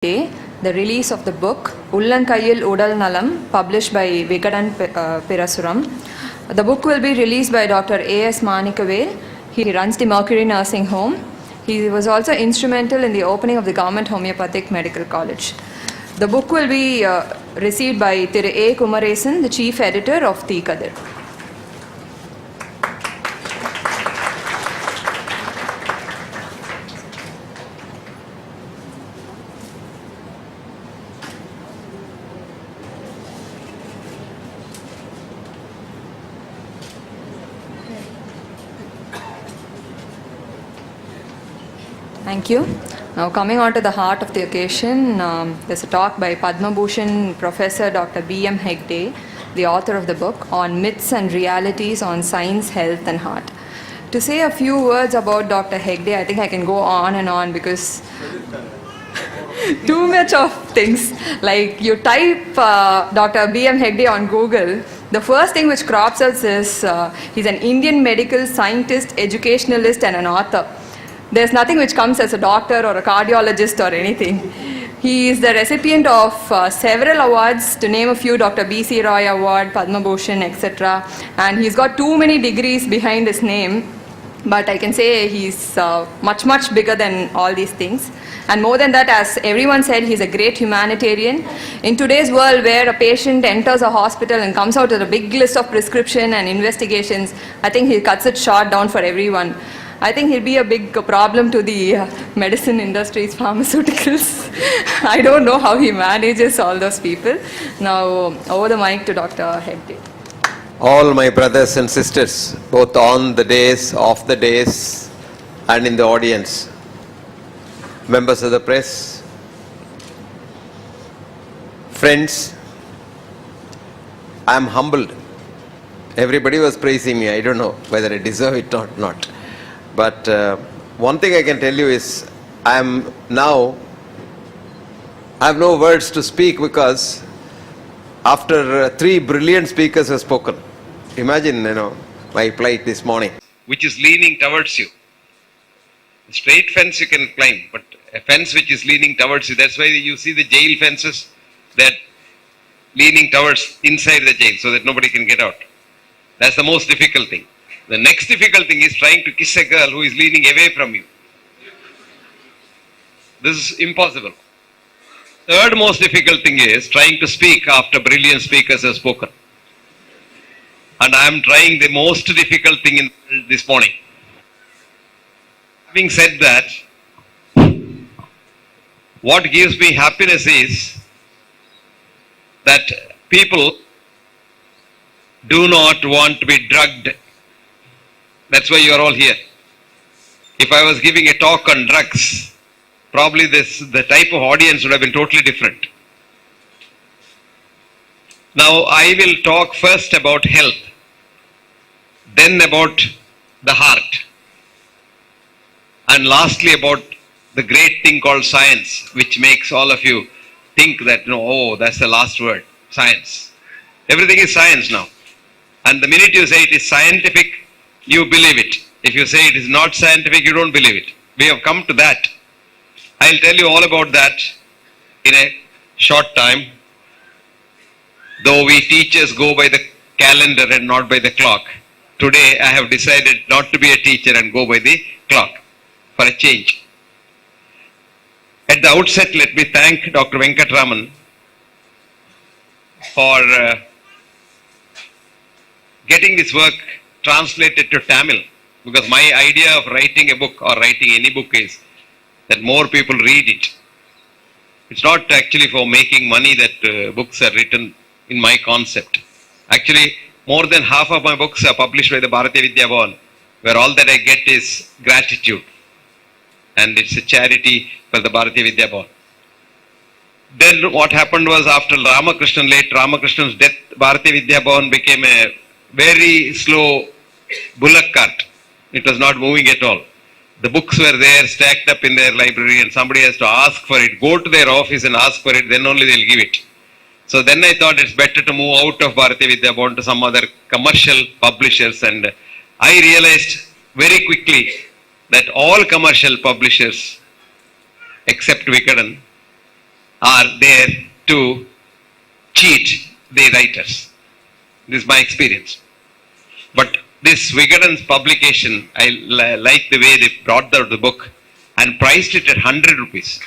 Day, the release of the book Ullankayil Udal Nalam, published by Vigadan Pirasuram. The book will be released by Dr. A.S. Manikavel. He runs the Mercury Nursing Home. He was also instrumental in the opening of the Government Homeopathic Medical College. The book will be received by Thiru A. Kumaresan, the Chief Editor of Thikadir. Thank you. Now coming on to the heart of the occasion, there's a talk by Padma Bhushan Professor Dr. B.M. Hegde, the author of the book, on myths and realities on science, health and heart. To say a few words about Dr. Hegde, I think I can go on and on because too much of things. Like you type Dr. B.M. Hegde on Google, the first thing which crops up is he's an Indian medical scientist, educationalist and an author. There's nothing which comes as a doctor or a cardiologist or anything. He is the recipient of several awards, to name a few, Dr. B.C. Roy Award, Padma Bhushan, etc. And he's got too many degrees behind his name. But I can say he's much bigger than all these things. And more than that, as everyone said, he's a great humanitarian. In today's world where a patient enters a hospital and comes out with a big list of prescription and investigations, I think he cuts it short down for everyone. I think he'll be a big problem to the medicine industries, pharmaceuticals. I don't know how he manages all those people. Now, over the mic to Dr. Hegde. All my brothers and sisters, both on the days, off the days, and in the audience, members of the press, friends, I am humbled. Everybody was praising me. I don't know whether I deserve it or not. But one thing I can tell you is I have no words to speak because after three brilliant speakers have spoken, imagine, my plight this morning, which is leaning towards you. A straight fence you can climb, but a fence which is leaning towards you, that's why you see the jail fences that leaning towards inside the jail so that nobody can get out. That's the most difficult thing. The next difficult thing is trying to kiss a girl who is leaning away from you. This is impossible. Third most difficult thing is trying to speak after brilliant speakers have spoken. And I am trying the most difficult thing in this morning. Having said that, what gives me happiness is that people do not want to be drugged. That's why you are all here. If I was giving a talk on drugs, probably the type of audience would have been totally different. Now I will talk first about health, then about the heart, and lastly about the great thing called science, which makes all of you think that, oh, that's the last word, science. Everything is science now. And the minute you say it is scientific, you believe it. If you say it is not scientific, you don't believe it. We have come to that. I'll tell you all about that in a short time. Though we teachers go by the calendar and not by the clock, today I have decided not to be a teacher and go by the clock for a change. At the outset, let me thank Dr. Venkatraman for getting this work translated to Tamil, because my idea of writing a book or writing any book is that more people read it. It's not actually for making money that books are written in my concept. Actually, more than half of my books are published by the Bharatiya Vidya Bhavan, where all that I get is gratitude. And it's a charity for the Bharatiya Vidya Bhavan. Then what happened was, after late Ramakrishnan's death, Bharatiya Vidya Bhavan became a very slow bullock cart. It was not moving at all. The books were there stacked up in their library and somebody has to ask for it. Go to their office and ask for it, then only they'll give it. So then I thought it's better to move out of Bharatiya Vidya Bhavan to some other commercial publishers, and I realized very quickly that all commercial publishers except Vigadan are there to cheat the writers. This is my experience. But this Vigadan's publication, I like the way they brought out the book and priced it at 100 rupees.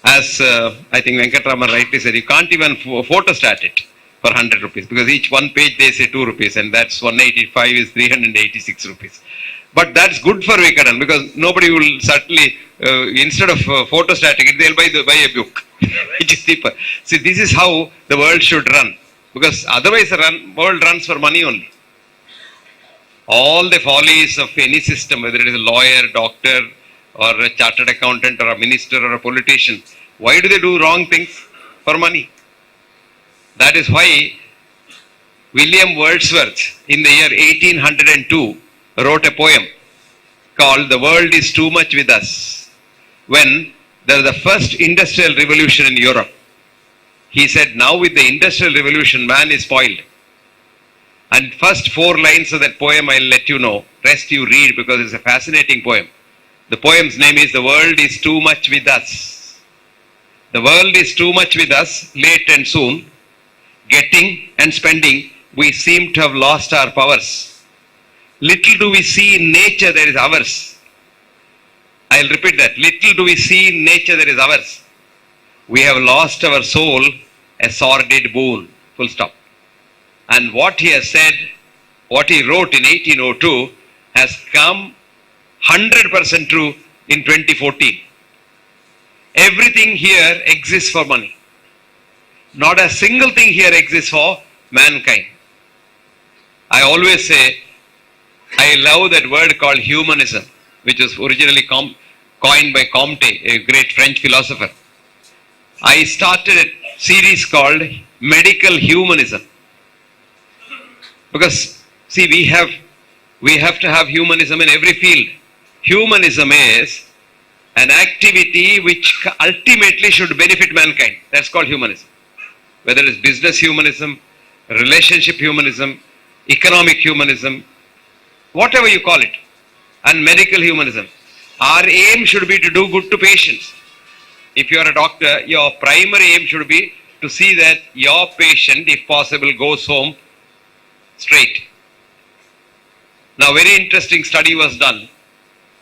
As I think Venkatraman rightly said, you can't even photostat it for 100 rupees because each one page they say 2 rupees and that's 185 is 386 rupees. But that's good for Vikadan because nobody will certainly, instead of photostating it, they'll buy a book, which is cheaper. See, this is how the world should run because otherwise the world runs for money only. All the follies of any system, whether it is a lawyer, doctor, or a chartered accountant, or a minister, or a politician, why do they do wrong things? For money. That is why William Wordsworth, in the year 1802, wrote a poem called "The World is Too Much with Us." When there was the first industrial revolution in Europe, he said, now with the industrial revolution, man is spoiled. And first 4 lines of that poem I'll let you know. Rest you read because it's a fascinating poem. The poem's name is "The World is Too Much with Us." The world is too much with us, late and soon. Getting and spending, we seem to have lost our powers. Little do we see in nature that is ours. I'll repeat that. Little do we see in nature that is ours. We have lost our soul, a sordid boon. Full stop. And what he has said, what he wrote in 1802, has come 100% true in 2014. Everything here exists for money. Not a single thing here exists for mankind. I always say, I love that word called humanism, which was originally coined by Comte, a great French philosopher. I started a series called Medical Humanism. Because, see, we have to have humanism in every field. Humanism is an activity which ultimately should benefit mankind. That's called humanism. Whether it's business humanism, relationship humanism, economic humanism, whatever you call it, and medical humanism. Our aim should be to do good to patients. If you are a doctor, your primary aim should be to see that your patient, if possible, goes home straight. Now, very interesting study was done.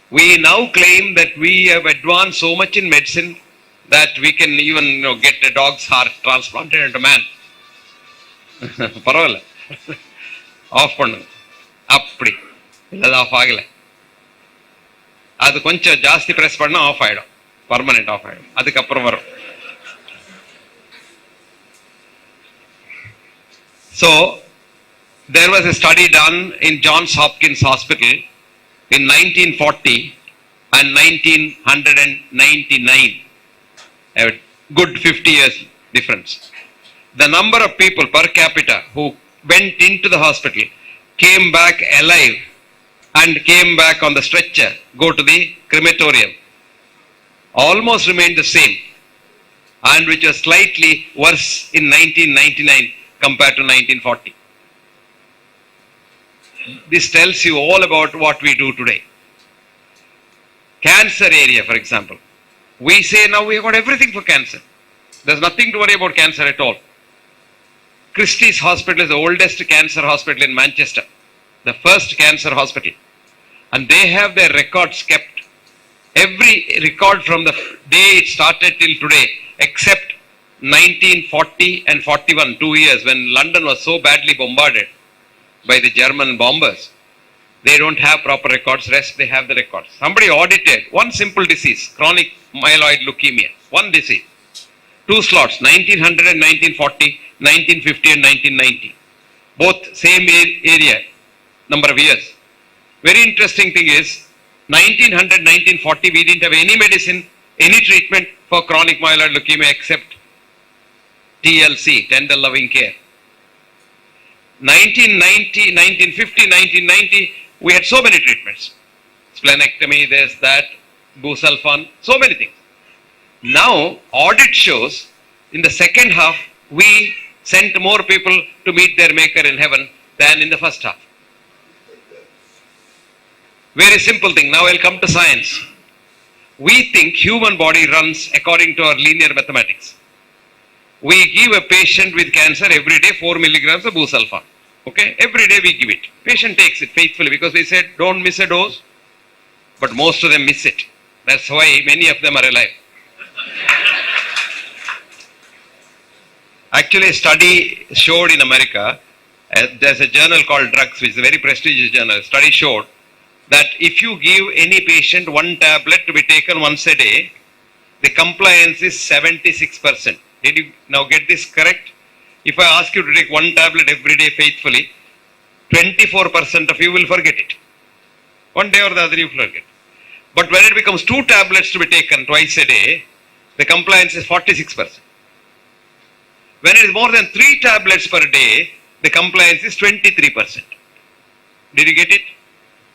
We now claim that we have advanced so much in medicine that we can even get a dog's heart transplanted into man. Parvala. Off pannu. Appadi. Illa off agala. Adu koncha jaasti press panna off aidum. Permanent off aidum. Adukappuram varum. So, there was a study done in Johns Hopkins Hospital in 1940 and 1999. A good 50 years difference. The number of people per capita who went into the hospital, came back alive and came back on the stretcher, go to the crematorium, almost remained the same, and which was slightly worse in 1999 compared to 1940. This tells you all about what we do today. Cancer area, for example. We say now we have got everything for cancer. There's nothing to worry about cancer at all. Christie's Hospital is the oldest cancer hospital in Manchester. The first cancer hospital. And they have their records kept. Every record from the day it started till today, except 1940 and 41, 2 years when London was so badly bombarded by the German bombers. They don't have proper records, rest they have the records. Somebody audited one simple disease, chronic myeloid leukemia, one disease. 2 slots, 1900 and 1940, 1950 and 1990. Both same area, number of years. Very interesting thing is, 1900, 1940 we didn't have any medicine, any treatment for chronic myeloid leukemia except TLC, tender loving care. 1990, 1950, 1990, we had so many treatments. Splenectomy, this, that, busulfan, so many things. Now, audit shows, in the second half, we sent more people to meet their maker in heaven than in the first half. Very simple thing. Now I'll come to science. We think human body runs according to our linear mathematics. We give a patient with cancer every day 4 milligrams of busulfan. Okay, every day we give it. Patient takes it faithfully because we said don't miss a dose, but most of them miss it. That's why many of them are alive. Actually, a study showed in America, there's a journal called Drugs, which is a very prestigious journal. A study showed that if you give any patient one tablet to be taken once a day, the compliance is 76%. Did you now get this correct? If I ask you to take one tablet every day faithfully, 24% of you will forget it. One day or the other you forget. But when it becomes 2 tablets to be taken twice a day, the compliance is 46%. When it is more than 3 tablets per day, the compliance is 23%. Did you get it?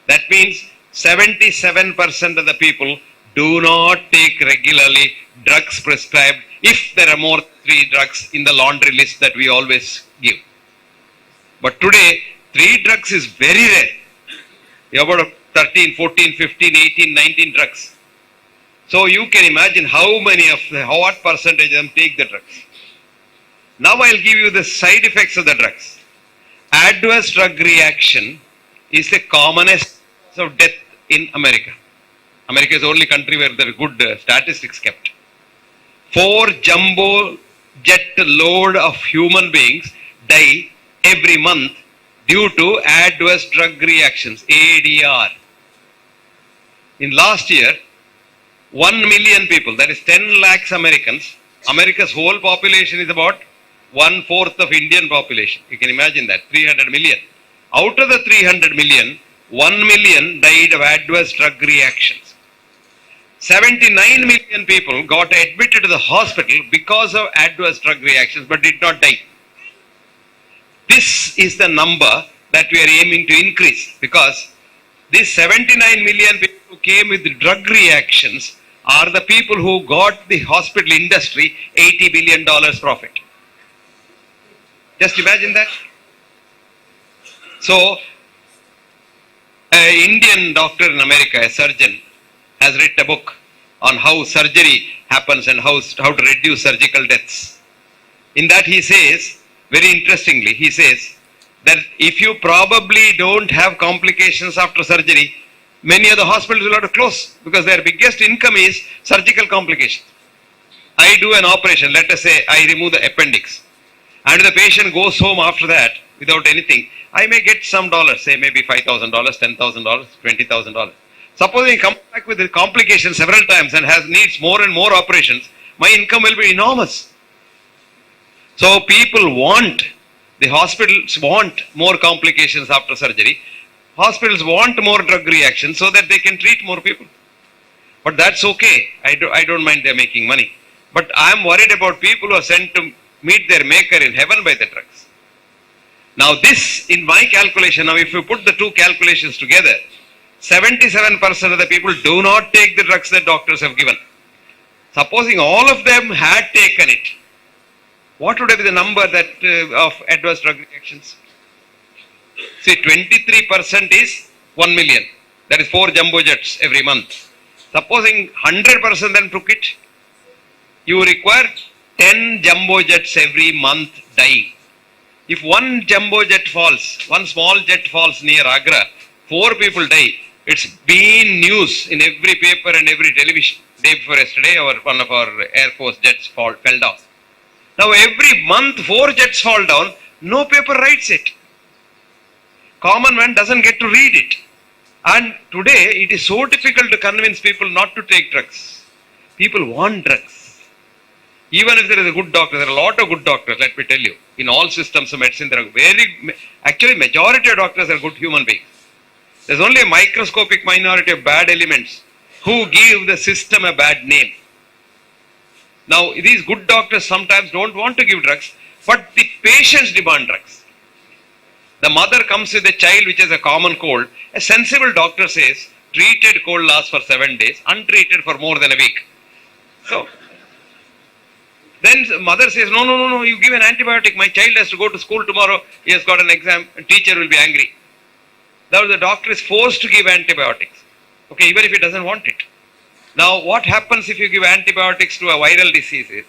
That means 77% of the people do not take regularly drugs prescribed if there are more than 3 drugs in the laundry list that we always give. But today, 3 drugs is very rare. You have about 13, 14, 15, 18, 19 drugs. So you can imagine what percentage of them take the drugs. Now I'll give you the side effects of the drugs. Adverse drug reaction is the commonest cause of death in America. America is the only country where there are good statistics kept. 4 jumbo jet load of human beings die every month due to adverse drug reactions, ADR. In last year, 1 million people, that is 10 lakhs Americans, America's whole population is about 1/4 of Indian population. You can imagine that, 300 million. Out of the 300 million, 1 million died of adverse drug reactions. 79 million people got admitted to the hospital because of adverse drug reactions but did not die. This is the number that we are aiming to increase because these 79 million people who came with drug reactions are the people who got the hospital industry $80 billion profit. Just imagine that. So, an Indian doctor in America, a surgeon, has written a book on how surgery happens and how to reduce surgical deaths. In that he says, very interestingly, he says that if you probably don't have complications after surgery, many of the hospitals will have to close because their biggest income is surgical complications. I do an operation, let us say I remove the appendix, and the patient goes home after that without anything, I may get some dollars, say maybe $5,000, $10,000, $20,000. Suppose he comes back with the complications several times and needs more and more operations, my income will be enormous. So people want, the hospitals want more complications after surgery. Hospitals want more drug reactions so that they can treat more people. But that's okay. I don't mind they're making money. But I'm worried about people who are sent to meet their maker in heaven by the drugs. Now this, in my calculation, now if you put the 2 calculations together, 77% of the people do not take the drugs that doctors have given. Supposing all of them had taken it, what would be the number of adverse drug reactions? See, 23% is 1 million. That is 4 jumbo jets every month. Supposing 100% them took it, you require 10 jumbo jets every month dying. If one jumbo jet falls, one small jet falls near Agra, 4 people die. It's been news in every paper and every television. Day before yesterday, one of our Air Force jets fell down. Now every month 4 jets fall down, no paper writes it. Common man doesn't get to read it. And today it is so difficult to convince people not to take drugs. People want drugs. Even if there is a good doctor, there are a lot of good doctors, let me tell you. In all systems of medicine, there are actually majority of doctors are good human beings. There's only a microscopic minority of bad elements who give the system a bad name. Now, these good doctors sometimes don't want to give drugs, but the patients demand drugs. The mother comes with a child which has a common cold. A sensible doctor says, treated cold lasts for 7 days, untreated for more than a week. So, then mother says, no, you give an antibiotic, my child has to go to school tomorrow, he has got an exam, teacher will be angry. Now the doctor is forced to give antibiotics, okay, even if he doesn't want it. Now, what happens if you give antibiotics to a viral disease is,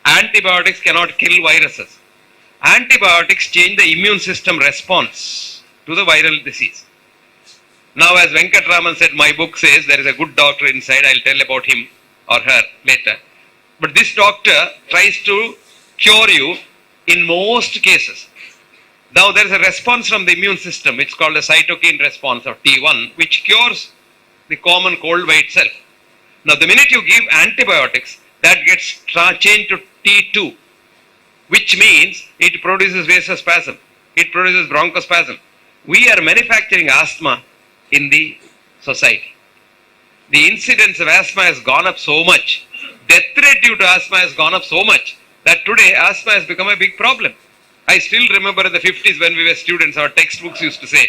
antibiotics cannot kill viruses. Antibiotics change the immune system response to the viral disease. Now, as Venkatraman said, my book says there is a good doctor inside. I'll tell about him or her later. But this doctor tries to cure you in most cases. Now, there is a response from the immune system, which is called the cytokine response or T1, which cures the common cold by itself. Now, the minute you give antibiotics, that gets changed to T2, which means it produces vasospasm. It produces bronchospasm. We are manufacturing asthma in the society. The incidence of asthma has gone up so much. Death rate due to asthma has gone up so much that today asthma has become a big problem. I still remember in the 50s when we were students, our textbooks used to say,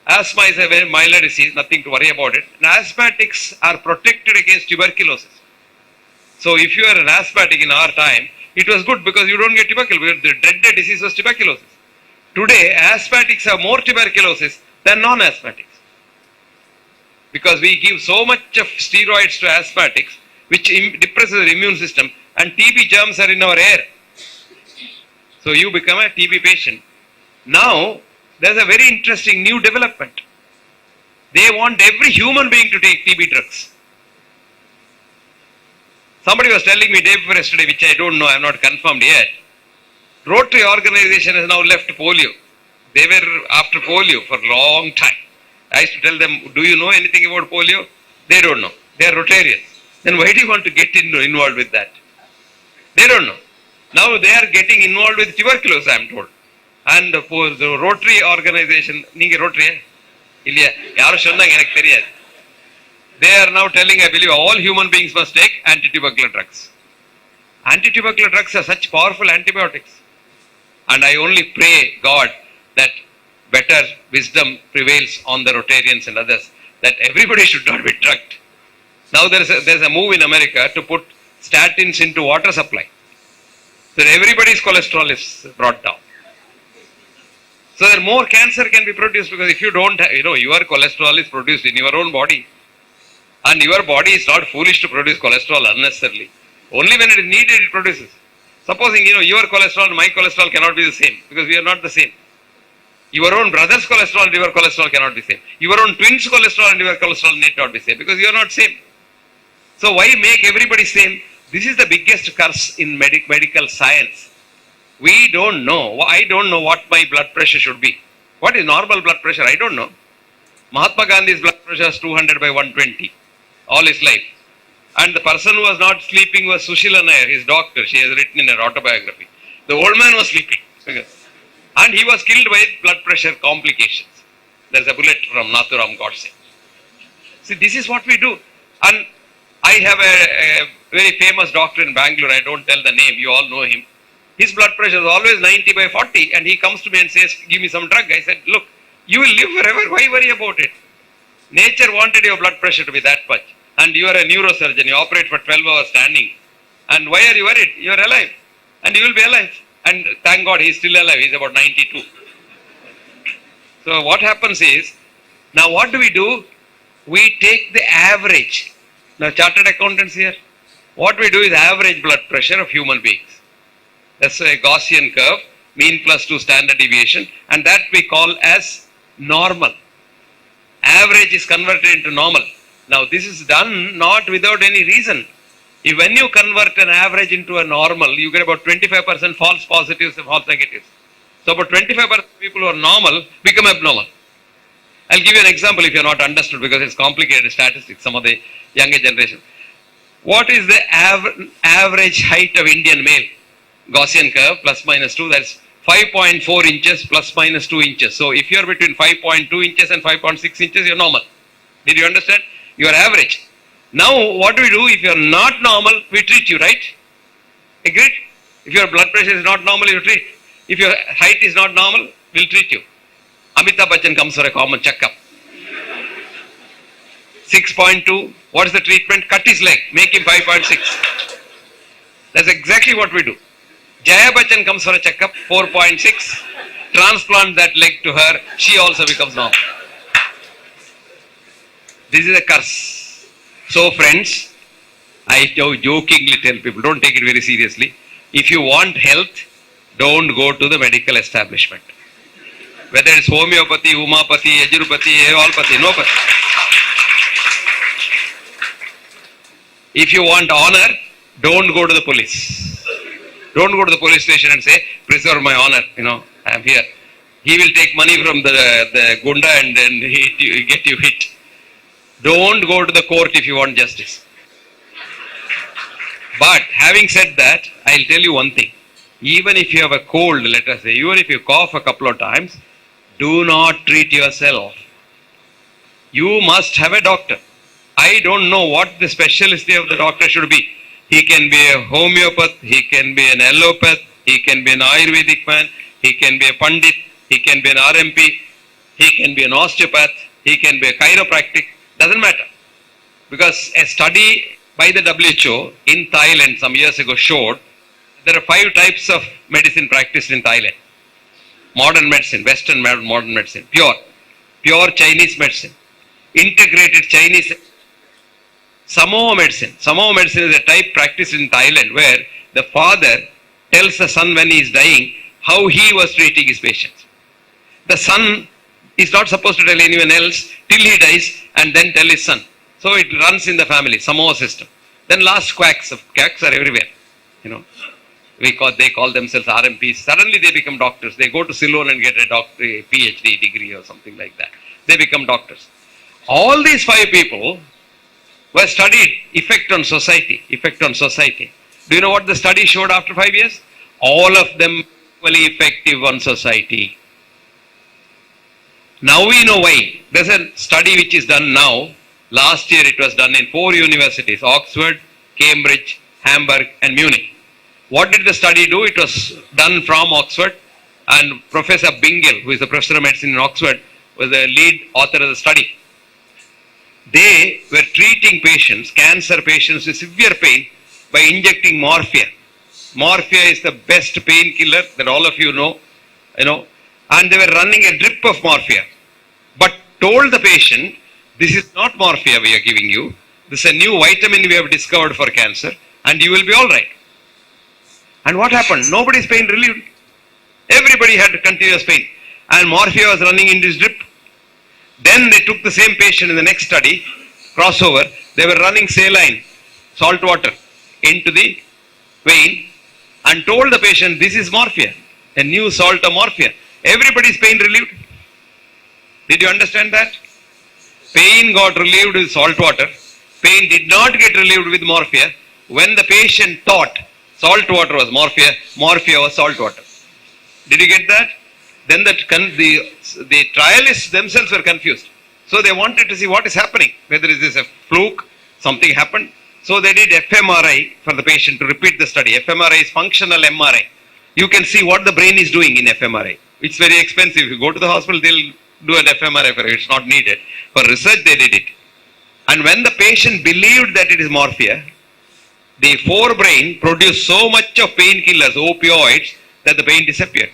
asthma is a very mild disease, nothing to worry about it. And asthmatics are protected against tuberculosis. So if you are an asthmatic in our time, it was good because you don't get tuberculosis. The dreaded disease was tuberculosis. Today, asthmatics have more tuberculosis than non-asthmatics. Because we give so much of steroids to asthmatics, which depresses the immune system, and TB germs are in our air. So you become a TB patient. Now, there's a very interesting new development. They want every human being to take TB drugs. Somebody was telling me day before yesterday, which I don't know, I have not confirmed yet. Rotary organization has now left polio. They were after polio for a long time. I used to tell them, do you know anything about polio? They don't know. They are Rotarians. Then why do you want to get involved with that? They don't know. Now they are getting involved with tuberculosis, I am told. And for the Rotary organization, Ninga Rotary? They are now telling, I believe, all human beings must take anti-tubercular drugs. Anti-tubercular drugs are such powerful antibiotics. And I only pray God that better wisdom prevails on the Rotarians and others, that everybody should not be drugged. Now there's a move in America to put statins into water supply. So everybody's cholesterol is brought down. So that more cancer can be produced, because if you don't have, your cholesterol is produced in your own body. And your body is not foolish to produce cholesterol unnecessarily. Only when it is needed, it produces. Supposing, your cholesterol and my cholesterol cannot be the same, because we are not the same. Your own brother's cholesterol and your cholesterol cannot be same. Your own twin's cholesterol and your cholesterol need not be same, because you are not same. So why make everybody same? This is the biggest curse in medical science. We don't know. I don't know what my blood pressure should be. What is normal blood pressure? I don't know. Mahatma Gandhi's blood pressure is 200 by 120 all his life. And the person who was not sleeping was Sushila Nair, his doctor. She has written in her autobiography. The old man was sleeping. And he was killed by blood pressure complications. There's a bullet from Nathuram Godse. See, this is what we do. And I have a very famous doctor in Bangalore. I don't tell the name. You all know him. His blood pressure is always 90 by 40. And he comes to me and says, give me some drug. I said, look, you will live forever. Why worry about it? Nature wanted your blood pressure to be that much. And you are a neurosurgeon. You operate for 12 hours standing. And why are you worried? You are alive. And you will be alive. And thank God he is still alive. He is about 92. So what happens is, now what do? We take the average. Now chartered accountants here. What we do is average blood pressure of human beings. That's a Gaussian curve, mean plus 2 standard deviation. And that we call as normal. Average is converted into normal. Now this is done not without any reason. When you convert an average into a normal, you get about 25% false positives and false negatives. So about 25% of people who are normal become abnormal. I'll give you an example if you're not understood, because it's complicated statistics, some of the younger generation. What is the average height of Indian male? Gaussian curve, plus minus 2, that's 5.4 inches plus minus 2 inches. So if you're between 5.2 inches and 5.6 inches, you're normal. Did you understand? You are average. Now what do we do? If you're not normal, we treat you, right? Agreed? If your blood pressure is not normal, you treat. If your height is not normal, we'll treat you. Amitabh Bachchan comes for a common checkup. 6.2, what is the treatment? Cut his leg, make him 5.6. That's exactly what we do. Jaya Bachchan comes for a checkup, 4.6. Transplant that leg to her, she also becomes normal. This is a curse. So friends, I jokingly tell people, don't take it very seriously. If you want health, don't go to the medical establishment. Whether it's homeopathy, umapathy, ajurupathy, allopathy, no pathy. If you want honor, don't go to the police. Don't go to the police station and say, preserve my honor, I am here. He will take money from the gunda and then he get you hit. Don't go to the court if you want justice. But having said that, I'll tell you one thing. Even if you have a cold, let us say, even if you cough a couple of times, do not treat yourself. You must have a doctor. I don't know what the specialty of the doctor should be. He can be a homeopath, he can be an allopath, he can be an Ayurvedic man, he can be a Pandit, he can be an RMP, he can be an osteopath, he can be a chiropractic, doesn't matter. Because a study by the WHO in Thailand some years ago showed there are 5 types of medicine practiced in Thailand. Modern medicine, Western modern medicine, pure Chinese medicine, integrated Chinese, Samoa medicine. Samoa medicine is a type practiced in Thailand where the father tells the son when he is dying how he was treating his patients. The son is not supposed to tell anyone else till he dies and then tell his son. So it runs in the family, Samoa system. Then last quacks are everywhere. They call themselves RMPs. Suddenly they become doctors. They go to Ceylon and get a PhD degree or something like that. They become doctors. All these 5 people were studied effect on society. Do you know what the study showed after 5 years? All of them equally effective on society. Now we know why. There's a study which is done now. Last year it was done in 4 universities, Oxford, Cambridge, Hamburg and Munich. What did the study do? It was done from Oxford and Professor Bingle, who is the professor of medicine in Oxford, was the lead author of the study. They were treating patients, cancer patients with severe pain by injecting morphia. Morphia is the best painkiller that all of you know, and they were running a drip of morphia, but told the patient, this is not morphia we are giving you, this is a new vitamin we have discovered for cancer and you will be alright. And what happened? Nobody's pain relieved. Everybody had continuous pain and morphia was running in this drip. Then they took the same patient in the next study, crossover, they were running saline, salt water into the vein and told the patient, this is morphia, a new salt of morphia. Everybody's pain relieved. Did you understand that? Pain got relieved with salt water. Pain did not get relieved with morphia. When the patient thought salt water was morphia, morphia was salt water. Did you get that? Then the trialists themselves were confused. So they wanted to see what is happening. Whether is this a fluke, something happened. So they did fMRI for the patient to repeat the study. fMRI is functional MRI. You can see what the brain is doing in fMRI. It's very expensive. If you go to the hospital, they'll do an fMRI for it. It's not needed. For research, they did it. And when the patient believed that it is morphia, the forebrain produced so much of painkillers, opioids, that the pain disappeared.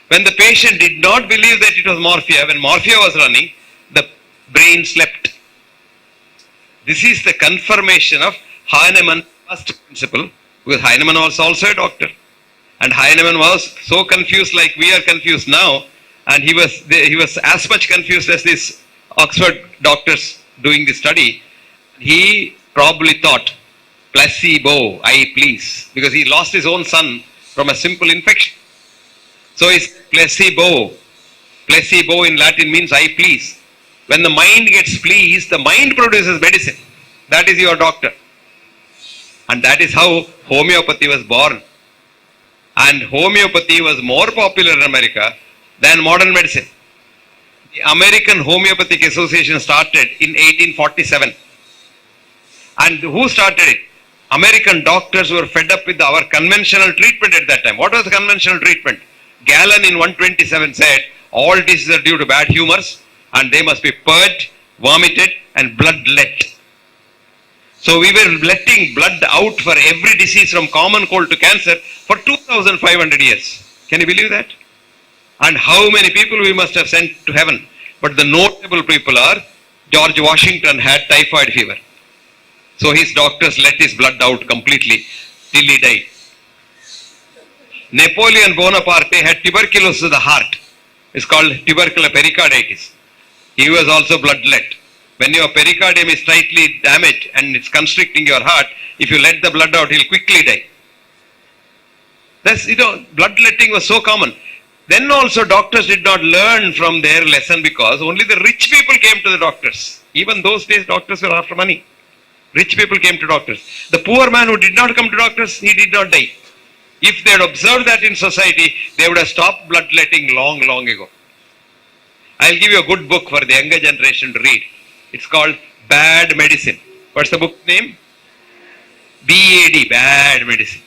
When the patient did not believe that it was morphia, when morphia was running, the brain slept. This is the confirmation of Hahneman's first principle, because Hahnemann was also a doctor. And Hahnemann was so confused like we are confused now, and he was as much confused as these Oxford doctors doing the study. He probably thought, placebo, I please, because he lost his own son from a simple infection. So it's placebo. Placebo in Latin means I please. When the mind gets pleased, the mind produces medicine. That is your doctor. And that is how homeopathy was born. And homeopathy was more popular in America than modern medicine. The American Homeopathic Association started in 1847. And who started it? American doctors were fed up with our conventional treatment at that time. What was the conventional treatment? Galen in 127 said, all diseases are due to bad humors and they must be purged, vomited and blood-let. So we were letting blood out for every disease from common cold to cancer for 2,500 years. Can you believe that? And how many people we must have sent to heaven. But the notable people are, George Washington had typhoid fever. So his doctors let his blood out completely till he died. Napoleon Bonaparte had tuberculosis of the heart. It's called tubercular pericarditis. He was also bloodlet. When your pericardium is tightly damaged and it's constricting your heart, if you let the blood out, he'll quickly die. That's, bloodletting was so common. Then also doctors did not learn from their lesson because only the rich people came to the doctors. Even those days, doctors were after money. Rich people came to doctors. The poor man who did not come to doctors, he did not die. If they had observed that in society, they would have stopped bloodletting long, long ago. I'll give you a good book for the younger generation to read. It's called Bad Medicine. What's the book name? BAD, Bad Medicine.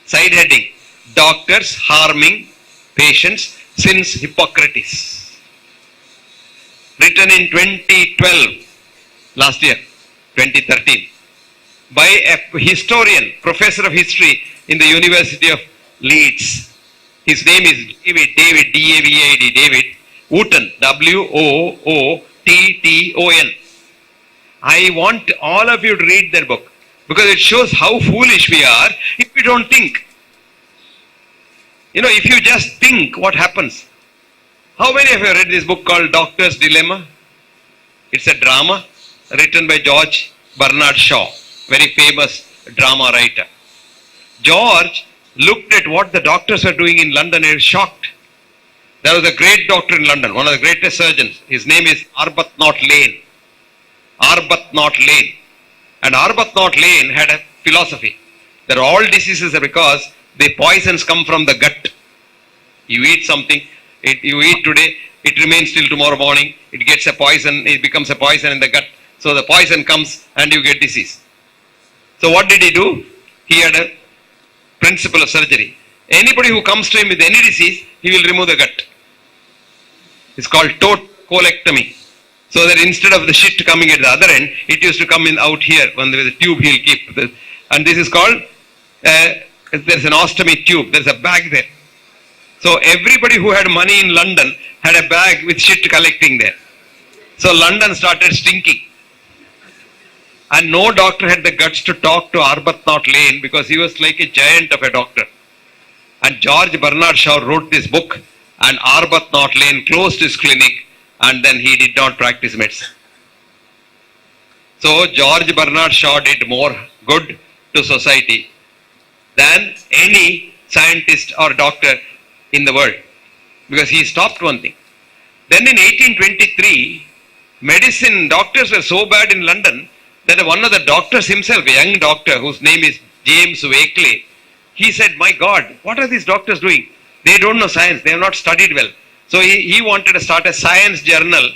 Side heading, Doctors Harming Patients Since Hippocrates. Written in 2012, last year, 2013, by a historian, professor of history in the University of Leeds. His name is David, D-A-V-I-D, David Wooten, W-O-O-T-T-O-N. I want all of you to read their book because it shows how foolish we are if we don't think. If you just think, what happens? How many of you have read this book called Doctor's Dilemma? It's a drama written by George Bernard Shaw, very famous drama writer. George looked at what the doctors were doing in London and was shocked. There was a great doctor in London, one of the greatest surgeons. His name is Arbuthnot Lane. Arbuthnot Lane. And Arbuthnot Lane had a philosophy that all diseases are because the poisons come from the gut. You eat something, you eat today, it remains till tomorrow morning, it gets a poison, it becomes a poison in the gut. So the poison comes and you get disease. So what did he do? He had a principle of surgery. Anybody who comes to him with any disease, he will remove the gut. It's called colectomy. So that instead of the shit coming at the other end, it used to come in out here when there is a tube he'll keep. And this is called, there's an ostomy tube, there's a bag there. So everybody who had money in London had a bag with shit collecting there. So London started stinking. And no doctor had the guts to talk to Arbuthnot Lane because he was like a giant of a doctor. And George Bernard Shaw wrote this book and Arbuthnot Lane closed his clinic and then he did not practice medicine. So George Bernard Shaw did more good to society than any scientist or doctor in the world because he stopped one thing. Then in 1823, doctors were so bad in London that one of the doctors himself, a young doctor whose name is James Wakeley, he said, my God, what are these doctors doing? They don't know science, they have not studied well. So he wanted to start a science journal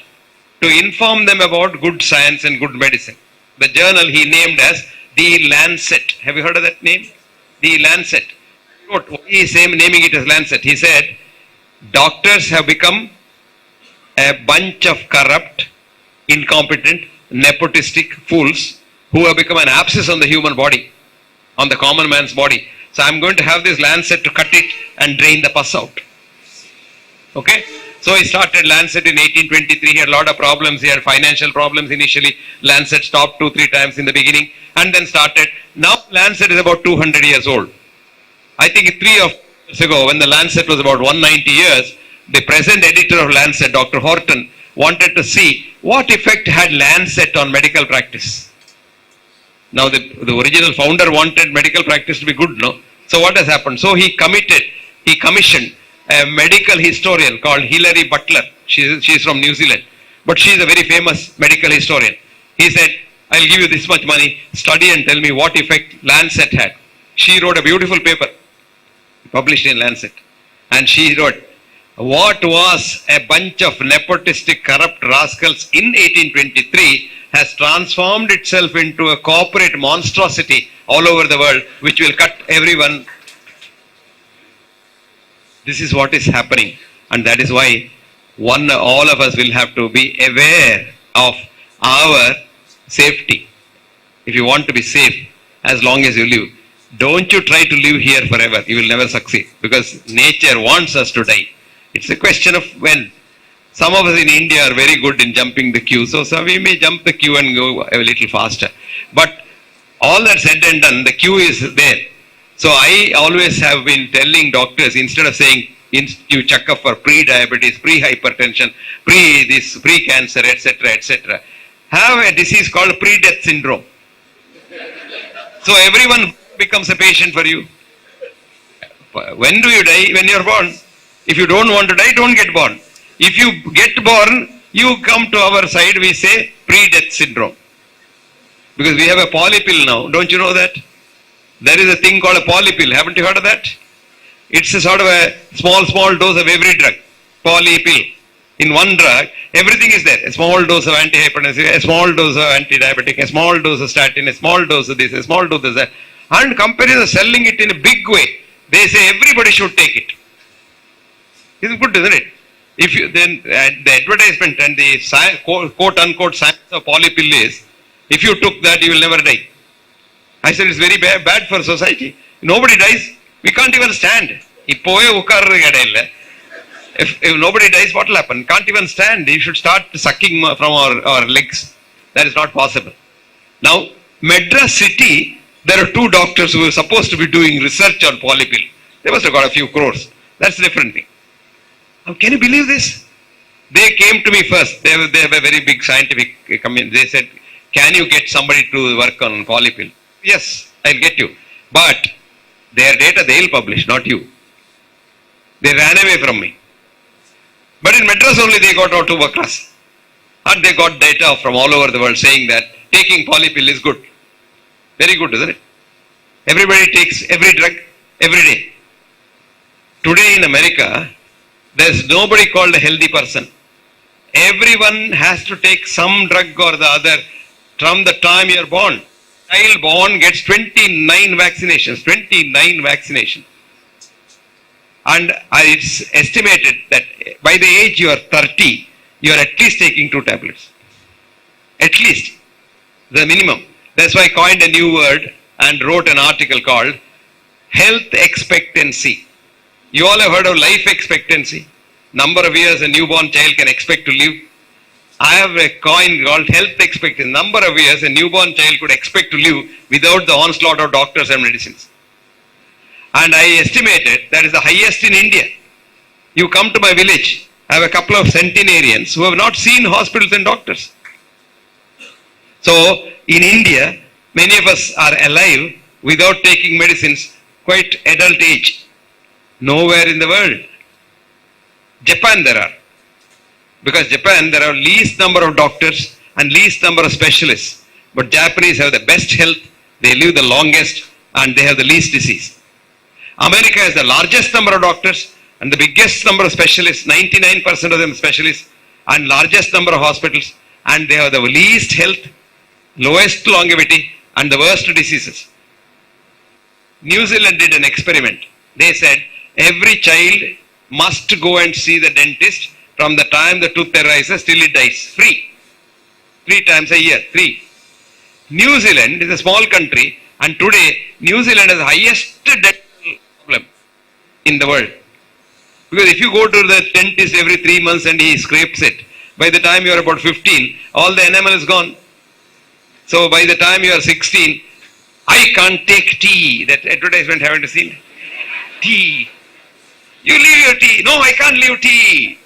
to inform them about good science and good medicine. The journal he named as The Lancet. Have you heard of that name? The Lancet. He is naming it as Lancet. He said, doctors have become a bunch of corrupt, incompetent, nepotistic fools who have become an abscess on the human body, on the common man's body. So I'm going to have this Lancet to cut it and drain the pus out. Okay? So he started Lancet in 1823. He had a lot of problems. He had financial problems initially. Lancet stopped 2-3 times in the beginning and then started. Now Lancet is about 200 years old. I think 3 years ago when the Lancet was about 190 years, the present editor of Lancet, Dr. Horton, wanted to see what effect had Lancet on medical practice. Now the original founder wanted medical practice to be good, no? So what has happened? So he commissioned a medical historian called Hilary Butler. She is from New Zealand, but she is a very famous medical historian. He said, I'll give you this much money, study and tell me what effect Lancet had. She wrote a beautiful paper, published in Lancet, and she wrote, what was a bunch of nepotistic corrupt rascals in 1823 has transformed itself into a corporate monstrosity all over the world which will cut everyone. This is what is happening, and that is why all of us will have to be aware of our safety. If you want to be safe as long as you live, don't you try to live here forever. You will never succeed because nature wants us to die. It's a question of when. Some of us in India are very good in jumping the queue, so we may jump the queue and go a little faster. But all that said and done, the queue is there. So I always have been telling doctors, instead of saying you check up for pre-diabetes, pre-hypertension, pre-this, pre-cancer, etc., etc., have a disease called pre-death syndrome. So everyone becomes a patient for you. When do you die? When you are born. If you don't want to die, don't get born. If you get born, you come to our side, we say pre-death syndrome. Because we have a poly pill now. Don't you know that? There is a thing called a poly pill. Haven't you heard of that? It's a sort of a small dose of every drug. Poly pill. In one drug, everything is there. A small dose of antihypertensive, a small dose of anti-diabetic, a small dose of statin, a small dose of this, a small dose of that. And companies are selling it in a big way. They say everybody should take it. It's good, isn't it? If you then the advertisement and the quote unquote science of poly pill is, if you took that, you will never die. I said it's very bad for society. Nobody dies. We can't even stand. If nobody dies, what will happen? Can't even stand. You should start sucking from our legs. That is not possible. Now, Madras city, there are two doctors who are supposed to be doing research on poly pill. They must have got a few crores. That's a different thing. Now, can you believe this? They came to me first. They have a very big scientific community. They said, can you get somebody to work on poly pill? Yes, I'll get you. But their data they'll publish, not you. They ran away from me. But in Madras only they got out to work class. And they got data from all over the world saying that taking poly pill is good. Very good, isn't it? Everybody takes every drug every day. Today in America, there's nobody called a healthy person. Everyone has to take some drug or the other from the time you are born. Child born gets 29 vaccinations. 29 vaccinations. And it's estimated that by the age you are 30, you are at least taking 2 tablets. At least. The minimum. That's why I coined a new word and wrote an article called health expectancy. You all have heard of life expectancy. Number of years a newborn child can expect to live. I have a coin called health expectancy. Number of years a newborn child could expect to live without the onslaught of doctors and medicines. And I estimated that is the highest in India. You come to my village, I have a couple of centenarians who have not seen hospitals and doctors. So in India, many of us are alive without taking medicines quite adult age. Nowhere in the world. Japan there are. Because Japan there are least number of doctors and least number of specialists. But Japanese have the best health, they live the longest and they have the least disease. America has the largest number of doctors and the biggest number of specialists, 99% of them specialists, and largest number of hospitals, and they have the least health, lowest longevity and the worst diseases. New Zealand did an experiment. They said every child must go and see the dentist from the time the tooth arises till it dies. Free. 3 times a year. 3. New Zealand is a small country and today New Zealand has the highest dental problem in the world. Because if you go to the dentist every 3 months and he scrapes it, by the time you are about 15, all the enamel is gone. So by the time you are 16, I can't take tea. That advertisement, haven't you seen? Tea. You leave your tea. No, I can't leave tea.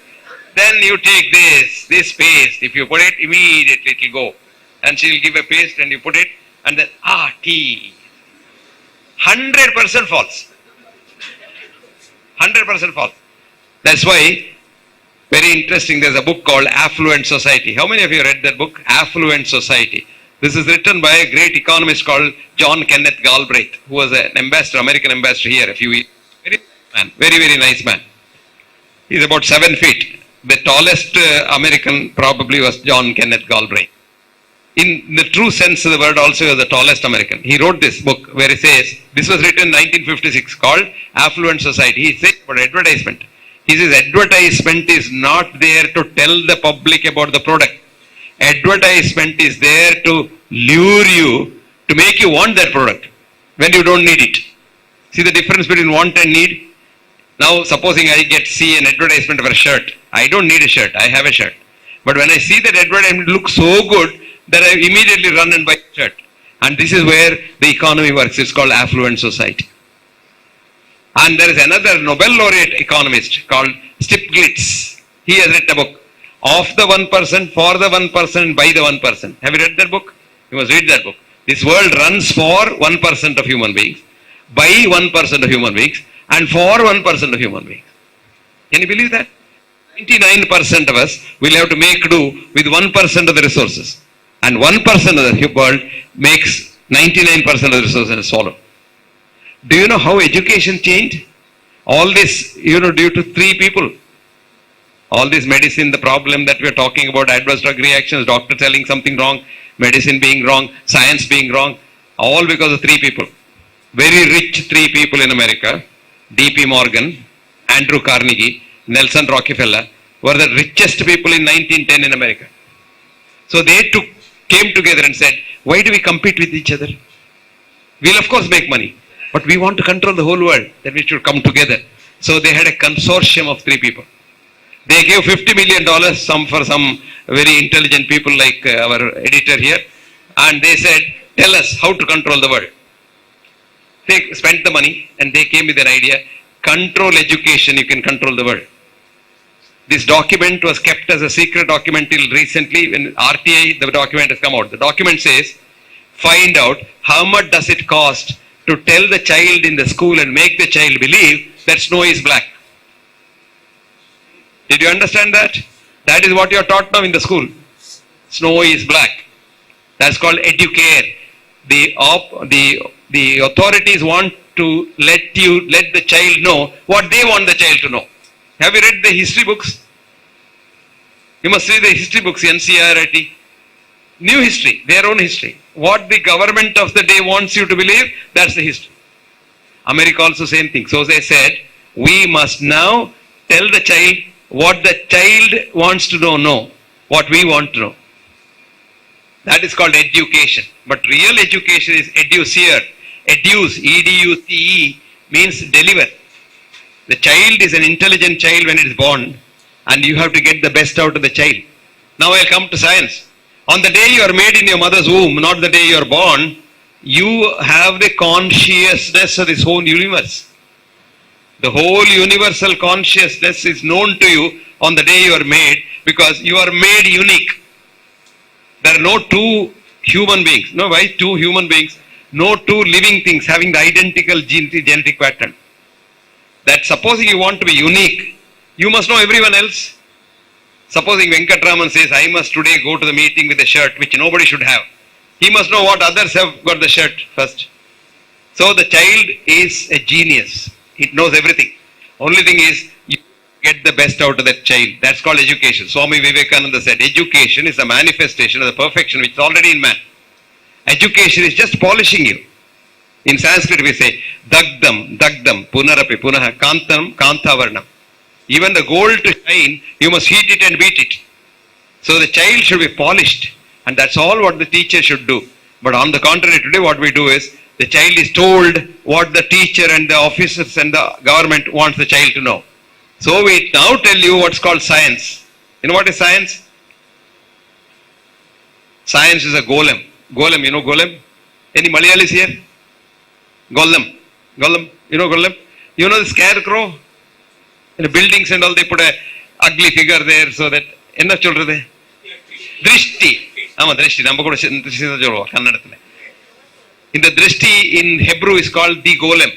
Then you take this paste. If you put it, immediately it will go. And she will give a paste and you put it and then, tea. 100% false. 100% false. That's why, very interesting, there's a book called Affluent Society. How many of you read that book? Affluent Society. This is written by a great economist called John Kenneth Galbraith, who was an ambassador, American ambassador here a few years. Very, very nice man. He's about 7 feet. The tallest American probably was John Kenneth Galbraith. In the true sense of the word, also he was the tallest American. He wrote this book where he says, this was written in 1956, called Affluent Society. He says about advertisement. He says advertisement is not there to tell the public about the product. Advertisement is there to lure you, to make you want that product when you don't need it. See the difference between want and need? Now supposing I see an advertisement of a shirt. I don't need a shirt, I have a shirt. But when I see that advertisement looks so good that I immediately run and buy a shirt. And this is where the economy works. It's called affluent society. And there is another Nobel laureate economist called Stiglitz. He has written a book, Of the 1%, For the 1%, By the 1%. Have you read that book? You must read that book. This world runs for 1% of human beings, by 1% of human beings, and for 1% of human beings. Can you believe that? 99% of us will have to make do with 1% of the resources. And 1% of the world makes 99% of the resources and swallow. Do you know how education changed? All this, due to three people. All this medicine, the problem that we are talking about, adverse drug reactions, doctor telling something wrong, medicine being wrong, science being wrong, all because of three people. Very rich three people in America, D.P. Morgan, Andrew Carnegie, Nelson Rockefeller, were the richest people in 1910 in America. So they came together and said, why do we compete with each other? We'll of course make money, but we want to control the whole world, that we should come together. So they had a consortium of three people. They gave $50 million for some very intelligent people like our editor here, and they said, tell us how to control the world. They spent the money and they came with an idea, control education, you can control the world. This document was kept as a secret document till recently. When RTI, the document has come out. The document says, find out how much does it cost to tell the child in the school and make the child believe that snow is black. Did you understand that? That is what you are taught now in the school. Snow is black. That's called educare. The authorities want to let the child know what they want the child to know. Have you read the history books? You must read the history books, NCERT. New history, their own history. What the government of the day wants you to believe, that's the history. America also same thing. So they said, we must now tell the child what the child wants to know, what we want to know. That is called education. But real education is educere. Educe, E-D-U-C-E, means deliver. The child is an intelligent child when it is born, and you have to get the best out of the child. Now I'll come to science. On the day you are made in your mother's womb, not the day you are born, you have the consciousness of this whole universe. The whole universal consciousness is known to you on the day you are made, because you are made unique. There are no two human beings. No, why two human beings? No two living things having the identical genetic pattern. That supposing you want to be unique, you must know everyone else. Supposing Venkatraman says, I must today go to the meeting with a shirt which nobody should have. He must know what others have got the shirt first. So the child is a genius. It knows everything. Only thing is, you get the best out of that child. That's called education. Swami Vivekananda said, education is a manifestation of the perfection which is already in man. Education is just polishing you. In Sanskrit we say, dagdam, punarapi, punaha, kantam, kantavarnam. Even the gold to shine, you must heat it and beat it. So the child should be polished. And that's all what the teacher should do. But on the contrary, today what we do is, the child is told what the teacher and the officers and the government wants the child to know. So we now tell you what's called science. You know what is science? Science is a golem. Golem, you know golem? Any Malayalis here? Golem. Golem. You know golem? You know the scarecrow? In the buildings and all, they put a ugly figure there so that... Enna cholrade? Drishti. Ama drishti. Namba kuda drishti jolva. Kannadathile. In the drishti in Hebrew is called the golem.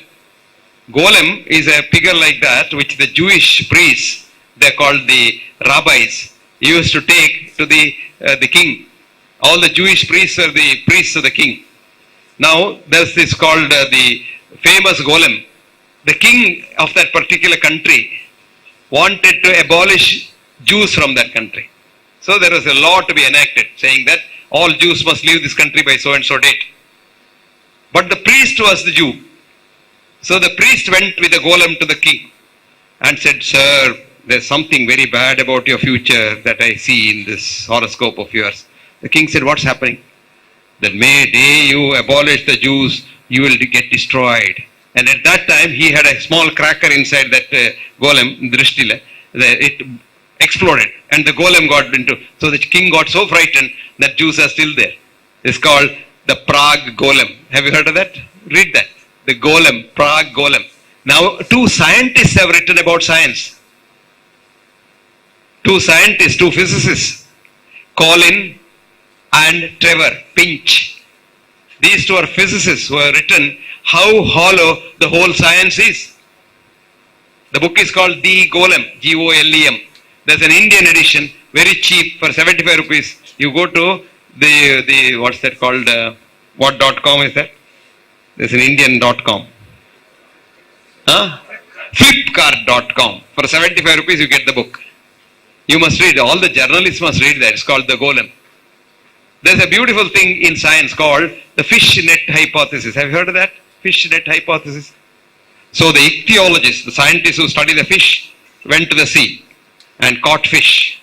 Golem is a figure like that which the Jewish priests, they are called the rabbis, used to take to the king. All the Jewish priests are the priests of the king. Now there's this called the famous golem. The king of that particular country wanted to abolish Jews from that country. So there was a law to be enacted saying that all Jews must leave this country by so and so date. But the priest was the Jew. So the priest went with the golem to the king and said, sir, there's something very bad about your future that I see in this horoscope of yours. The king said, what's happening? That may day you abolish the Jews, you will get destroyed. And at that time, he had a small cracker inside that golem, Drishtila. It exploded and the golem got into... So the king got so frightened that Jews are still there. It's called the Prague Golem. Have you heard of that? Read that. The Golem, Prague Golem. Now, two scientists have written about science. Two scientists, two physicists, Colin and Trevor Pinch. These two are physicists who have written how hollow the whole science is. The book is called The Golem, Golem. There's an Indian edition, very cheap, for 75 rupees. You go to the what's that called? What.com is that? There's an Indian.com. Flipkart.com. For 75 rupees you get the book. You must read, all the journalists must read that. It's called The Golem. There's a beautiful thing in science called the fish net hypothesis. Have you heard of that? Fish net hypothesis. So the ichthyologists, the scientists who study the fish, went to the sea and caught fish,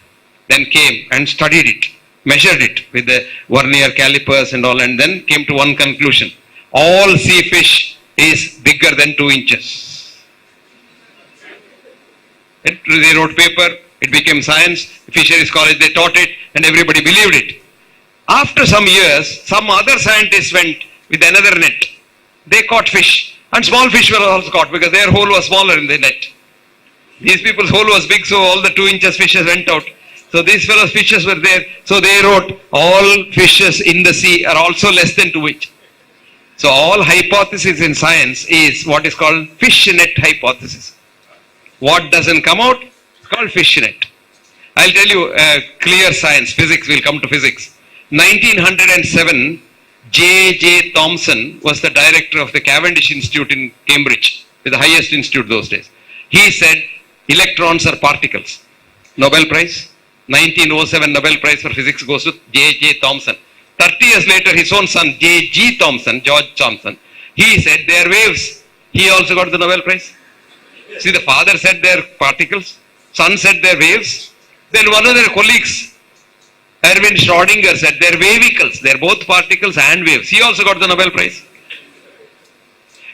then came and studied it, measured it with the vernier calipers and all, and then came to one conclusion. All sea fish is bigger than 2 inches. They wrote paper, it became science, fisheries college, they taught it, and everybody believed it. After some years, some other scientists went with another net. They caught fish, and small fish were also caught because their hole was smaller in the net. These people's hole was big, so all the 2 inches fishes went out. So these fellows' fishes were there, so they wrote, all fishes in the sea are also less than 2 inches. So all hypothesis in science is what is called fish net hypothesis. What doesn't come out? It's called fish net. I'll tell you clear science, physics, we'll come to physics. 1907, J.J. Thomson was the director of the Cavendish Institute in Cambridge, the highest institute those days. He said electrons are particles. Nobel Prize, 1907 Nobel Prize for Physics goes to J.J. Thomson. 30 years later, his own son, J.G. Thomson, George Thomson, he said they are waves. He also got the Nobel Prize. See, the father said they are particles, son said they are waves. Then one of their colleagues, Erwin Schrödinger, said they are wavicles. They are both particles and waves. He also got the Nobel Prize.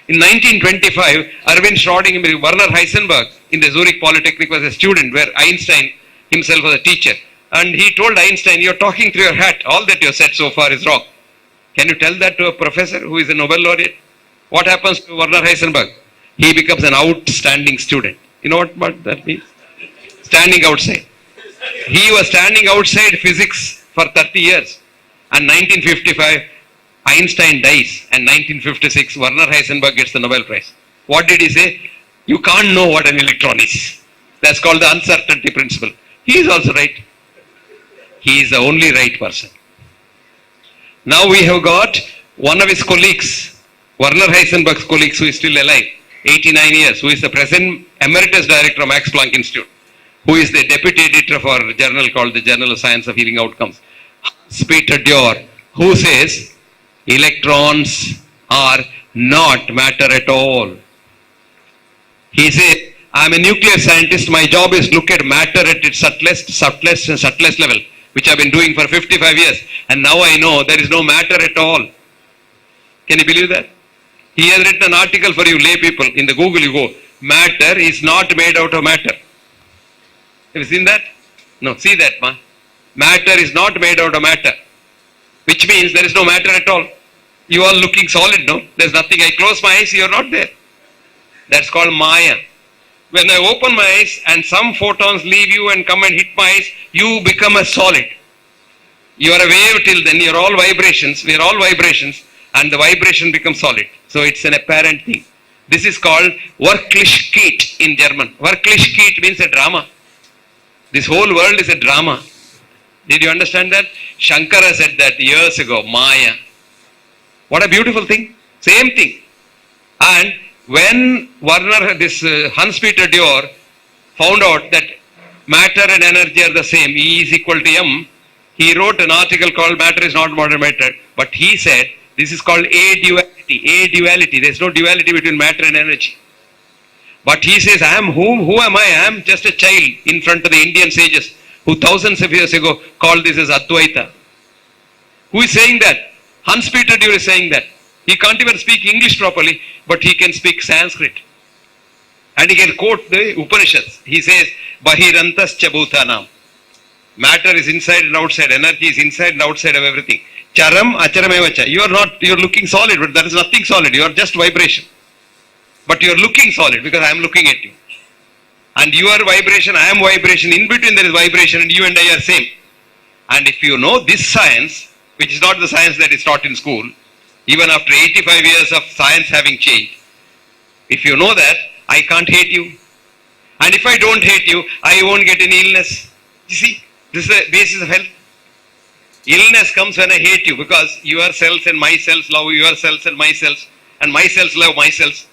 In 1925, Erwin Schrödinger, Werner Heisenberg in the Zurich Polytechnic was a student where Einstein himself was a teacher. And he told Einstein, you're talking through your hat. All that you have said so far is wrong. Can you tell that to a professor who is a Nobel laureate? What happens to Werner Heisenberg? He becomes an outstanding student. You know what that means? Standing outside. He was standing outside physics for 30 years. And 1955, Einstein dies. And 1956, Werner Heisenberg gets the Nobel Prize. What did he say? You can't know what an electron is. That's called the uncertainty principle. He is also right. He is the only right person. Now we have got one of his colleagues, Werner Heisenberg's colleagues, who is still alive, 89 years, who is the present emeritus director of Max Planck Institute, who is the deputy editor of our journal called the Journal of Science of Healing Outcomes. Hans-Peter Dürr, who says electrons are not matter at all. He says, I'm a nuclear scientist, my job is to look at matter at its subtlest level, which I've been doing for 55 years, and now I know there is no matter at all. Can you believe that? He has written an article for you lay people. In the Google you go, matter is not made out of matter. Have you seen that? No, see that, ma. Matter is not made out of matter, which means there is no matter at all. You are looking solid, no? There's nothing. I close my eyes, you're not there. That's called Maya. When I open my eyes and some photons leave you and come and hit my eyes, you become a solid. You are a wave till then, you're all vibrations, we are all vibrations, and the vibration becomes solid. So it's an apparent thing. This is called Wirklichkeit in German. Wirklichkeit means a drama. This whole world is a drama. Did you understand that? Shankara said that years ago, Maya. What a beautiful thing. Same thing. And when Hans-Peter Dürr found out that matter and energy are the same, E is equal to M, he wrote an article called Matter is not matter, but he said this is called a-duality. There is no duality between matter and energy. But he says, who am I? I am just a child in front of the Indian sages who thousands of years ago called this as Advaita. Who is saying that? Hans-Peter Dürr is saying that. He can't even speak English properly, but he can speak Sanskrit. And he can quote the Upanishads. He says, Bahirantas Chabhutanam. Matter is inside and outside. Energy is inside and outside of everything. Charam acharamevacha. You are looking solid, but there is nothing solid. You are just vibration. But you are looking solid because I am looking at you. And you are vibration, I am vibration. In between there is vibration and you and I are same. And if you know this science, which is not the science that is taught in school, even after 85 years of science having changed, if you know that, I can't hate you. And if I don't hate you, I won't get any illness. You see, this is the basis of health. Illness comes when I hate you because your cells and my cells love your cells and my cells love my cells.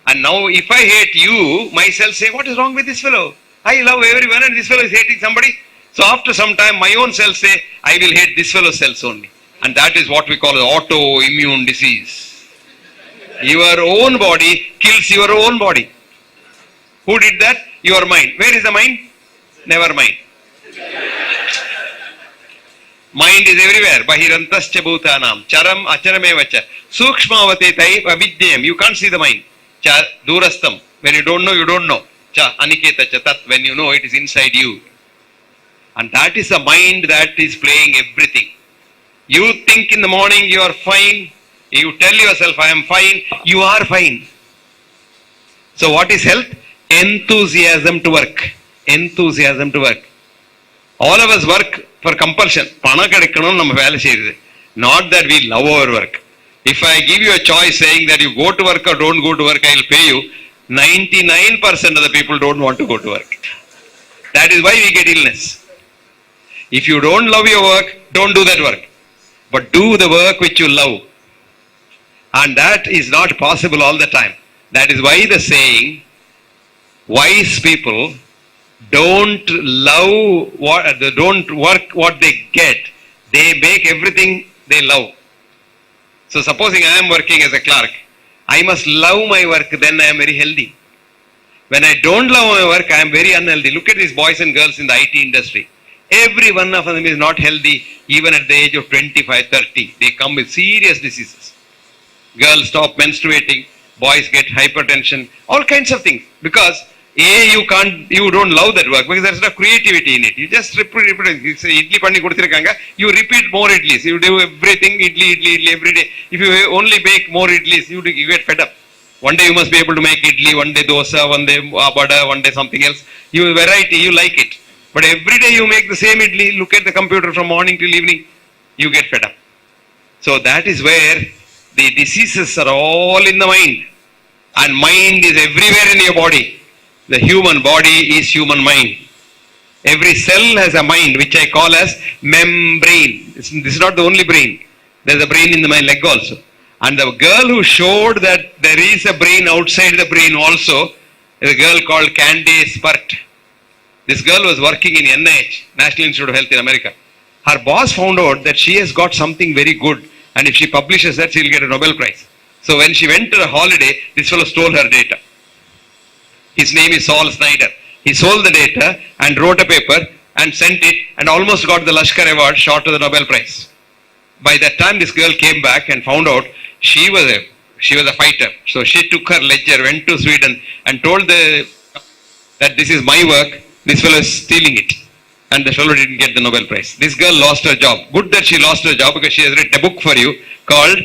And now if I hate you, my cells say, what is wrong with this fellow? I love everyone and this fellow is hating somebody. So after some time, my own cells say, I will hate this fellow's cells only. And that is what we call autoimmune disease. Your own body kills your own body. Who did that? Your mind. Where is the mind? Never mind. Mind is everywhere. Bahirantascha bhutanam. Charam acharamevacha. Sukshmavate tai avidyam. You can't see the mind. Cha durastam. When you don't know, you don't know. Cha aniketa cha tat. When you know, it is inside you. And that is the mind that is playing everything. You think in the morning you are fine. You tell yourself, I am fine. You are fine. So what is health? Enthusiasm to work. Enthusiasm to work. All of us work for compulsion. Not that we love our work. If I give you a choice saying that you go to work or don't go to work, I will pay you. 99% of the people don't want to go to work. That is why we get illness. If you don't love your work, don't do that work. But do the work which you love. And that is not possible all the time. That is why the saying, wise people don't work what they get. They make everything they love. So supposing I am working as a clerk, I must love my work, then I am very healthy. When I don't love my work, I am very unhealthy. Look at these boys and girls in the IT industry. Every one of them is not healthy, even at the age of 25, 30. They come with serious diseases. Girls stop menstruating, boys get hypertension, all kinds of things. Because you don't love that work because there's no creativity in it. You just repeat. You repeat more idlis. You do everything idli every day. If you only bake more idlis, you get fed up. One day you must be able to make idli, one day dosa, one day vada, one day something else. You variety, you like it. But every day you make the same idli, look at the computer from morning till evening, you get fed up. So that is where the diseases are all in the mind. And mind is everywhere in your body. The human body is human mind. Every cell has a mind, which I call as membrane. This is not the only brain. There's a brain in my leg also. And the girl who showed that there is a brain outside the brain also is a girl called Candace Pert. This girl was working in NIH, National Institute of Health in America. Her boss found out that she has got something very good, and if she publishes that, she will get a Nobel Prize. So when she went to a holiday, this fellow stole her data. His name is Saul Snyder. He stole the data and wrote a paper and sent it and almost got the Lashkar Award, short of the Nobel Prize. By that time, this girl came back and found out she was a fighter. So she took her ledger, went to Sweden and told that this is my work, this fellow is stealing it. And the fellow didn't get the Nobel Prize. This girl lost her job. Good that she lost her job because she has written a book for you called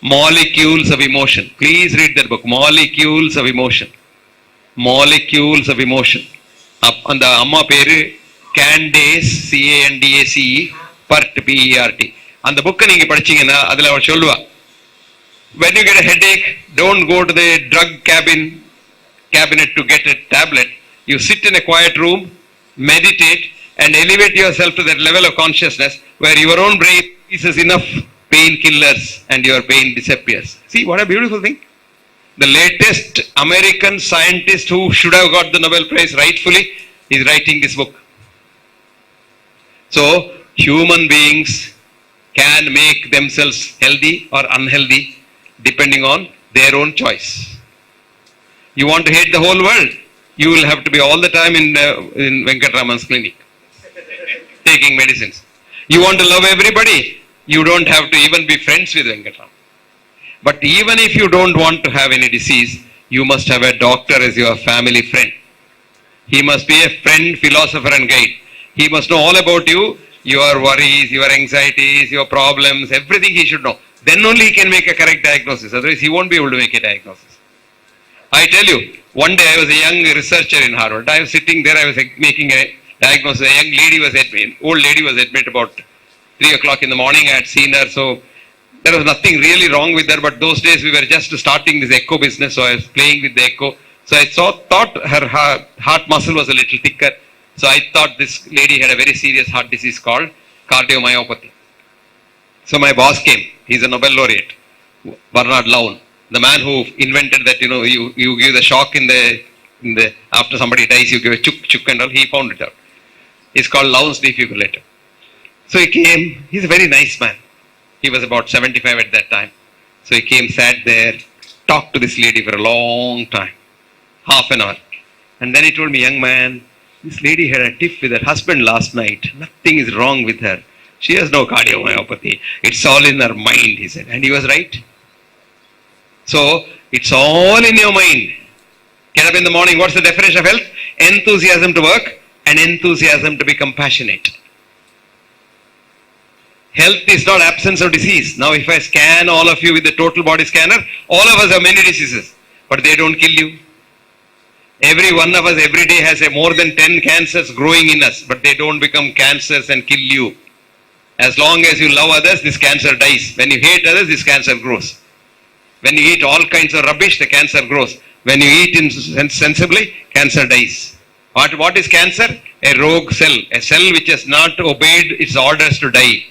Molecules of Emotion. Please read that book, Molecules of Emotion. Molecules of Emotion. And the Amma peru Candace, Candace, Pert, P-E-R-T. And the book நீங்க படிச்சீங்கன்னா அதுல அவ சொல்லுவா, when you get a headache, don't go to the drug cabinet to get a tablet. You sit in a quiet room, meditate, and elevate yourself to that level of consciousness where your own brain releases enough painkillers and your pain disappears. See, what a beautiful thing. The latest American scientist who should have got the Nobel Prize rightfully is writing this book. So, human beings can make themselves healthy or unhealthy depending on their own choice. You want to hate the whole world, you will have to be all the time in Venkatraman's clinic taking medicines. You want to love everybody, you don't have to even be friends with Venkatraman. But even if you don't want to have any disease, you must have a doctor as your family friend. He must be a friend, philosopher and guide. He must know all about you. your worries, your anxieties, your problems, everything he should know. Then only he can make a correct diagnosis. Otherwise, he won't be able to make a diagnosis. I tell you, one day I was a young researcher in Harvard. I was sitting there, I was making a diagnosis. A young lady was admitted, old lady was admitted about 3 o'clock in the morning. I had seen her, so there was nothing really wrong with her, but those days we were just starting this echo business, so I was playing with the echo. So I thought her heart muscle was a little thicker. So I thought this lady had a very serious heart disease called cardiomyopathy. So my boss came. He's a Nobel laureate, Bernard Lown, the man who invented that, you give the shock in the after somebody dies, you give a chuk and all. He found it out. It's called Lown's defibrillator. So he came. He's a very nice man. He was about 75 at that time. So he came, sat there, talked to this lady for a long time, half an hour. And then he told me, young man, this lady had a tiff with her husband last night. Nothing is wrong with her. She has no cardiomyopathy. It's all in her mind, he said. And he was right. So, it's all in your mind. Get up in the morning. What's the definition of health? Enthusiasm to work and enthusiasm to be compassionate. Health is not absence of disease. Now, if I scan all of you with the total body scanner, all of us have many diseases, but they don't kill you. Every one of us every day has more than 10 cancers growing in us, but they don't become cancers and kill you. As long as you love others, this cancer dies. When you hate others, this cancer grows. When you eat all kinds of rubbish, the cancer grows. When you eat insensibly, cancer dies. What is cancer? A rogue cell. A cell which has not obeyed its orders to die.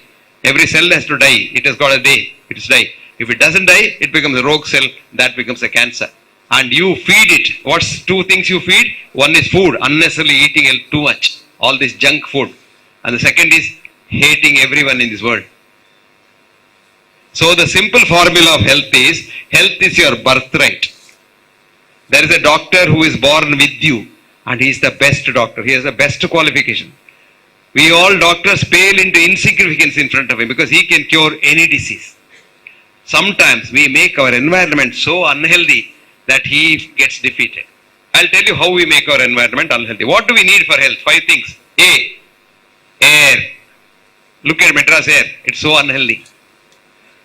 Every cell has to die. It has got a day. It has die. If it doesn't die, it becomes a rogue cell. That becomes a cancer. And you feed it. What's two things you feed? One is food, unnecessarily eating too much. All this junk food. And the second is hating everyone in this world. So the simple formula of health is your birthright. There is a doctor who is born with you, and he is the best doctor. He has the best qualification. We all doctors pale into insignificance in front of him because he can cure any disease. Sometimes we make our environment so unhealthy that he gets defeated. I'll tell you how we make our environment unhealthy. What do we need for health? 5 things. A, air. Look at Madras air. It's so unhealthy.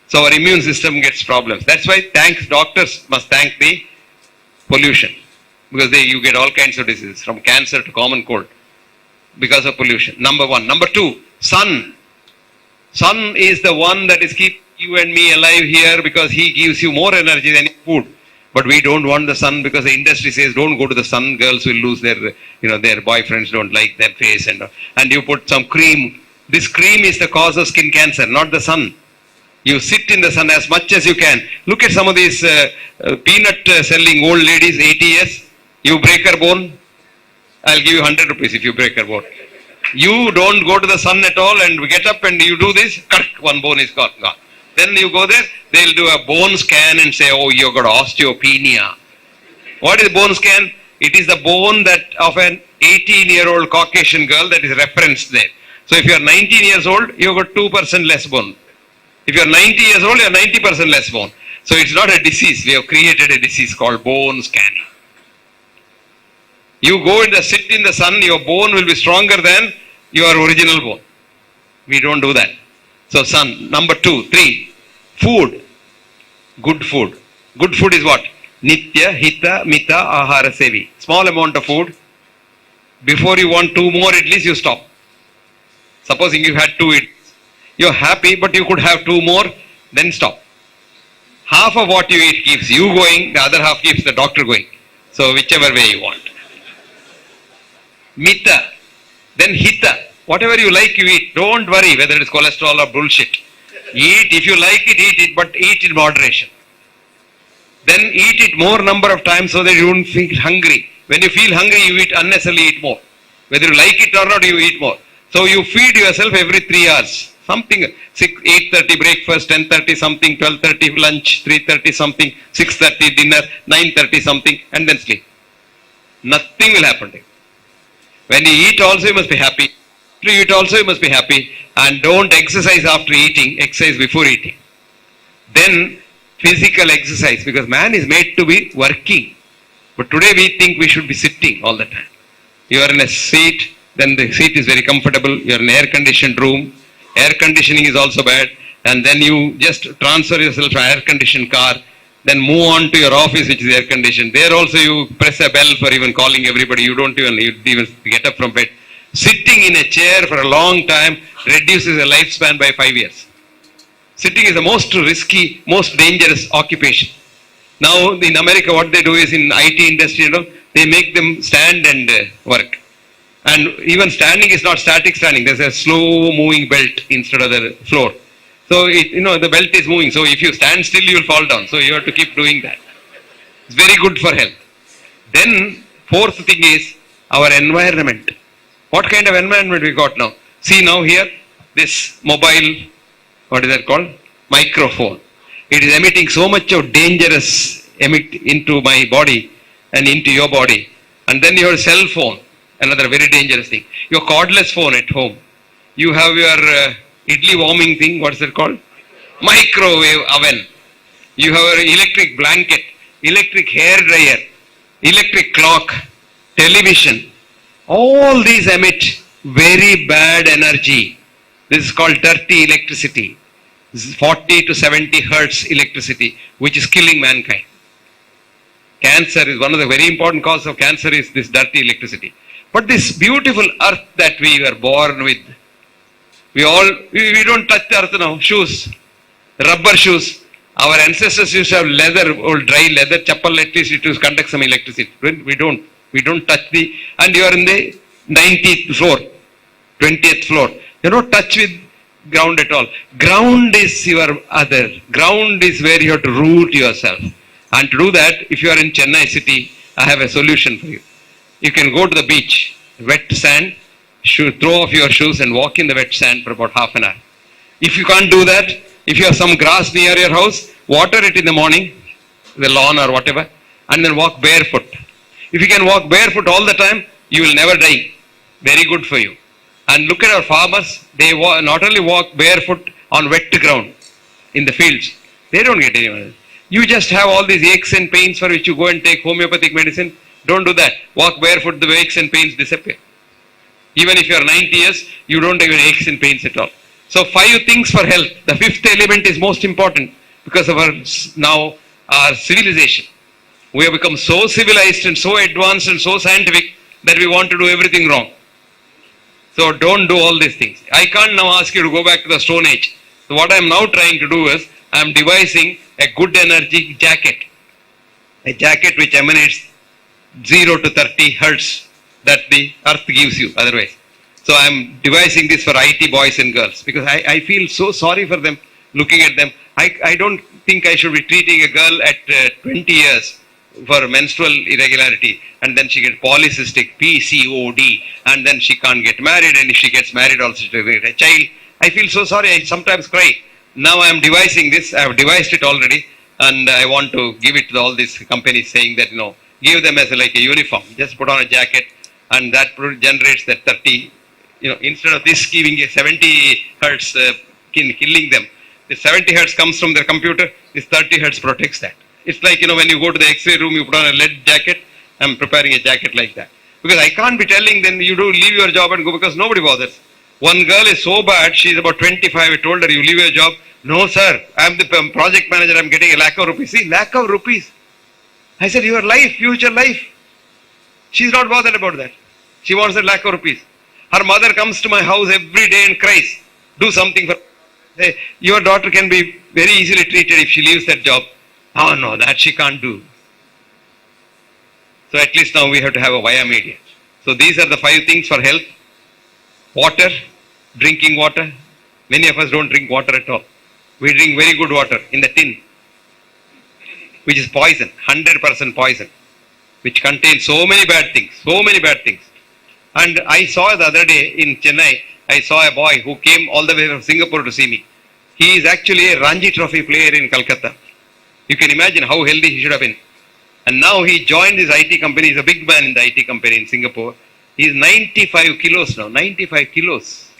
So our immune system gets problems. That's why doctors must thank the pollution. Because you get all kinds of diseases, from cancer to common cold, because of pollution. Number 1. Number 2, sun. Sun is the one that is keeping you and me alive here because he gives you more energy than food. But we don't want the sun because the industry says don't go to the sun. Girls will lose their boyfriends don't like their face and you put some cream. This cream is the cause of skin cancer, not the sun. You sit in the sun as much as you can. Look at some of these peanut selling old ladies, 80 years. You break her bone, I'll give you 100 rupees if you break her bone. You don't go to the sun at all and get up and you do this, one bone is gone. Then you go there, they'll do a bone scan and say, oh, you've got osteopenia. What is bone scan? It is the bone of an 18-year-old Caucasian girl that is referenced there. So if you are 19 years old, you've got 2% less bone. If you are 90 years old, you have 90% less bone. So it's not a disease. We have created a disease called bone scanning. You go and sit in the sun, your bone will be stronger than your original bone. We don't do that. So sun. Number 2, 3, food. Good food. Good food is what? Nitya, Hita, Mita, Ahara, Sevi. Small amount of food. Before you want 2 more, at least you stop. Supposing you had 2 you're happy, but you could have 2 more, then stop. Half of what you eat keeps you going, the other half keeps the doctor going. So whichever way you want. Mita, then Hita. Whatever you like, you eat. Don't worry whether it's cholesterol or bullshit. Eat, if you like it, eat it, but eat in moderation. Then eat it more number of times so that you don't feel hungry. When you feel hungry, you unnecessarily eat more. Whether you like it or not, you eat more. So you feed yourself every 3 hours. Something, 8:30 breakfast, 10:30 something, 12:30 lunch, 3:30 something, 6:30 dinner, 9:30 something, and then sleep. Nothing will happen to you. When you eat also, you must be happy. After you eat also, you must be happy. And don't exercise after eating, exercise before eating. Then physical exercise, because man is made to be working. But today we think we should be sitting all the time. You are in a seat, then the seat is very comfortable, you're in an air-conditioned room, air conditioning is also bad, and then you just transfer yourself to an air-conditioned car, then move on to your office which is air-conditioned. There also you press a bell for even calling everybody, you don't even get up from bed. Sitting in a chair for a long time reduces a lifespan by 5 years. Sitting is the most risky, most dangerous occupation. Now in America what they do is in IT industry, they make them stand and work. And even standing is not static standing. There's a slow moving belt instead of the floor. So the belt is moving. So if you stand still, you will fall down. So you have to keep doing that. It's very good for health. Then fourth thing is our environment. What kind of environment we got now? See now here, this mobile, what is that called? Microphone. It is emitting so much of dangerous emit into my body and into your body. And then your cell phone, another very dangerous thing. Your cordless phone at home. You have your idli warming thing, what is it called? Microwave oven. You have your electric blanket, electric hair dryer, electric clock, television. All these emit very bad energy. This is called dirty electricity. This is 40 to 70 hertz electricity, which is killing mankind. Cancer is one of the very important causes of cancer is this dirty electricity. But this beautiful earth that we were born with, we don't touch the earth now. Shoes, rubber shoes. Our ancestors used to have leather or dry leather chappal, at least it to conduct some electricity. We don't touch and you are in the 90th floor, 20th floor. You don't touch with ground at all. Ground is your other. Ground is where you have to root yourself. And to do that, if you are in Chennai city, I have a solution for you. You can go to the beach, wet sand, throw off your shoes and walk in the wet sand for about half an hour. If you can't do that, if you have some grass near your house, water it in the morning, the lawn or whatever, and then walk barefoot. If you can walk barefoot all the time, you will never die. Very good for you. And look at our farmers, they not only walk barefoot on wet ground in the fields, they don't get anywhere. You just have all these aches and pains for which you go and take homeopathic medicine. Don't do that. Walk barefoot, the aches and pains disappear. Even if you are 90 years, you don't have any aches and pains at all. So 5 things for health. The 5th element is most important because of our civilization. We have become so civilized and so advanced and so scientific that we want to do everything wrong. So don't do all these things. I can't now ask you to go back to the Stone Age. So what I am now trying to do is, I am devising a good energy jacket. A jacket which emanates 0 to 30 hertz that the earth gives you otherwise. So I am devising this for IT boys and girls because I feel so sorry for them looking at them. I don't think I should be treating a girl at 20 years for menstrual irregularity and then she gets polycystic PCOD and then she can't get married, and if she gets married also she will get a child. I feel so sorry, I sometimes cry. Now I am devising this, I have devised it already, and I want to give it to all these companies saying that, give them as like a uniform. Just put on a jacket and that generates that 30, instead of this giving a 70 hertz killing them, the 70 hertz comes from their computer, this 30 hertz protects that. It's like, when you go to the X-ray room, you put on a lead jacket. I'm preparing a jacket like that. Because I can't be telling them you do leave your job and go because nobody bothers. One girl is so bad, she's about 25, I told her, you leave your job. No sir, I'm the project manager, I'm getting a lakh of rupees. See, lakh of rupees. I said, your life, future life. She's not bothered about that. She wants a lakh of rupees. Her mother comes to my house every day and cries. Do something for her. Your daughter can be very easily treated if she leaves that job. Oh no, that she can't do. So at least now we have to have a via media. So these are the 5 things for health. Water, drinking water. Many of us don't drink water at all. We drink very good water in the tin, which is poison, 100% poison, which contains so many bad things. And I saw the other day in Chennai, I saw a boy who came all the way from Singapore to see me. He is actually a Ranji Trophy player in Calcutta. You can imagine how healthy he should have been. And now he joined his IT company. He's a big man in the IT company in Singapore. He's 95 kilos now, 95 kilos.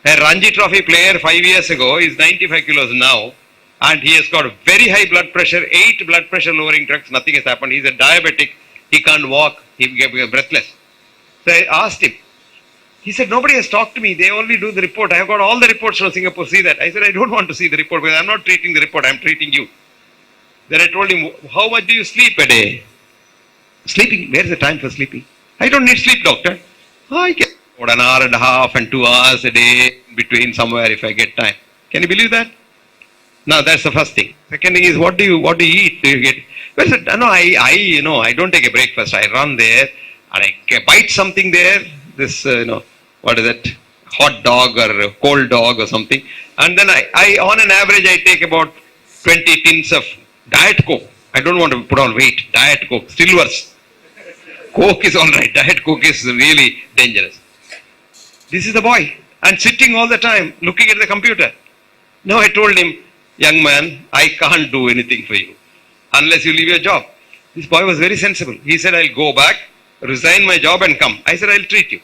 A Ranji Trophy player 5 years ago is 95 kilos now. And he has got very high blood pressure, 8 blood pressure lowering drugs, nothing has happened. He's a diabetic, he can't walk, he became breathless. So I asked him, He said, nobody has talked to me. They only do the report. I have got all the reports from Singapore. See that? I said, I don't want to see the report because I'm not treating the report. I'm treating you. Then I told him, how much do you sleep a day? Sleeping? Where is the time for sleeping? I don't need sleep, doctor. I get about an hour and a half and 2 hours a day between somewhere if I get time. Can you believe that? Now that's the first thing. Second thing is, what do you eat? Do you get? Well, I said, no, I don't take a breakfast. I run there and I bite something there. This, what is that? Hot dog or a cold dog or something. And then I on an average, I take about 20 tins of Diet Coke. I don't want to put on weight. Diet Coke, still worse. Coke is all right. Diet Coke is really dangerous. This is the boy. And sitting all the time, looking at the computer. Now I told him, young man, I can't do anything for you unless you leave your job. This boy was very sensible. He said, I'll go back, resign my job and come. I said, I'll treat you.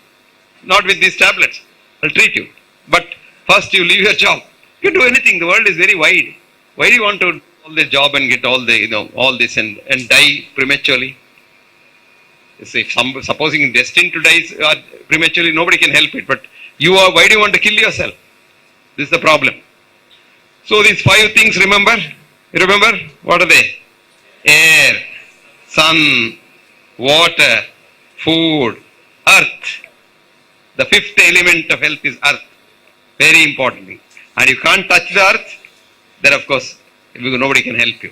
Not with these tablets. I'll treat you. But first you leave your job. You can do anything. The world is very wide. Why do you want to do all the job and get all the, all this and die prematurely? If supposing destined to die prematurely, nobody can help it. But why do you want to kill yourself? This is the problem. So these 5 things, remember? You remember? What are they? Air, sun, water, food, earth. The 5th element of health is earth. Very important thing. And you can't touch the earth, then of course, nobody can help you.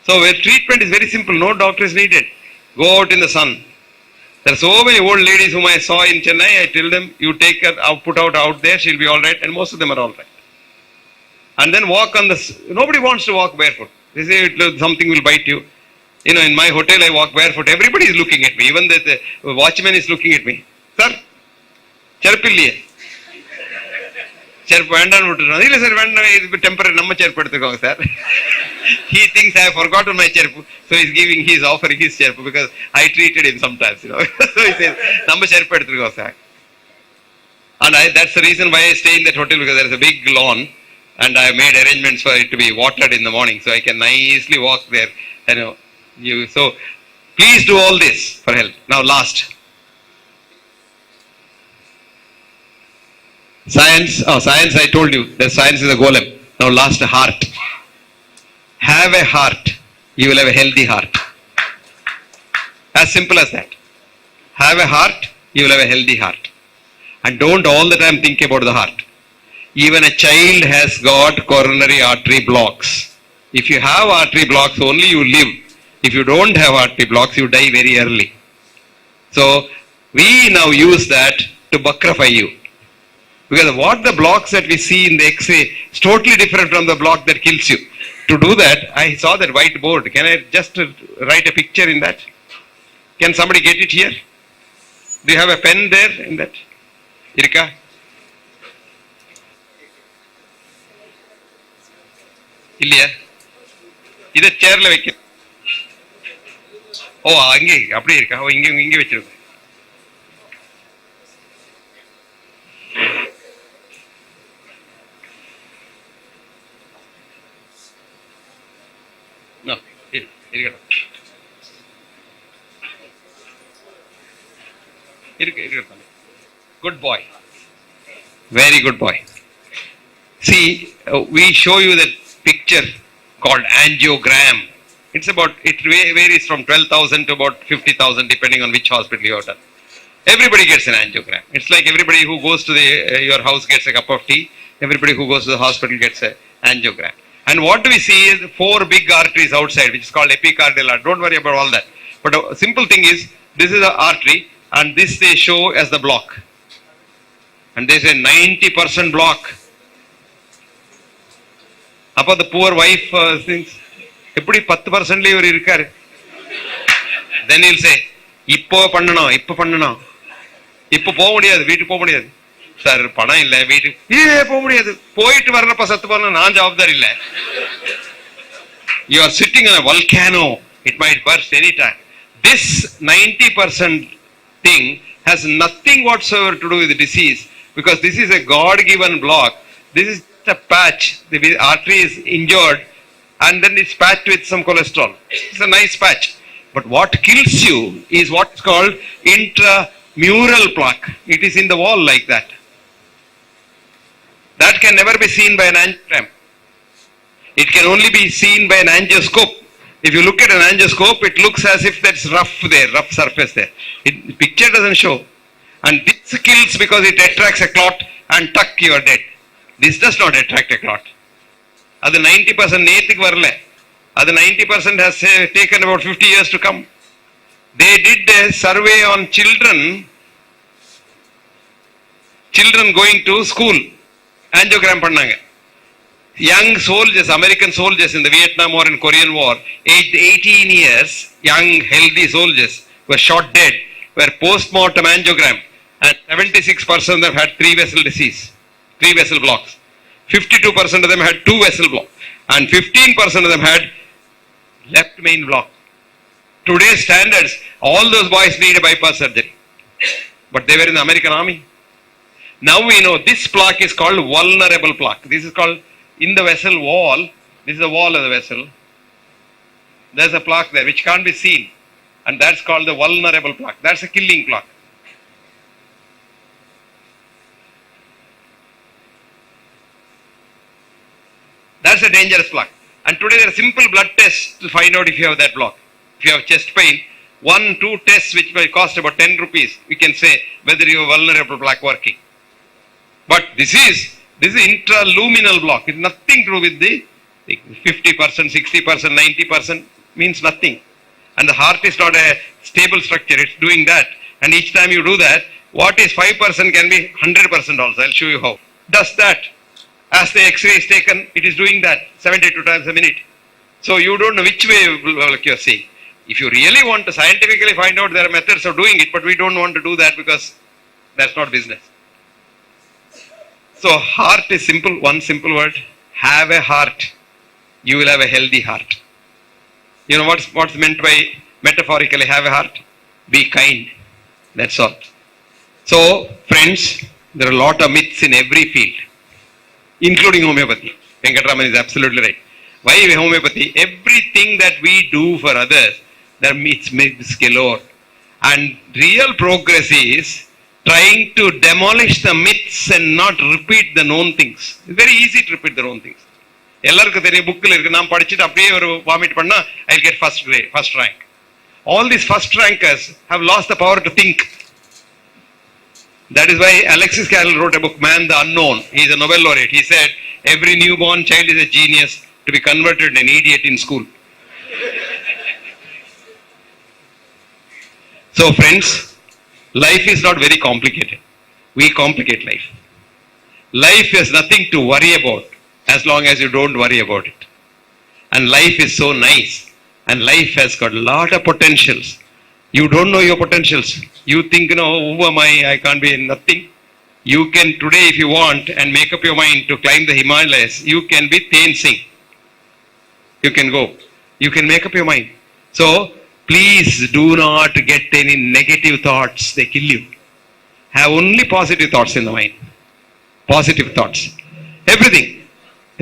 So where treatment is very simple, no doctor is needed. Go out in the sun. There are so many old ladies whom I saw in Chennai, I tell them, you take her out, put out there, she'll be all right, and most of them are all right. And then walk on nobody wants to walk barefoot. They say something will bite you. In my hotel I walk barefoot. Everybody is looking at me. Even the watchman is looking at me. Sir, cherpilliye. Cherp vendan vittu. Illa sir, vendan temporary namma cherp eduthukonga sir. He thinks I have forgotten my cherp, so he's offering his cherp because I treated him sometimes, So he says, namma cherp eduthukonga sir. And that's the reason why I stay in that hotel, because there is a big lawn. And I have made arrangements for it to be watered in the morning, so I can nicely walk there. So please do all this for health. Now last. Science I told you, that science is a golem. Now last, heart. Have a heart, you will have a healthy heart. As simple as that. Have a heart, you will have a healthy heart. And don't all the time think about the heart. Even a child has got coronary artery blocks. If you have artery blocks, only you live. If you don't have artery blocks, you die very early. So we now use that to buckrify you. Because what the blocks that we see in the X-ray is totally different from the block that kills you. To do that, I saw that white board. Can I just write a picture in that? Can somebody get it here? Do you have a pen there in that? Irika? இல்லையா? இதை சேர்ல வைக்க. அங்கே அப்படியே இருக்கா? இங்க வச்சிருக்கோம். இருக்கட்டும். Good boy. Very good boy. See, we show you that picture called angiogram. It varies from 12,000 to about 50,000 depending on which hospital you have done. Everybody gets an angiogram. It's like everybody who goes to your house gets a cup of tea. Everybody who goes to the hospital gets an angiogram. And what do we see is 4 big arteries outside, which is called epicardial artery. Don't worry about all that. But a simple thing is, this is the artery and this they show as the block. And they say 90% block. Appa the poor wife thinks, eppadi 10% இவர் இருக்காரு. Then he'll say, இப்போ பண்ணணும். இப்போ போக முடியாது, வீட்டுக்கு போக முடியாது. சார் பணம் இல்லை, வீட்டுக்கு போக முடியாது. போயிட்டு வர்றப்ப சத்து போனா நான் ஜவாப்தாரி இல்லை. You are sitting on a volcano. It might burst anytime. This 90% thing has nothing whatsoever to do with the disease, because this is a God-given block. This is a patch. The artery is injured and then it's patched with some cholesterol. It's a nice patch. But what kills you is what's called mural plaque. It is in the wall like that. That can never be seen by an angiogram. It can only be seen by an angioscope. If you look at an angioscope, it looks as if that's rough there, rough surface there. The picture doesn't show. And this kills because it attracts a clot and tuck, you are dead. This does not attract a clot. That 90% நேத்துக்கு வரல. That 90% has taken about 50 years to come. They did a survey on children going to school. Angiogram பண்ணாங்க. Young soldiers, American soldiers in the Vietnam War and Korean War, aged 18 years, young healthy soldiers were shot dead, were post-mortem angiogram, and 76% of them had 3-vessel disease, 3-vessel blocks. 52% of them had 2-vessel block, and 15% of them had left main block. Today's standards, all those boys need a bypass surgery, but they were in the American army. Now we know this plaque is called vulnerable plaque. This is called in the vessel wall. This is the wall of the vessel. There's a plaque there which can't be seen, and that's called the vulnerable plaque. That's a killing plaque. That's a dangerous plaque. And today there are simple blood tests to find out if you have that block. If you have chest pain, 1-2 tests which will cost about 10 rupees, we can say whether you have vulnerable plaque working. But this is intraluminal block. It's nothing to do with the 50%, 60%, 90% means nothing. And the heart is not a stable structure. It's doing that. And each time you do that, what is 5% can be 100% also. I'll show you how. Does that. As the X-ray is taken, it is doing that 72 times a minute. So you don't know which way you're seeing. If you really want to scientifically find out, there are methods of doing it, but we don't want to do that because that's not business. So heart is simple, one simple word. Have a heart. You will have a healthy heart. You know what's meant by metaphorically have a heart? Be kind. That's all. So friends, there are a lot of myths in every field, including homeopathy. Venkatraman is absolutely right. Why homeopathy? Everything that we do for others, there are myths galore. And real progress is trying to demolish the myths and not repeat the known things. It's very easy to repeat the known things. எல்லாருக்கும் தெரியும் புக்கில் இருக்கு, நான் படிச்சுட்டு அப்படியே ஒரு vomit பண்ணா I'll get first rank. All these first rankers have lost the power to think. That is why Alexis Carrel wrote a book, Man the Unknown. He is a Nobel laureate. He said every newborn child is a genius to be converted an idiot in school. So friends, life is not very complicated. We complicate life. Life has nothing to worry about as long as you don't worry about it. And life is so nice. And life has got a lot of potentials. You don't know your potentials. You think, no, who am I can't be nothing. You can today, if you want, and make up your mind to climb the Himalayas, you can be Ten Singh. You can go. You can make up your mind. So, please do not get any negative thoughts. They kill you. Have only positive thoughts in the mind. Positive thoughts. Everything.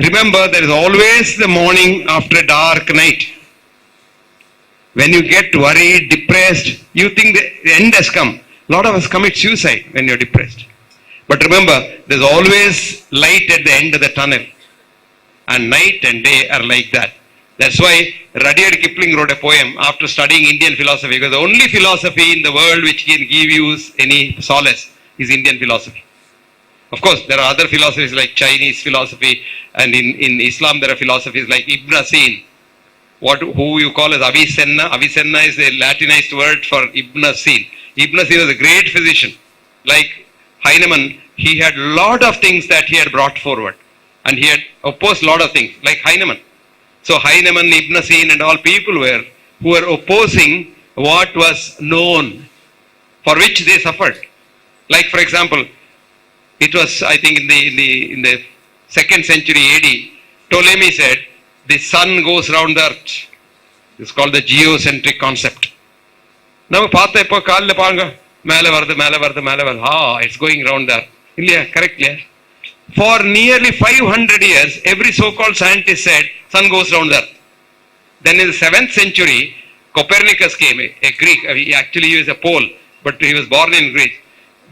Remember, there is always the morning after a dark night. When you get worried, depressed, you think the end has come. A lot of us commit suicide when you're depressed. But remember, there's always light at the end of the tunnel. And night and day are like that. That's why Rudyard Kipling wrote a poem after studying Indian philosophy, because the only philosophy in the world which can give you any solace is Indian philosophy. Of course, there are other philosophies like Chinese philosophy, and in Islam there are philosophies like Ibn Sina, who you call as Avicenna. Avicenna is a Latinized word for Ibn Sina. Ibn Sina was a great physician. Like Heinemann, he had a lot of things that he had brought forward, and he had opposed a lot of things, like Heinemann. So Heinemann, Ibn Sina and all people who were opposing what was known, for which they suffered. Like for example, it was, I think in the 2nd century AD, Ptolemy said the sun goes round the earth. It's called the geocentric concept. Now paatha ipo kaalla paanga mele varudhu, it's going round the earth. Illaya, correct? For nearly 500 years, every so-called scientist said sun goes round the earth. Then in the 7th century, Copernicus came, a Greek, he actually used a pole, but he was born in Greece.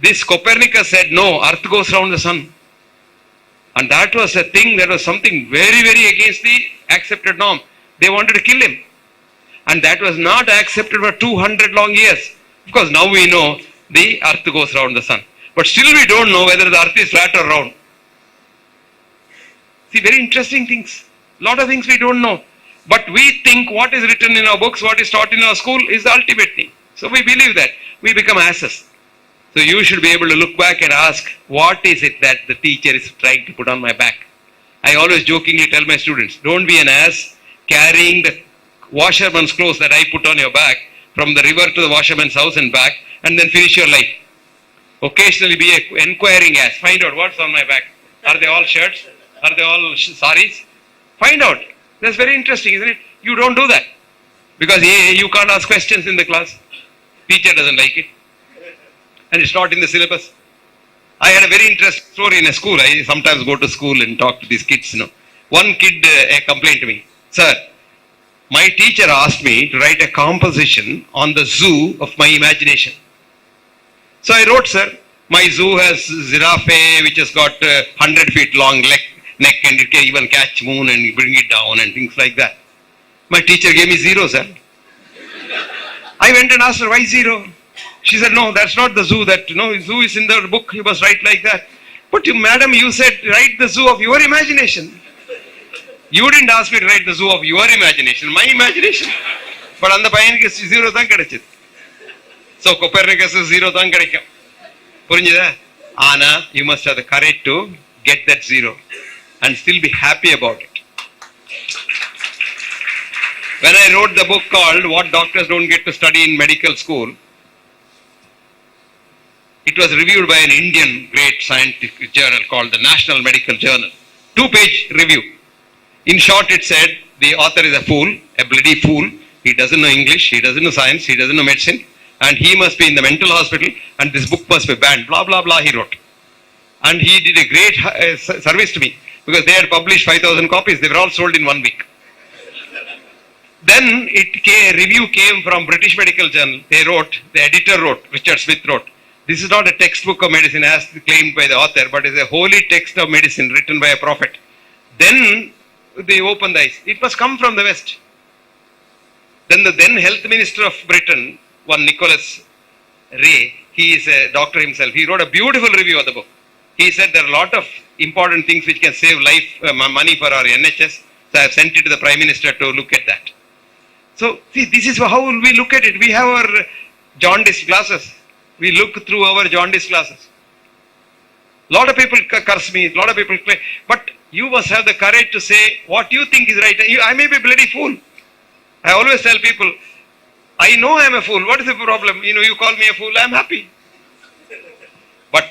This Copernicus said, no, earth goes round the sun. And that was a thing, that was something very, very against the accepted norm. They wanted to kill him. And that was not accepted for 200 long years. Of course, now we know the earth goes round the sun. But still we don't know whether the earth is flat or round. See, very interesting things. A lot of things we don't know. But we think what is written in our books, what is taught in our school is the ultimate thing. So we believe that. We become asses. So you should be able to look back and ask, what is it that the teacher is trying to put on my back? I always jokingly tell my students, don't be an ass carrying the washerman's clothes that I put on your back from the river to the washerman's house and back, and then finish your life. Occasionally be an inquiring ass. Find out what's on my back. Are they all shirts? Are they all saris? Find out. That's very interesting, isn't it? You don't do that. Because you can't ask questions in the class. Teacher doesn't like it. And it's not in the syllabus. I had a very interesting story in a school. I sometimes go to school and talk to these kids, One kid complained to me, sir, my teacher asked me to write a composition on the zoo of my imagination. So I wrote, sir, my zoo has giraffe which has got 100 feet long neck and it can even catch moon and bring it down and things like that. My teacher gave me 0, sir. I went and asked her, why 0? She said, no, that's not the zoo. Zoo is in the book. You must write like that. But madam, you said write the zoo of your imagination. You didn't ask me to write the zoo of your imagination, my imagination. But on the payanukku 0 தான் கிடைச்சது. So Copernicus 0 தான் கிடைக்கும். புரிஞ்சுதா? ஆனா you must have the courage to get that 0 and still be happy about it. When I wrote the book called What Doctors Don't Get to Study in Medical School, it was reviewed by an Indian great scientific journal called the National Medical Journal. 2-page review. In short, it said, the author is a fool, a bloody fool. He doesn't know English, he doesn't know science, he doesn't know medicine, and he must be in the mental hospital, and this book must be banned, blah, blah, blah, he wrote. And he did a great service to me, because they had published 5,000 copies. They were all sold in 1 week. Then a review came from British Medical Journal. They wrote, the editor wrote, Richard Smith wrote, this is not a textbook of medicine as claimed by the author, but is a holy text of medicine written by a prophet. Then they opened the eyes. It must come from the West. Then the then health minister of Britain, one Nicholas Ray, he is a doctor himself. He wrote a beautiful review of the book. He said there are a lot of important things which can save money for our NHS. So I have sent it to the Prime Minister to look at that. So see, this is how we look at it. We have our jaundice glasses. We look through our jaundice glasses. A lot of people curse me, a lot of people claim, but you must have the courage to say what you think is right. I may be a bloody fool. I always tell people, I know I am a fool. What is the problem? You call me a fool, I am happy. But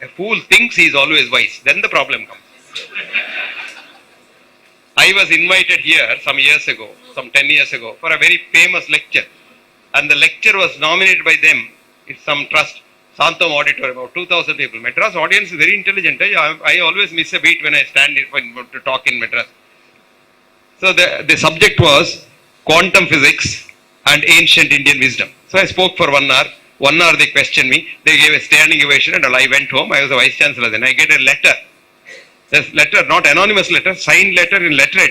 a fool thinks he is always wise. Then the problem comes. I was invited here some years ago, some 10 years ago, for a very famous lecture. And the lecture was nominated by them. It's some trust, Santam Auditorium, about 2,000 people. Madras audience is very intelligent. I always miss a beat when I stand to talk in Madras. So the subject was quantum physics and ancient Indian wisdom. So I spoke for 1 hour. 1 hour they questioned me. They gave a standing ovation and I went home. I was a vice chancellor then. I get a letter. This letter, not anonymous letter, signed letter in letterhead.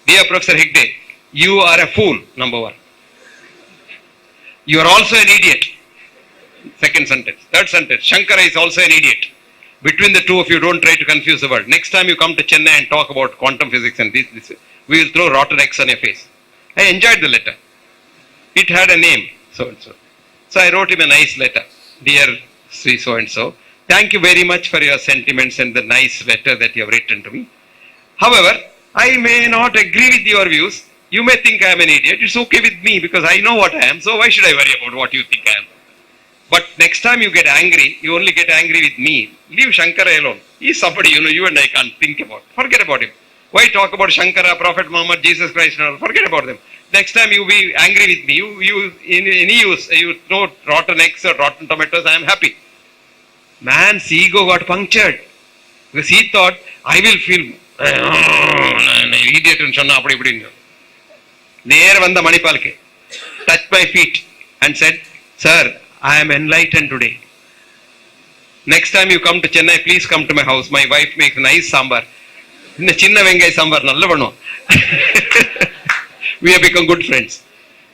Dear Professor Hegde, you are a fool, number 1. You are also an idiot. Second sentence. Third sentence. Shankara is also an idiot. Between the two of you, don't try to confuse the word. Next time you come to Chennai and talk about quantum physics and this, we will throw rotten eggs on your face. I enjoyed the letter. It had a name, so and so. So I wrote him a nice letter. Dear Sri so and so, thank you very much for your sentiments and the nice letter that you have written to me. However, I may not agree with your views. You may think I am an idiot. It's okay with me because I know what I am. So why should I worry about what you think I am? But next time you get angry, you only get angry with me. Leave Shankara alone. He is somebody you and I can't think about. Forget about him. Why talk about Shankara, Prophet Muhammad, Jesus Christ? Forget about them. Next time you be angry with me, you throw rotten eggs or rotten tomatoes, I am happy. Man's ego got punctured. Because he thought, I will feel idiot and shanna apdi apdi. Near Vanda Manipalke touched my feet and said, Sir, I am enlightened today. Next time you come to Chennai, please come to my house. My wife makes nice sambar. In chinna vengai sambar nalla pannuvom. We have become good friends.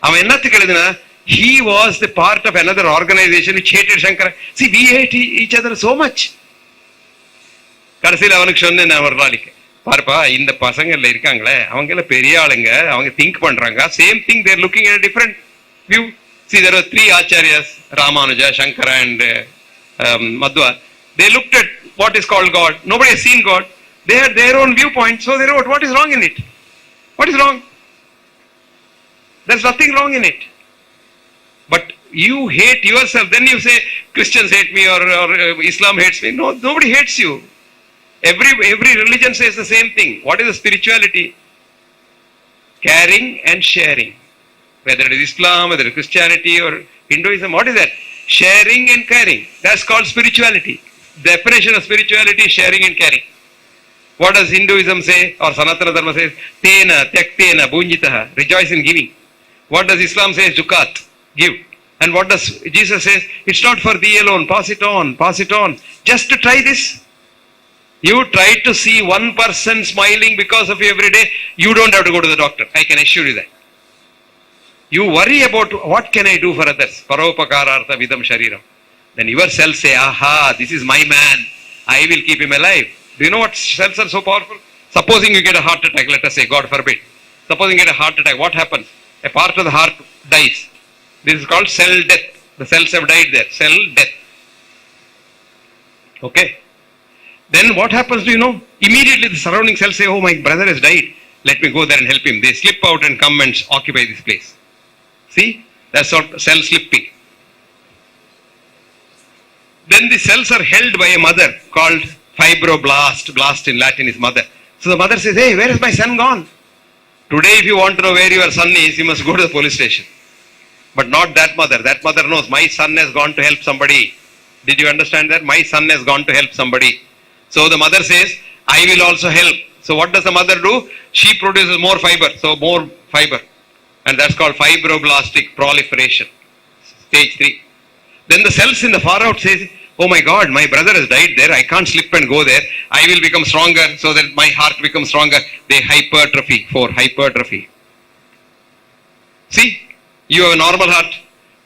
Avan ennathukku eludina, he was the part of another organization which hated Shankara. See, we hate each other so much. கடைசியில் அவனுக்கு சொன்னேன் நான் ஒரு நாளைக்கு, பார்ப்பா இந்த பசங்கள்ல இருக்காங்களே அவங்க எல்லாம் பெரிய ஆளுங்க, அவங்க திங்க் பண்றாங்க, same thing there looking at a different view. See, there were three acharyas, Ramanuja, Shankara and Madhva. They looked at what is called God. Nobody has seen God. They had their own viewpoint, so they wrote, what is wrong in it? What is wrong? There's nothing wrong in it. But you hate yourself, then you say Christians hate me or Islam hates me. No, nobody hates you. Every religion says the same thing. What is the spirituality? Caring and sharing. Whether it is Islam, whether it is Christianity or Hinduism, what is that? Sharing and caring. That's called spirituality. Definition of spirituality is sharing and caring. What does Hinduism say or Sanatana Dharma says? Tena, tyaktena, bunjitaha. Rejoice in giving. What does Islam say? Zukat. Give. And what does Jesus say? It's not for thee alone. Pass it on. Pass it on. Just to try this. You try to see one person smiling because of you every day, you don't have to go to the doctor. I can assure you that. You worry about what can I do for others. Paropakarartha vidam shariram. Then your cells say, aha, this is my man. I will keep him alive. Do you know what cells are so powerful? Supposing you get a heart attack, let us say, God forbid. Supposing you get a heart attack, what happens? A part of the heart dies. This is called cell death. The cells have died there. Cell death. Okay. Then what happens, do you know? Immediately the surrounding cells say, oh, my brother has died. Let me go there and help him. They slip out and come and occupy this place. See? That's what cell slipping. Then the cells are held by a mother called fibroblast. Blast in Latin is mother. So the mother says, hey, where is my son gone? Today if you want to know where your son is, you must go to the police station. But not that mother. That mother knows my son has gone to help somebody. Did you understand that? My son has gone to help somebody. So the mother says, I will also help. So what does the mother do? She produces more fiber. So more fiber. And that's called fibroblastic proliferation. Stage 3. Then the cells in the far out says, oh my God, my brother has died there. I can't slip and go there. I will become stronger so that my heart becomes stronger. They hypertrophy. 4. Hypertrophy. See, you have a normal heart.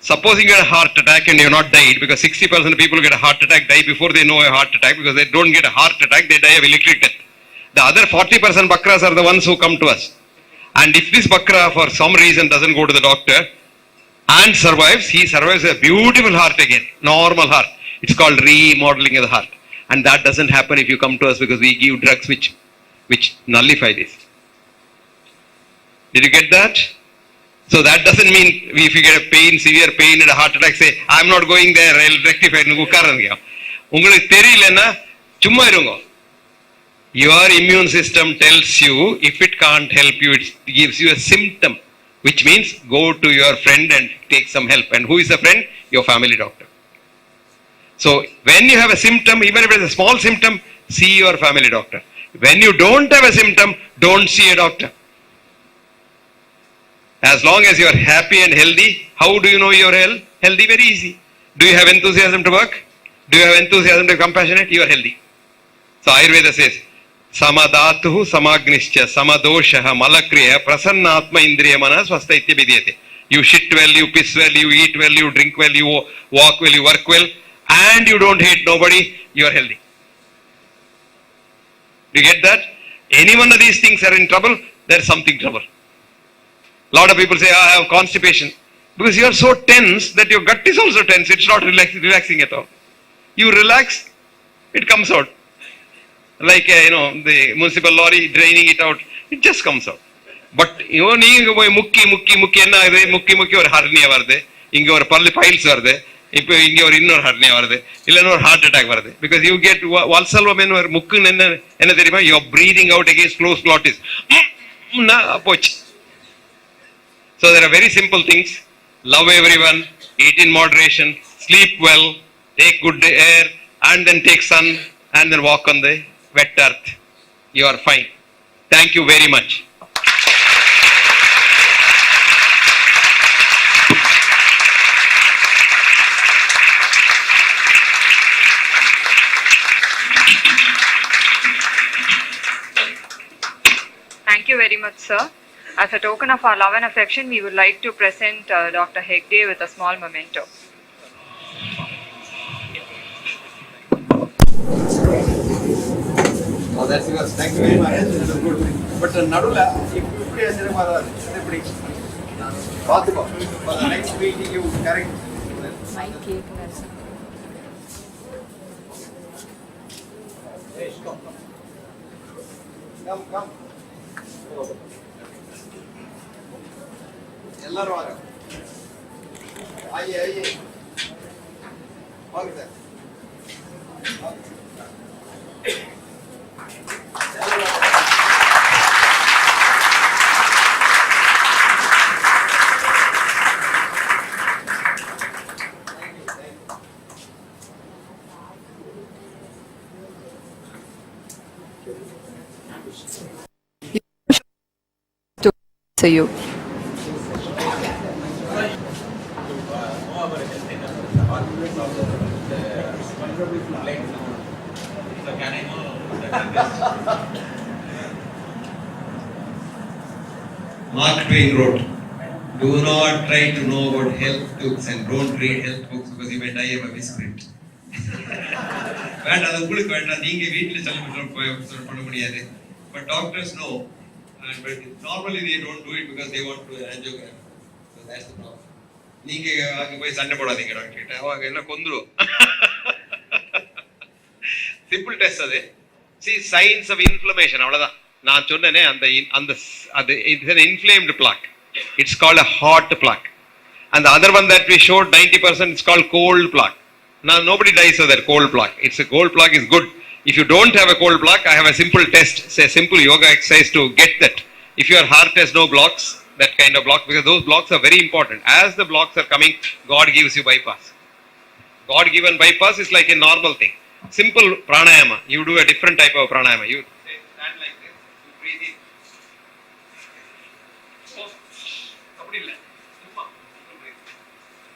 Supposing you had a heart attack and you have not died, because 60% of people who get a heart attack die before they know a heart attack, because they don't get a heart attack, they die of electric death. The other 40% bakras are the ones who come to us. And if this bakra for some reason doesn't go to the doctor and survives, he survives a beautiful heart again, normal heart. It's called remodeling of the heart. And that doesn't happen if you come to us, because we give drugs which nullify this. Did you get that? So that doesn't mean if you get a pain, severe pain and a heart attack, say, I'm not going there, I'll rectify it. உங்களுக்கு தெரியலன்னா சும்மா இருங்க. Your immune system tells you, if it can't help you, it gives you a symptom, which means go to your friend and take some help. And who is the friend? Your family doctor. So when you have a symptom, even if it is a small symptom, see your family doctor. When you don't have a symptom, don't see a doctor. As long as you are happy and healthy, how do you know you are healthy? Very easy. Do you have enthusiasm to work? Do you have enthusiasm to be compassionate? You are healthy. So Ayurveda says, Samadatuhu samagnischa samadoshaha malakriya prasannatma indriyamana swastaitya vidyate. You shit well, you piss well, you eat well, you drink well, you walk well, you work well, and you don't hate nobody, you are healthy. Do you get that? Any one of these things are in trouble, there is something trouble. A lot of people say, I have constipation. Because you are so tense that your gut is also tense. It's not relaxing at all. You relax, it comes out. Like, the municipal lorry draining it out, it just comes out. But, நீங்க போய் முக்கி என்ன ஆகுது? முக்கி ஒரு hernia வருது. இங்க ஒரு பல்லு பைல்ஸ் வருது. இப்போ இங்க ஒரு இன்னொரு ஹர்னியா வருது. இல்லைன்னா ஒரு ஹார்ட் அட்டாக் வருது. Because you get valsalvam ஒரு முக்குன்னு என்ன தெரியுமா? You are breathing out against closed glottis. போச்சு. So there are very simple things. Love everyone, eat in moderation, sleep well, take good air, and then take sun, and then walk on the wet earth. You are fine. Thank you very much. Sir, as a token of our love and affection, we would like to present Dr. Hegde with a small memento. Oh, that's yours. Thank you very much. That's good. But Nadula, if you put a everybody, for the next meeting, you correct. My cake, sir. Come. ಎಲ್ಲರೂ ಆಗ ಆಯ್ಯೆ ಹೋಗಿ sir To you. Mark Twain wrote, "Do not try to know about health books and don't read health books because you may die of a misprint." வேண்டாம், அது உங்களுக்கு வேண்டாம், நீங்க வீட்டில் celebrate பண்ண முடியாது. But doctors know, but normally they don't do it because they want to angiogram. So that's the problem. நீங்க அங்க போய் சண்டை போடாதீங்க டாக்டர் கிட்ட, அவங்க என்ன கொந்துரும். சிம்பிள் டெஸ்ட் அது. See, signs of inflammation அவ்வளவுதான். நான் சொன்னேனே அந்த அது it's an inflamed plaque. It's called a hot plaque. And the other one that we showed 90% it's called cold plaque. Now nobody dies of that cold plaque. It's a cold plaque is good. If you don't have a cold plaque, I have a simple test, say simple yoga exercise to get that. If your heart has no blocks, that kind of block, because those blocks are very important. As the blocks are coming, God gives you bypass. God given bypass is like a normal thing. Simple pranayama. You do a different type of pranayama. You stand like this. You breathe in.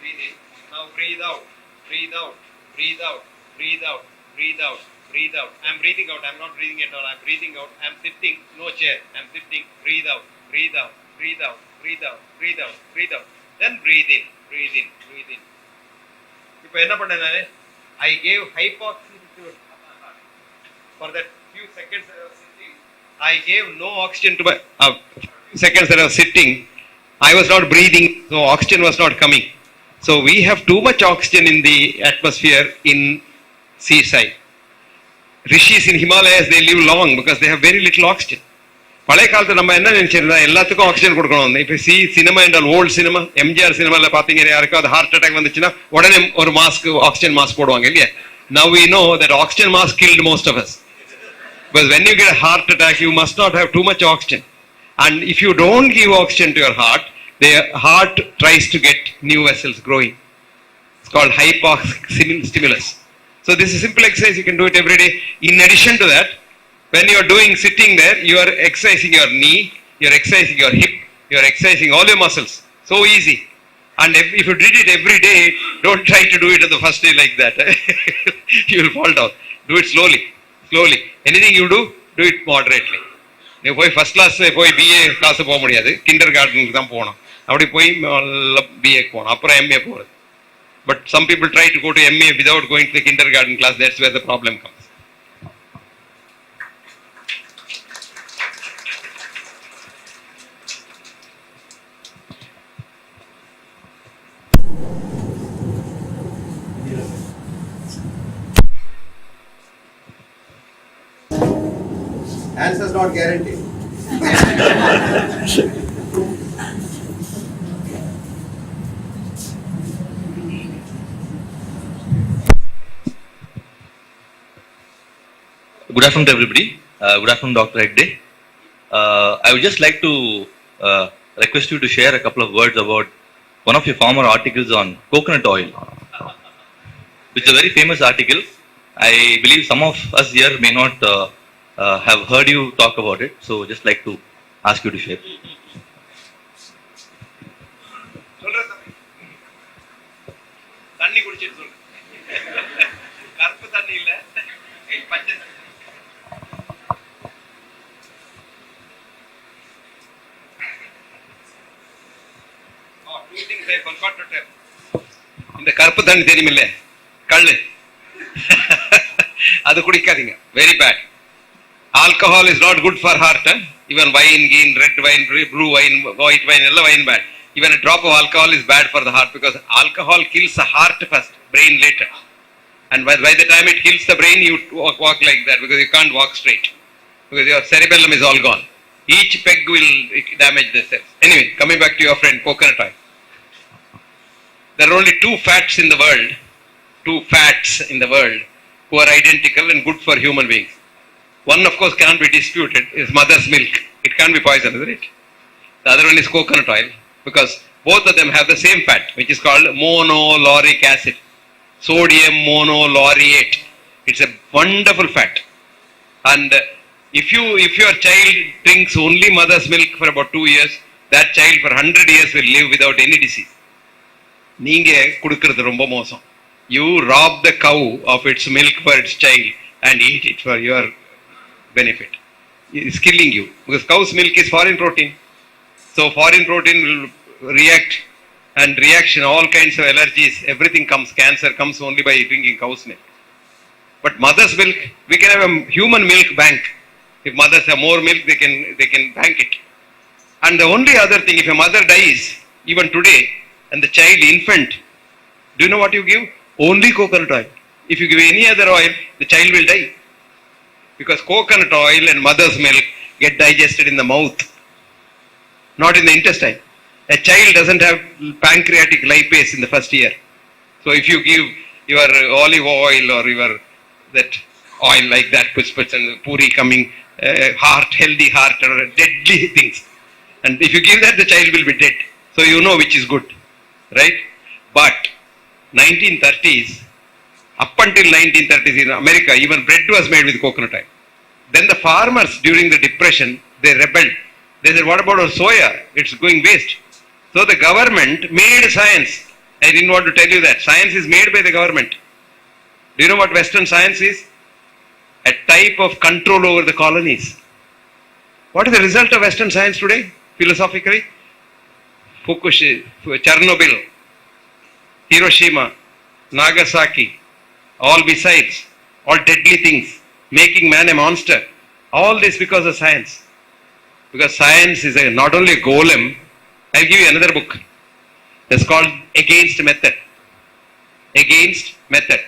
Breathe in. Now breathe out. Breathe out. Breathe out. Breathe out. Breathe out. Breathe out. I'm breathing out. I'm not breathing at all. I'm breathing out. I'm sitting. No chair. I'm sitting. Breathe out. Breathe out. Breathe out. Breathe out. Breathe out. Breathe out. Then breathe in. Breathe in. Breathe in. இப்போ என்ன பண்ணேன் நானு? I gave hypoxia for that few seconds that I was sitting. I gave no oxygen to my seconds that I was sitting. I was not breathing, so oxygen was not coming. So we have too much oxygen in the atmosphere in seaside. Rishis in Himalayas, they live long because they have very little oxygen. பழைய காலத்துல நம்ம என்ன நினைச்சிருந்தா எல்லாத்துக்கும் oxygen கொடுக்கணும். இப்ப cinema என்றால் old cinema, MGR சினிமால பாத்தீங்க யாருக்காவது ஹார்ட் அட்டாக் வந்துச்சுன்னா உடனே ஒரு மாஸ்க், ஆக்சிஜன் மாஸ்க் போடுவாங்க இல்லையா? Now we know that oxygen mask killed most of us. Because when you get a heart attack, you must not have too much oxygen. And if you don't give oxygen to your heart, the heart tries to get new vessels growing. It's called hypoxic stimulus. So this is a simple exercise, you can do it every day. In addition to that, when you are doing sitting there, you are exercising your knee, you are exercising your hip, you are exercising all your muscles. So easy. And if you did it every day, don't try to do it on the first day like that. You will fall down. Do it slowly. Slowly. Anything you do it moderately. You போய் first class போய் BA class போக முடியாது, kinder கார்டனுக்கு தான் போகணும். அப்படி போய் BA போகணும், அப்புறம் எம்ஏ போகிறது. But some people try to go to MA without going to the kindergarten class. That's where the problem comes. Answers not guaranteed. Good afternoon to everybody. Good afternoon, Dr. Hegde. I would just like to request you to share a couple of words about one of your former articles on coconut oil. It's a very famous article. I believe some of us here may not have heard you talk about it. So just like to ask you to share. தண்ணி குடிச்சிட்டு சொல்லு. கருப்பு தண்ணி இல்ல, பச்சை தண்ணி. I forgot to tell. இந்த கருப்பு தண்ணி தெரியுமில்ல, கள்ளு, அது குடிக்காதீங்க. Very bad. Alcohol is not good for heart. Even wine, green, red wine, blue wine, white wine, all wine bad. Even a drop of alcohol is bad for the heart because alcohol kills the heart first, brain later. And by the time it kills the brain, you walk like that because you can't walk straight because your cerebellum is all gone. Each peg will damage the cells. Anyway, coming back to your friend, coconut oil. There are only two fats in the world who are identical and good for human beings. One, of course, cannot be disputed, is mother's milk. It can't be poison, isn't it? The other one is coconut oil, because both of them have the same fat, which is called monolauric acid, sodium monolaureate. It's a wonderful fat. And if your child drinks only mother's milk for about 2 years, that child for 100 years will live without any disease. நீங்க கொடுக்கிறது ரொம்ப மோசம். You rob the cow of its milk for its child and eat it for your benefit. It's killing you because cow's milk is foreign protein. So foreign protein will react, and reaction, all kinds of allergies, everything comes. Cancer comes only by drinking cow's milk. But mother's milk, we can have a human milk bank. If mothers have more milk, they can bank it. And the only other thing, if a mother dies, even today, and the child infant, do you know what you give? Only coconut oil. If you give any other oil, the child will die. Because coconut oil and mother's milk get digested in the mouth, not in the intestine. A child doesn't have pancreatic lipase in the first year. So if you give your olive oil or your that oil like that, puts and puri coming, heart, healthy heart, or deadly things, and if you give that, the child will be dead. So you know which is good, right? But 1930s, up until 1930s in America, even bread was made with coconut oil. Then the farmers during the depression, they rebelled. They said, what about our soya? It's going waste. So the government made science. I didn't want to tell you that. Science is made by the government. Do you know what Western science is? A type of control over the colonies. What is the result of Western science today, philosophically? Fukushima, Chernobyl, Hiroshima, Nagasaki, all besides, all deadly things, making man a monster. All this because of science. Because science is not only a golem. I'll give you another book. It's called Against Method. Against Method.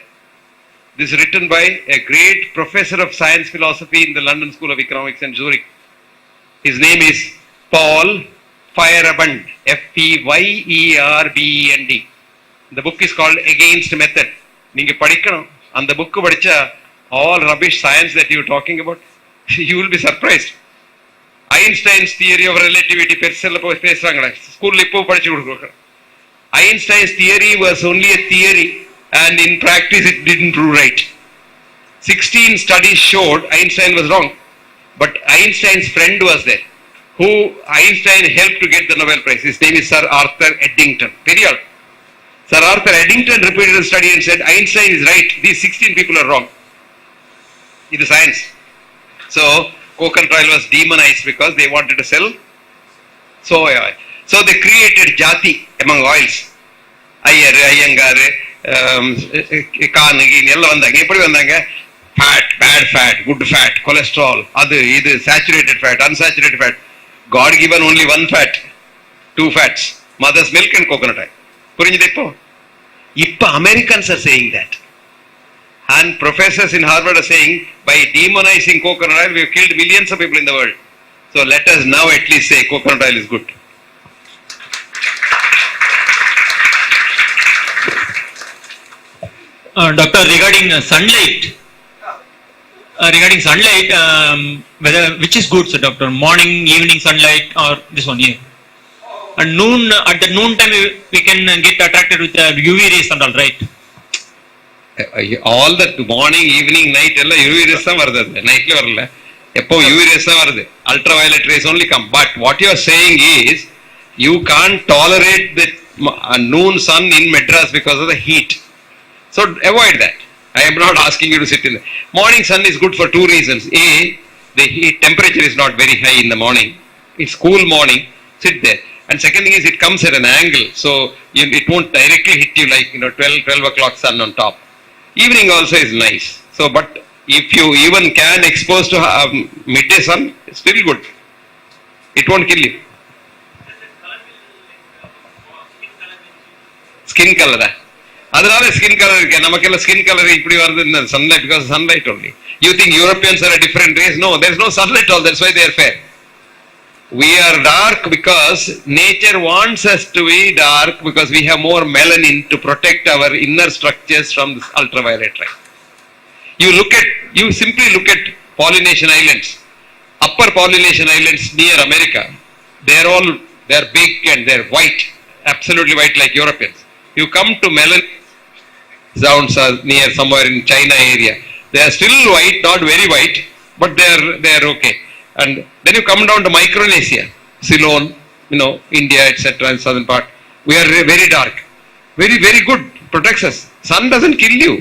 This is written by a great professor of science philosophy in the London School of Economics in Zurich. His name is Paul Feyerabend. F-E-Y-E-R-B-E-N-D. The book is called Against Method. நீங்க படிக்கணும். அந்த book படிச்சா all rubbish science that you are talking about, you will be surprised. Einstein's theory of relativity பெருசல்ல போய் பேசுறாங்களே, ஸ்கூல்ல இப்போ படிச்சு கொடுக்குறாங்க. Einstein's theory was only a theory and in practice it didn't prove right. 16 studies showed Einstein was wrong. But Einstein's friend was there, who Einstein helped to get the Nobel Prize. His name is Sir Arthur Eddington. Period. Sir Arthur Eddington repeated the study and said, Einstein is right, these 16 people are wrong. It is science. So, coconut oil was demonized because they wanted to sell soy oil. So, they created jati among oils. Ayyar, Ayyangar, Kanagi, ella vandanga. Eppadi vandanga? Fat, bad fat, good fat, cholesterol, adu, idu, saturated fat, unsaturated fat. God given only one fat, two fats, mother's milk and coconut oil. புரிஞ்சுது இப்போ? இப்போ Americans are saying that. And professors in Harvard are saying, by demonizing coconut oil, we have killed millions of people in the world. So let us now at least say coconut oil is good. Doctor, regarding sunlight, whether which is good, sir, doctor? Morning, evening sunlight, or this one here? At noon time we can get attracted with UV rays and all, right? All that morning, evening, night, ella UV rays தான் வருது. நைட்ல வரல. எப்போ UV rays தான் வருது. Ultraviolet rays only come. But what you are saying is, you can't tolerate the noon sun in Madras because of the heat. So avoid that. I am not asking you to sit in the morning sun is good for two reasons. A, the heat temperature is not very high in the morning. It's cool morning. Sit there. And second thing is it comes at an angle, so it won't directly hit you like 12 o'clock sun on top. Evening also is nice. So, but if you even can expose to midday sun, it's still good. It won't kill you. Skin color. அதனால skin colour இருக்கு. நமக்கெல்லாம் skin colour இப்படி வருது இந்த sunlight, because sunlight only. You think Europeans are a different race? No, there is no sunlight all. That's why they are fair. We are dark because nature wants us to be dark because we have more melanin to protect our inner structures from this ultraviolet light. You simply look at Polynesian islands, upper Polynesian islands near America. They are big and they are white, absolutely white like Europeans. You come to melanin zones near somewhere in China area. They are still white, not very white, but they are okay. And then you come down to Micronesia, Ceylon, India, etc. in southern part. We are very dark, very very good, protects us. Sun doesn't kill you.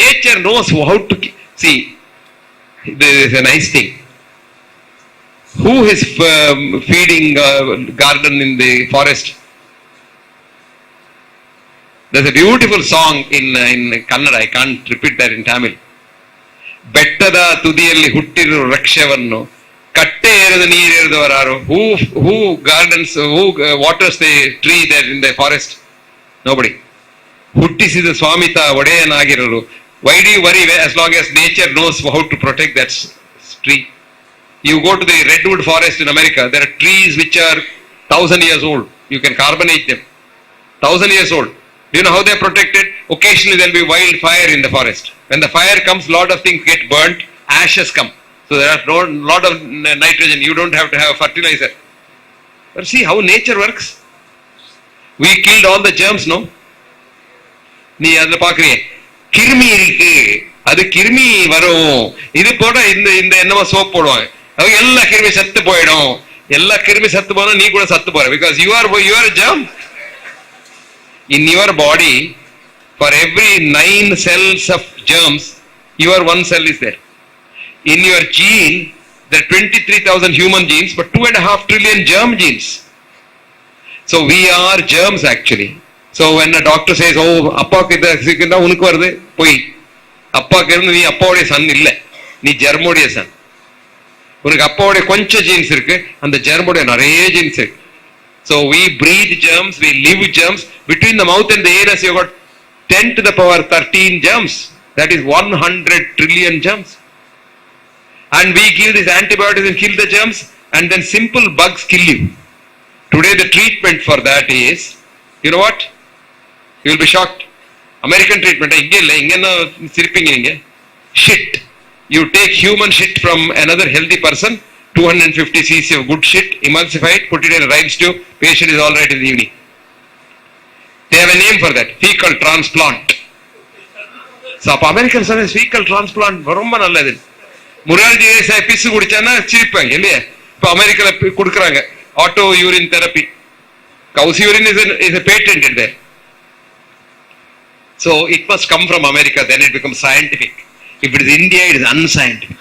Nature knows how to see. There is a nice thing. Who is feeding garden in the forest? There's a beautiful song in Kannada. I can't repeat that in Tamil. ಬೆಟ್ಟದ ತುದಿಯಲ್ಲಿ ಹುಟ್ಟಿರು ರಕ್ಷವನ್ನು ಕಟ್ಟೆ ಎರೆದ ನೀರೆರೆದವರಾರು. Who gardens, who waters the tree there in the forest? Nobody. ಹುಟ್ಟಿಸಿದ ಸ್ವಾಮಿತ ಒಡೆಯನಾಗಿರೋರು. Why do you worry as long as nature knows how to protect that tree? You go to the redwood forest in America, there are trees which are 1,000 years old. You can carbonate them. 1,000 years old. Do you know how they are protected? Occasionally there will be wildfire in the forest. When the fire comes, lot of things get burnt, ashes come. So there are lot of nitrogen. You don't have to have fertilizer. But see how nature works. We killed all the germs, no? நீ அதுல பாக்குறீங்க கிருமி இருக்கு, அது கிருமி வரும், இது போட இந்த என்னமா சோப் போடுவாங்க, அவங்க எல்லா கிருமி சத்து போயிடும். எல்லா கிருமி சத்து போனா நீ கூட சத்து போற. Because you are a germ. In your body, for every 9 cells of germs, your 1 cell is there. In your gene, there are 23,000 human genes, but 2.5 trillion germ genes. So we are germs actually. So when a doctor says, oh, appaku idha unukku varudhu, poi appaku irundhu nee appavoda son illa, nee germoda son. Unukku appavoda koncha genes irukku, and germoda nariya genes irukku. So we breathe germs, we live germs. Between the mouth and the anus, you got 10 to the power 13 germs. That is 100 trillion germs. And we give these antibiotics and kill the germs, and then simple bugs kill you. Today the treatment for that is, you know what? You will be shocked. American treatment, shit. You take human shit from another healthy person, 250 cc of good shit, emulsify it, put it in a rice tube, patient is all right in the evening. They have a name for that, fecal transplant. So Americans are fecal transplant, ரொம்ப நல்லது. முரார்ஜி தேசாய் பிசு குடிச்சானா சிரிப்பாங்க இல்லையா? இப்போ அமெரிக்கால கொடுக்குறாங்க auto urine therapy. Cow's urine is a patented there. So it must come from America, then it becomes scientific. If it is India, it is unscientific.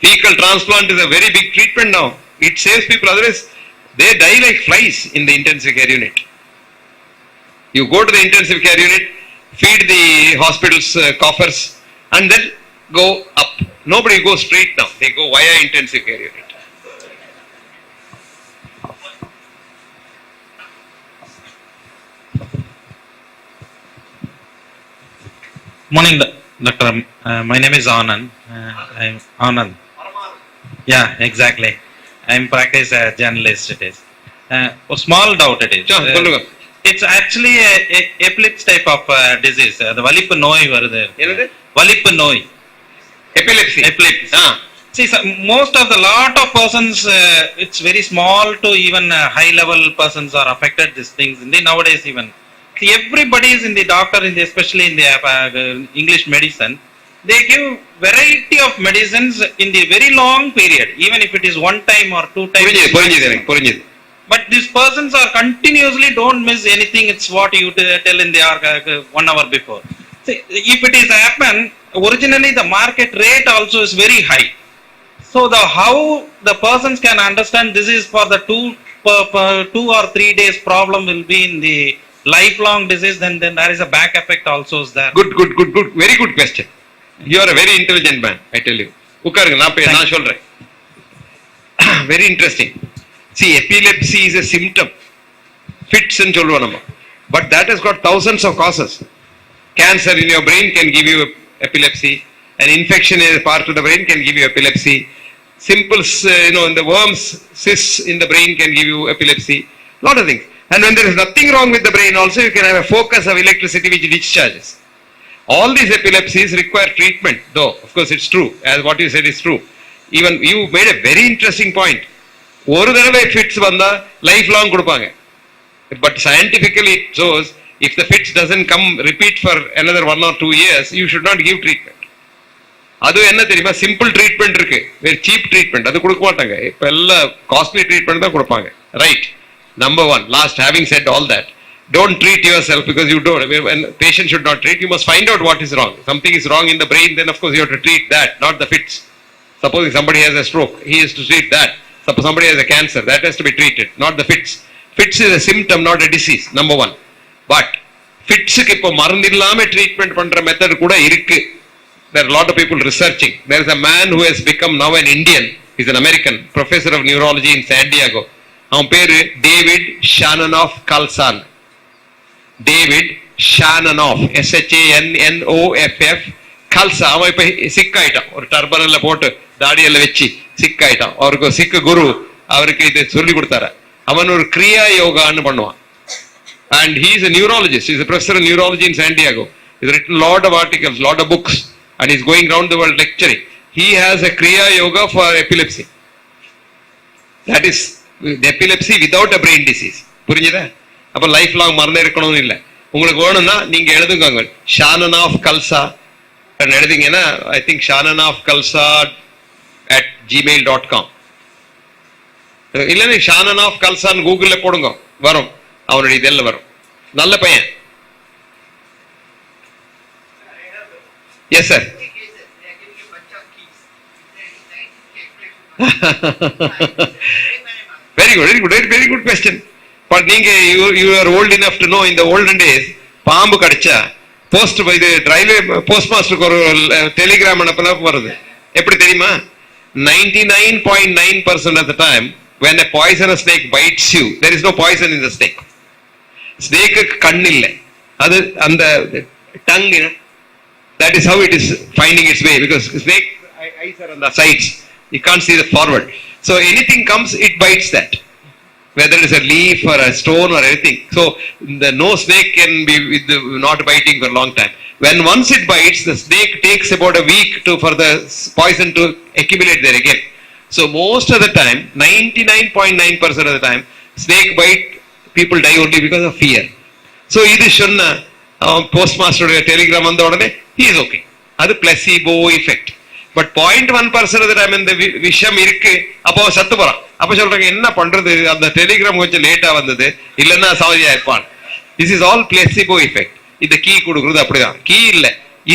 Fecal transplant is a very big treatment now. It saves people, otherwise they die like flies in the intensive care unit. You go to the intensive care unit, feed the hospital's coffers, and then go up. Nobody goes straight now. They go via intensive care unit. Morning, Doctor. My name is Anand. I'm Anand. Yeah, exactly. I'm practice a journalist. It is a small doubt. It is. It's actually a epilepsy type of disease. The valippu noi varudhu. Valippu noi. Epilepsy. See, most of the lot of persons, it's very small to even high level persons are affected. These things in the nowadays even. See, everybody is in the doctor, especially in the English medicine. They give variety of medicines in the very long period, even if it is one time or two times. But these persons are continuously don't miss anything. It's what you tell in the 1 hour before. See, if it is happen, originally the market rate also is very high. So how the persons can understand this is for the 2 or 3 days problem will be in the lifelong disease, then there is a back effect also is there. Good. Very good question. You are a very intelligent man, I tell you. உட்காருங்க, நான் சொல்றேன். Very interesting. See, epilepsy is a symptom. Fits ன்னு சொல்லுவோம் நம்ம. But that has got thousands of causes. Cancer in your brain can give you epilepsy. An infection in a part of the brain can give you epilepsy. Simple, in the worms, cysts in the brain can give you epilepsy. Lot of things. And when there is nothing wrong with the brain also, you can have a focus of electricity which discharges. All these epilepsies require treatment, though. Of course, it's true. As what you said is true. Even you made a very interesting point. ஒரு தடவை fits வந்தா lifelong கொடுப்பாங்க. But scientifically it shows, if the fits doesn't come repeat for another 1 or 2 years, you should not give treatment. அது என்ன தெரியுமா, simple treatment இருக்கு, very cheap treatment, அது கொடுக்க மாட்டாங்க. இப்ப எல்லாம் காஸ்ட்லி ட்ரீட்மெண்ட் தான் கொடுப்பாங்க. Right, number 1. Last, having said all that, don't treat yourself because you don't. When patient should not treat, you must find out what is wrong. Something is wrong in the brain, then of course you have to treat that, not the fits. Suppose somebody has a stroke, he has to treat that. Suppose somebody has a cancer, that has to be treated, not the fits. Fits is a symptom, not a disease, number 1. But fitsக்கு இப்போ மருந்து இல்லாம treatment பண்ற method கூட இருக்கு. There are a lot of people researching. There is a man who has become now an Indian. He's an American professor of neurology in San Diego. அவன் பேரு David Shannoff கல்சான். David Shannoff, SHANNOFF Khalsa. அவன் இப்ப sick ஆயிட்டான், ஒரு டர்பனல்ல போட்டு தாடியெல்லாம் வச்சு sick ஆயிட்டான். அவருக்கு சிக்கு குரு அவருக்கு இது சொல்லி கொடுத்தாரு. அவன் ஒரு கிரியா யோகான்னு பண்ணுவான். And he is a neurologist. He is a professor of neurology in San Diego. He's written a lot of articles, lot of books. And he's going around the world lecturing. He has a Kriya Yoga for epilepsy. That is the epilepsy without a brain disease. புரிஞ்சுதா? அப்ப life long மறந்தே இருக்கணும்னு இல்லை. உங்களுக்கு வேணும்னா நீங்க எழுதுங்க, Shannoff Khalsa எழுதிங்கன்னா, I think Shannoff Khalsa @gmail.com. இல்லைன்னா ஷானனாஃப் கல்சான்னு கூகுள்ல போடுங்க, வரும். அவனுடைய இதெல்லாம் வரும். நல்ல பையன். Yes, sir. Very good question. But you are old enough to know, in the olden days, பாம்பு கடிச்சா போஸ்ட் இது ரயில்வே போஸ்ட் மாஸ்டருக்கு ஒரு டெலிகிராம் அனுப்பினா வருது. எப்படி தெரியுமா? 99.9% of the time when a poisonous snake bites you, there is no poison in the snake. Snake கண் இல்லை, அது அந்த tongue. That is how it is finding its way, because snake eyes are on the sides. You can't see the forward. So anything comes, it bites that. Whether it is a leaf or a stone or anything. So no snake can be not biting for a long time. When once it bites, the snake takes about a week for the poison to accumulate there again. So most of the time, 99.9% of the time, snake bite, people die only because of fear. So இது சொன்ன போஸ்ட்மாஸ்டருடைய Telegram வந்த உடனே he is okay. அது placebo effect. But 0.1% of the time இந்த விஷயம் இருக்கு, அப்போ சத்து போறான். அப்ப சொல்றாங்க என்ன பண்றது, அந்த டெலிகிராம் கொஞ்சம் லேட்டா வந்தது, இல்லைன்னா சௌதியா இருப்பான். This is all placebo effect. இந்த கீ கொடுக்குறது அப்படிதான். கீ இல்ல,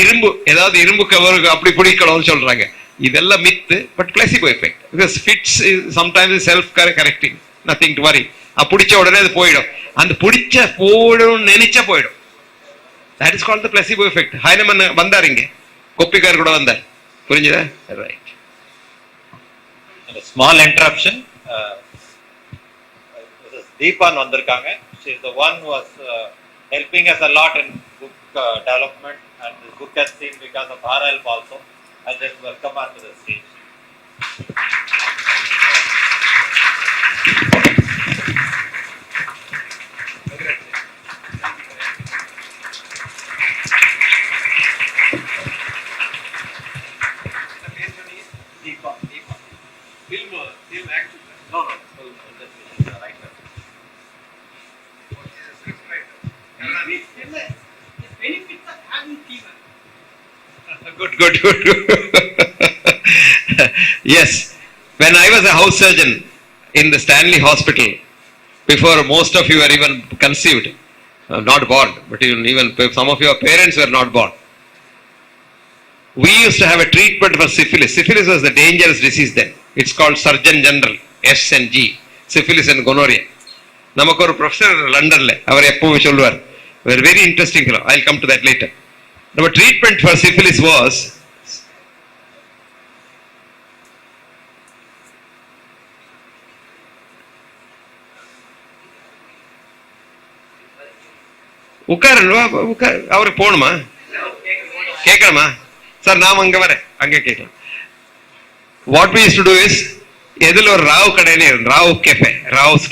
இரும்பு, ஏதாவது இரும்பு கவருக்கு அப்படி பிடிக்கணும்னு சொல்றாங்க. இதெல்லாம் myth, but placebo effect. Because fits sometimes self correcting, nothing to worry. பிடிச்ச உடனே அது போயிடும். அந்த பிடிச்ச போயிடும் நினைச்சா போயிடும். That is called the placebo effect. ஹைனமன் வந்தார், இங்க கொப்பிக்கார் கூட வந்தார். புரிஞ்சுதா? ரைட். Small interruption. தீபான் வந்திருக்காங்க. She is the one who was helping us a lot in book development, and this book has seen because of her help also. I'll just welcome her to the stage. Good. Yes, when I was a house surgeon in the Stanley Hospital, before most of you were even conceived, not born, but even some of your parents were not born. we used to have a treatment for syphilis. Syphilis was the dangerous disease then. It's called Surgeon General, S and G, syphilis and gonorrhea. நமக்கு ஒரு professor லண்டன்ல அவர் எப்பவும் சொல்லுவார், very interesting fellow. I'll come to that later. Our treatment for syphilis was அவருக்கு போகணுமா கேட்கணுமா sir? நாம் அங்க வரேன், அங்க கேட்கலாம். What we used to do is, எதில் ஒரு ராவ் கடையில ராவ்ஸ்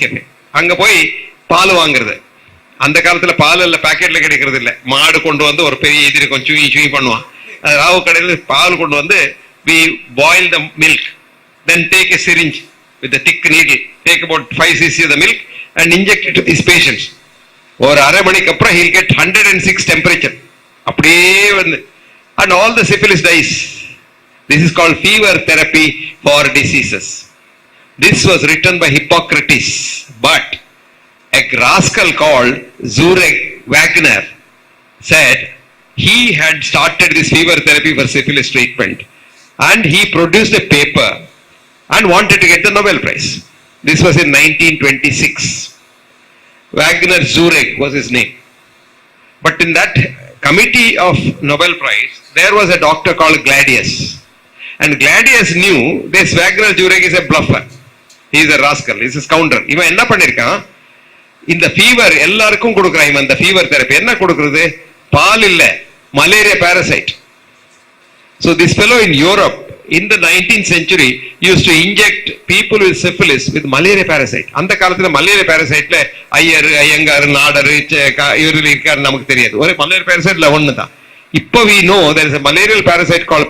கேஃபே, அங்க போய் பால் வாங்குறது. அந்த காலத்துல பால் இல்ல பாக்கெட்ல கிடைக்கிறது இல்ல, மாடு கொண்டு வந்து ஒரு பெரிய எதிரி கொஞ்சம் சூய் பண்ணுவான். ராவு கடையில் பால் கொண்டு வந்து we boil the milk, then take a syringe with a thick needle, take about 5 cc of the milk and inject it to these patients. ஒரு அரை மணிக்கு அப்புறம் he'll get 106 temperature, அப்படியே வந்து, and all the syphilis dies. This is called fever therapy for diseases. This was written by Hippocrates, but a rascal called Zurek Wagner said he had started this fever therapy for syphilis treatment, and he produced a paper and wanted to get the Nobel Prize. This was in 1926. Wagner Zurek was his name. But in that committee of Nobel Prize, there was a doctor called Gladius. And Gladius knew this Wagner Zurek is a bluffer. He is a rascal, he is a scoundrel. இவன் என்ன பண்ணிருக்கான், இந்த fever எல்லாருக்கும் கொடுக்குறான். இவன் இந்த fever therapy என்ன கொடுக்கிறது, பால் இல்ல, malaria parasite. So this fellow in Europe in the 19th century used to inject people with syphilis with malaria parasite. அந்த காலத்துல மலேரியா parasiteல ஐயங்கார் நாடர் இவர்கள் இருக்காரு நமக்கு தெரியாது. ஒரு மலேரியா parasiteல ஒண்ணுதான். இப்போ we know there is a malarial parasite called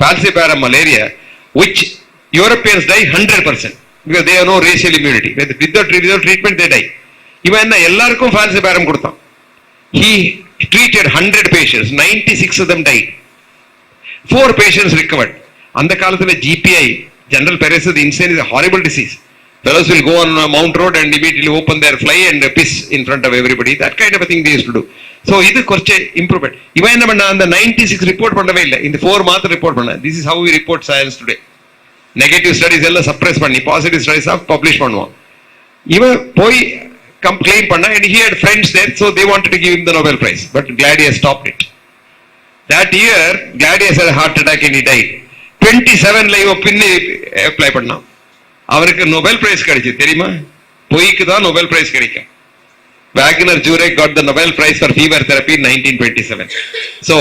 falciparum malaria, which Europeans die 100% because they have no racial immunity. Without treatment they die. இவன் என்ன எல்லாருக்கும் falciparum கொடுத்தான். He treated 100 patients, 96 of them died. 4 patients recovered. அந்த காலத்துல GPI, general paresis insane, is a horrible disease. Fellows will go on Mount Road and immediately open their fly and piss in front of everybody. That kind of a thing they used to do. So இது கொஞ்சம் improvement. இவன் என்ன பண்ணா, அந்த 96 report பண்ணவே இல்லை, இந்த 4 மாத்திரம் ரிப்போர்ட் பண்ண. This is how we report science today. Negative studies எல்லாம் சப்ரஸ் பண்ணி பாசிட்டிவ் ஸ்டடிஸ் பப்ளிஷ் பண்ணுவான். இவன் போய் claim பண்ணா, and he had friends there, so they wanted to give him the Nobel Prize, but Gladius stopped it. That year Gladius had a heart attack and he died. 27ல இவன் பின்னி apply பண்ணான், அவருக்கு Nobel prize கிடைச்சு. தெரியுமா, பொய்க்கு தான் Nobel prize கிடைக்கும். Wagner Zurek got the Nobel Prize for fever therapy in 1927. So,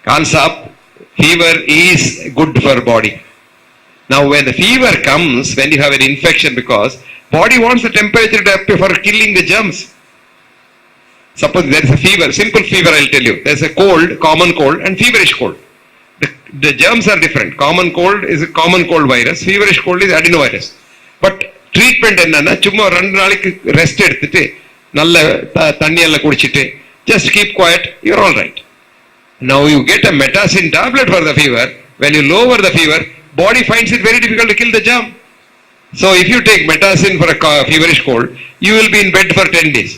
concept, fever is good for body. Now, when the fever comes, when you have an infection, because body wants the temperature for killing the germs. Suppose there is a fever, simple fever I'll tell you. There is a cold, common cold and feverish cold. The germs are different. Common cold is a common cold virus. Feverish cold is adenovirus. But treatment என்னன்னா, சும்மா 2 நாளைக்கு rest எடுத்துட்டு நல்ல தண்ணி எல்லாம் குடிச்சிட்டு just keep quiet, you're all right. Now you get a metacin tablet for the fever. When you lower the fever, body finds it very difficult to kill the germ. So if you take metacin for a feverish cold, you will be in bed for 10 days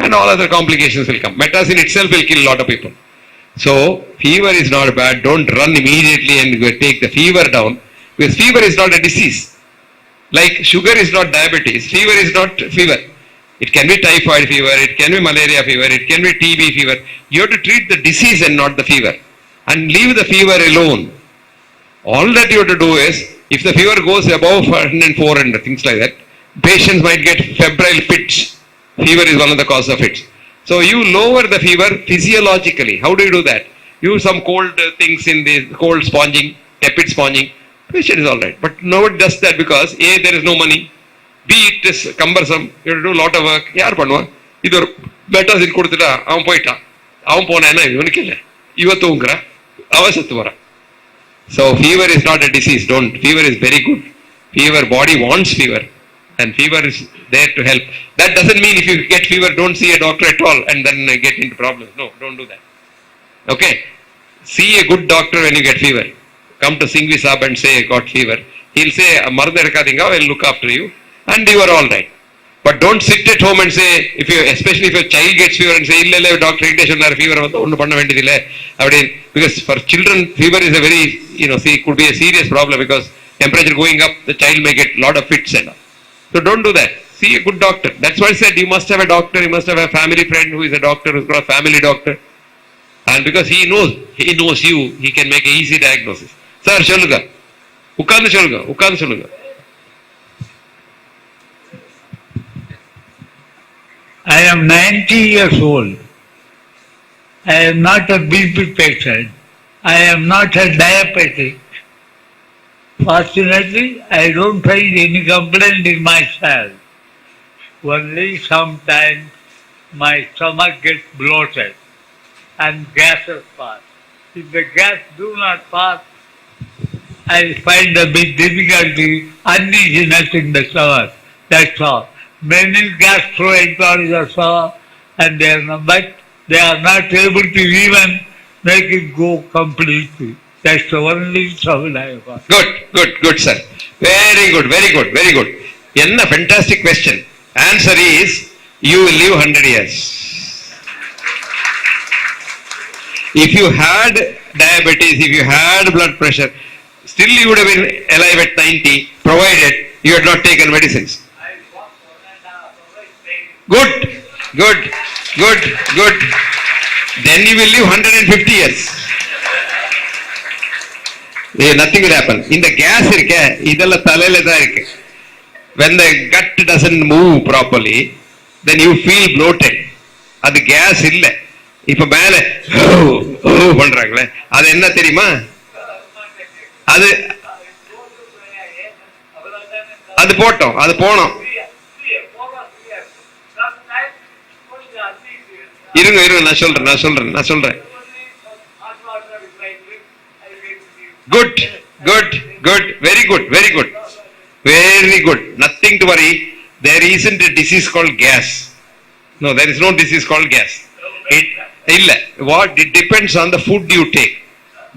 and all other complications will come. Metacin itself will kill a lot of people. So fever is not bad. Don't run immediately and take the fever down, because fever is not a disease. Like sugar is not diabetes, fever is not fever. It can be typhoid fever, it can be malaria fever, it can be TB fever. You have to treat the disease and not the fever, and leave the fever alone. All that you have to do is, if the fever goes above 100 400, things like that, patients might get febrile fits. Fever is one of the causes of fits. So you lower the fever physiologically. How do you do that? Use some cold things in the cold sponging, tepid sponging. Patient is all right. But nobody does that because A, there is no money. B, it is cumbersome. You have to do a lot of work. யார் பண்ணுவான்? இது ஒரு மெட்டாசின் கொடுத்துட்டா அவன் போயிட்டான். அவன் போனா இவனுக்கு இல்லை, இவ தூங்குறா, அவ சத்து வரா. So fever is not a disease. Don't. Fever is very good. Fever, body wants fever, and fever is there to help. That doesn't mean if you get fever, don't see a doctor at all and then get into problems. No, don't do that. Okay? See a good doctor when you get fever. Come to Singvi Saab and say I got fever. He'll say, மருந்து எடுக்காதீங்க, I'll look after you and you are all right. But don't sit at home and say, especially if your child gets fever and say, illa doctor Hegde சொன்னார் fever வந்து ஒண்ணு பண்ண வேண்டியதில்லை அப்படின், because for children fever is a very, could be a serious problem because temperature going up, the child may get lot of fits and all. So don't do that. See a good doctor. That's why I said you must have a doctor, you must have a family friend who is a doctor, who's got a family doctor. And because he knows you, he can make an easy diagnosis. Sir, சொல்லுங்க, உட்கார்ந்து சொல்லுங்க. I am 90 years old. I am not a BP patient. I am not a diabetic. Fortunately, I don't find any complaint in myself. Only sometimes my stomach gets bloated and gases pass. If the gas do not pass, I find a bit difficulty, uneasiness in the stomach. That's all. Many gastroenterologists are, and but they are not able to even make it go completely. That's the only trouble I have got. Good, sir. Very good. Enna fantastic question. Answer is, you will live 100 years. If you had diabetes, if you had blood pressure, still you would have been alive at 90, provided you had not taken medicines. Good. Then you will live 150 years. Nothing will happen. In the gas irke, idella thalayila da irke. When the gut doesn't move properly, then you feel bloated. Adu gas illa. இப்ப மேல பண்றாங்களே, அது என்ன தெரியுமா? அது போனோம். இருங்க நான் சொல்றேன். Good. Very good. Nothing to worry. There isn't a disease called gas. No, there is no disease called gas. It depends on the food you take.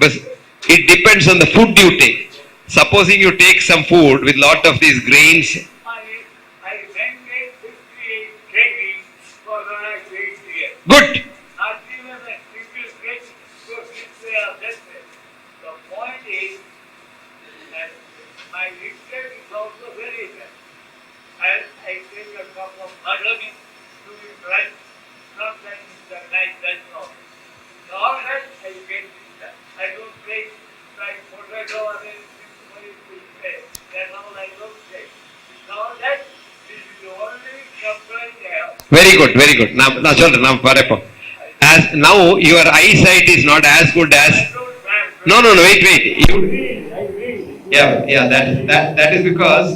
But it depends on the food you take. Supposing you take some food with lot of these grains. I maintained 58 kg for the last 8 years. Good. Not even a single kg because they are desperate. The point is that my intake is also very well. I take a cup of Golem to be right, sometimes in the night, that's all. All that I get it done. I don't take like potato or anything to say. That's all I don't take. Now that this is the only complaint I have. Very good. நான் சொல்றேன், நான் வரப்போ. As now your eyesight is not as good as. No, wait. Yeah, that is because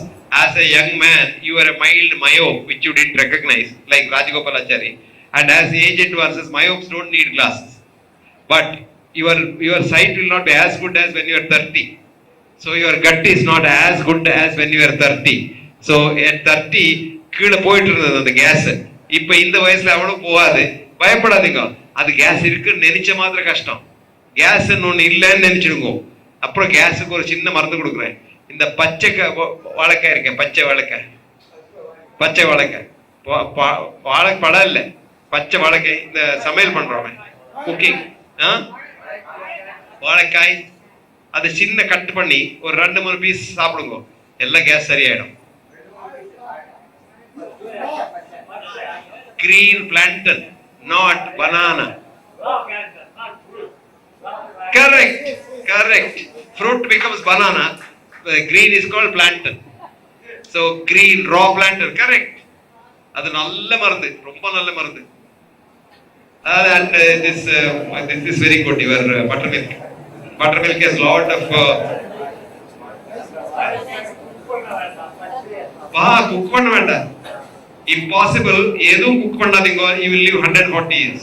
as a young man you are a mild myope which you didn't recognize, like Rajagopalachari, and as age advances myopes don't need glasses. But your sight will not be as good as when you are 30. So your gut is not as good as when you are 30. So at 30 கீழ போயிட்டு இருந்தது அந்த case. இப்ப இந்த வயசுல அவனும் போகாது. பயப்படாதீங்க. அது கேஸ் இருக்குன்னு நினைச்ச மாதிரி கஷ்டம். கேஸ் ஒண்ணு இல்லைன்னு நினைச்சிடுங்க. அப்புறம் கேஸுக்கு ஒரு சின்ன மருந்து கொடுக்குறேன். இந்த பச்சை வாழைக்காய் இருக்கேன், பச்சை வாழைக்காய் வாழைப்பழம் இல்லை, பச்சை வாழைக்காய். இந்த சமையல் பண்றோம் குக்கிங், வாழைக்காய் அதை சின்ன கட் பண்ணி ஒரு 2-3 பீஸ் சாப்பிடுங்க, எல்லாம் கேஸ் சரியாயிடும். Green plantain, not banana. Correct. Fruit becomes banana. Green is called plantain. So green raw plantain, correct. அது நல்ல மருந்து, ரொம்ப நல்ல மருந்து. And this is very good. Your buttermilk. Buttermilk has lot of. Cook பண்ண வேண்டாம். Impossible. எதுவும் cook பண்ணாதீங்க. You will live 140 years.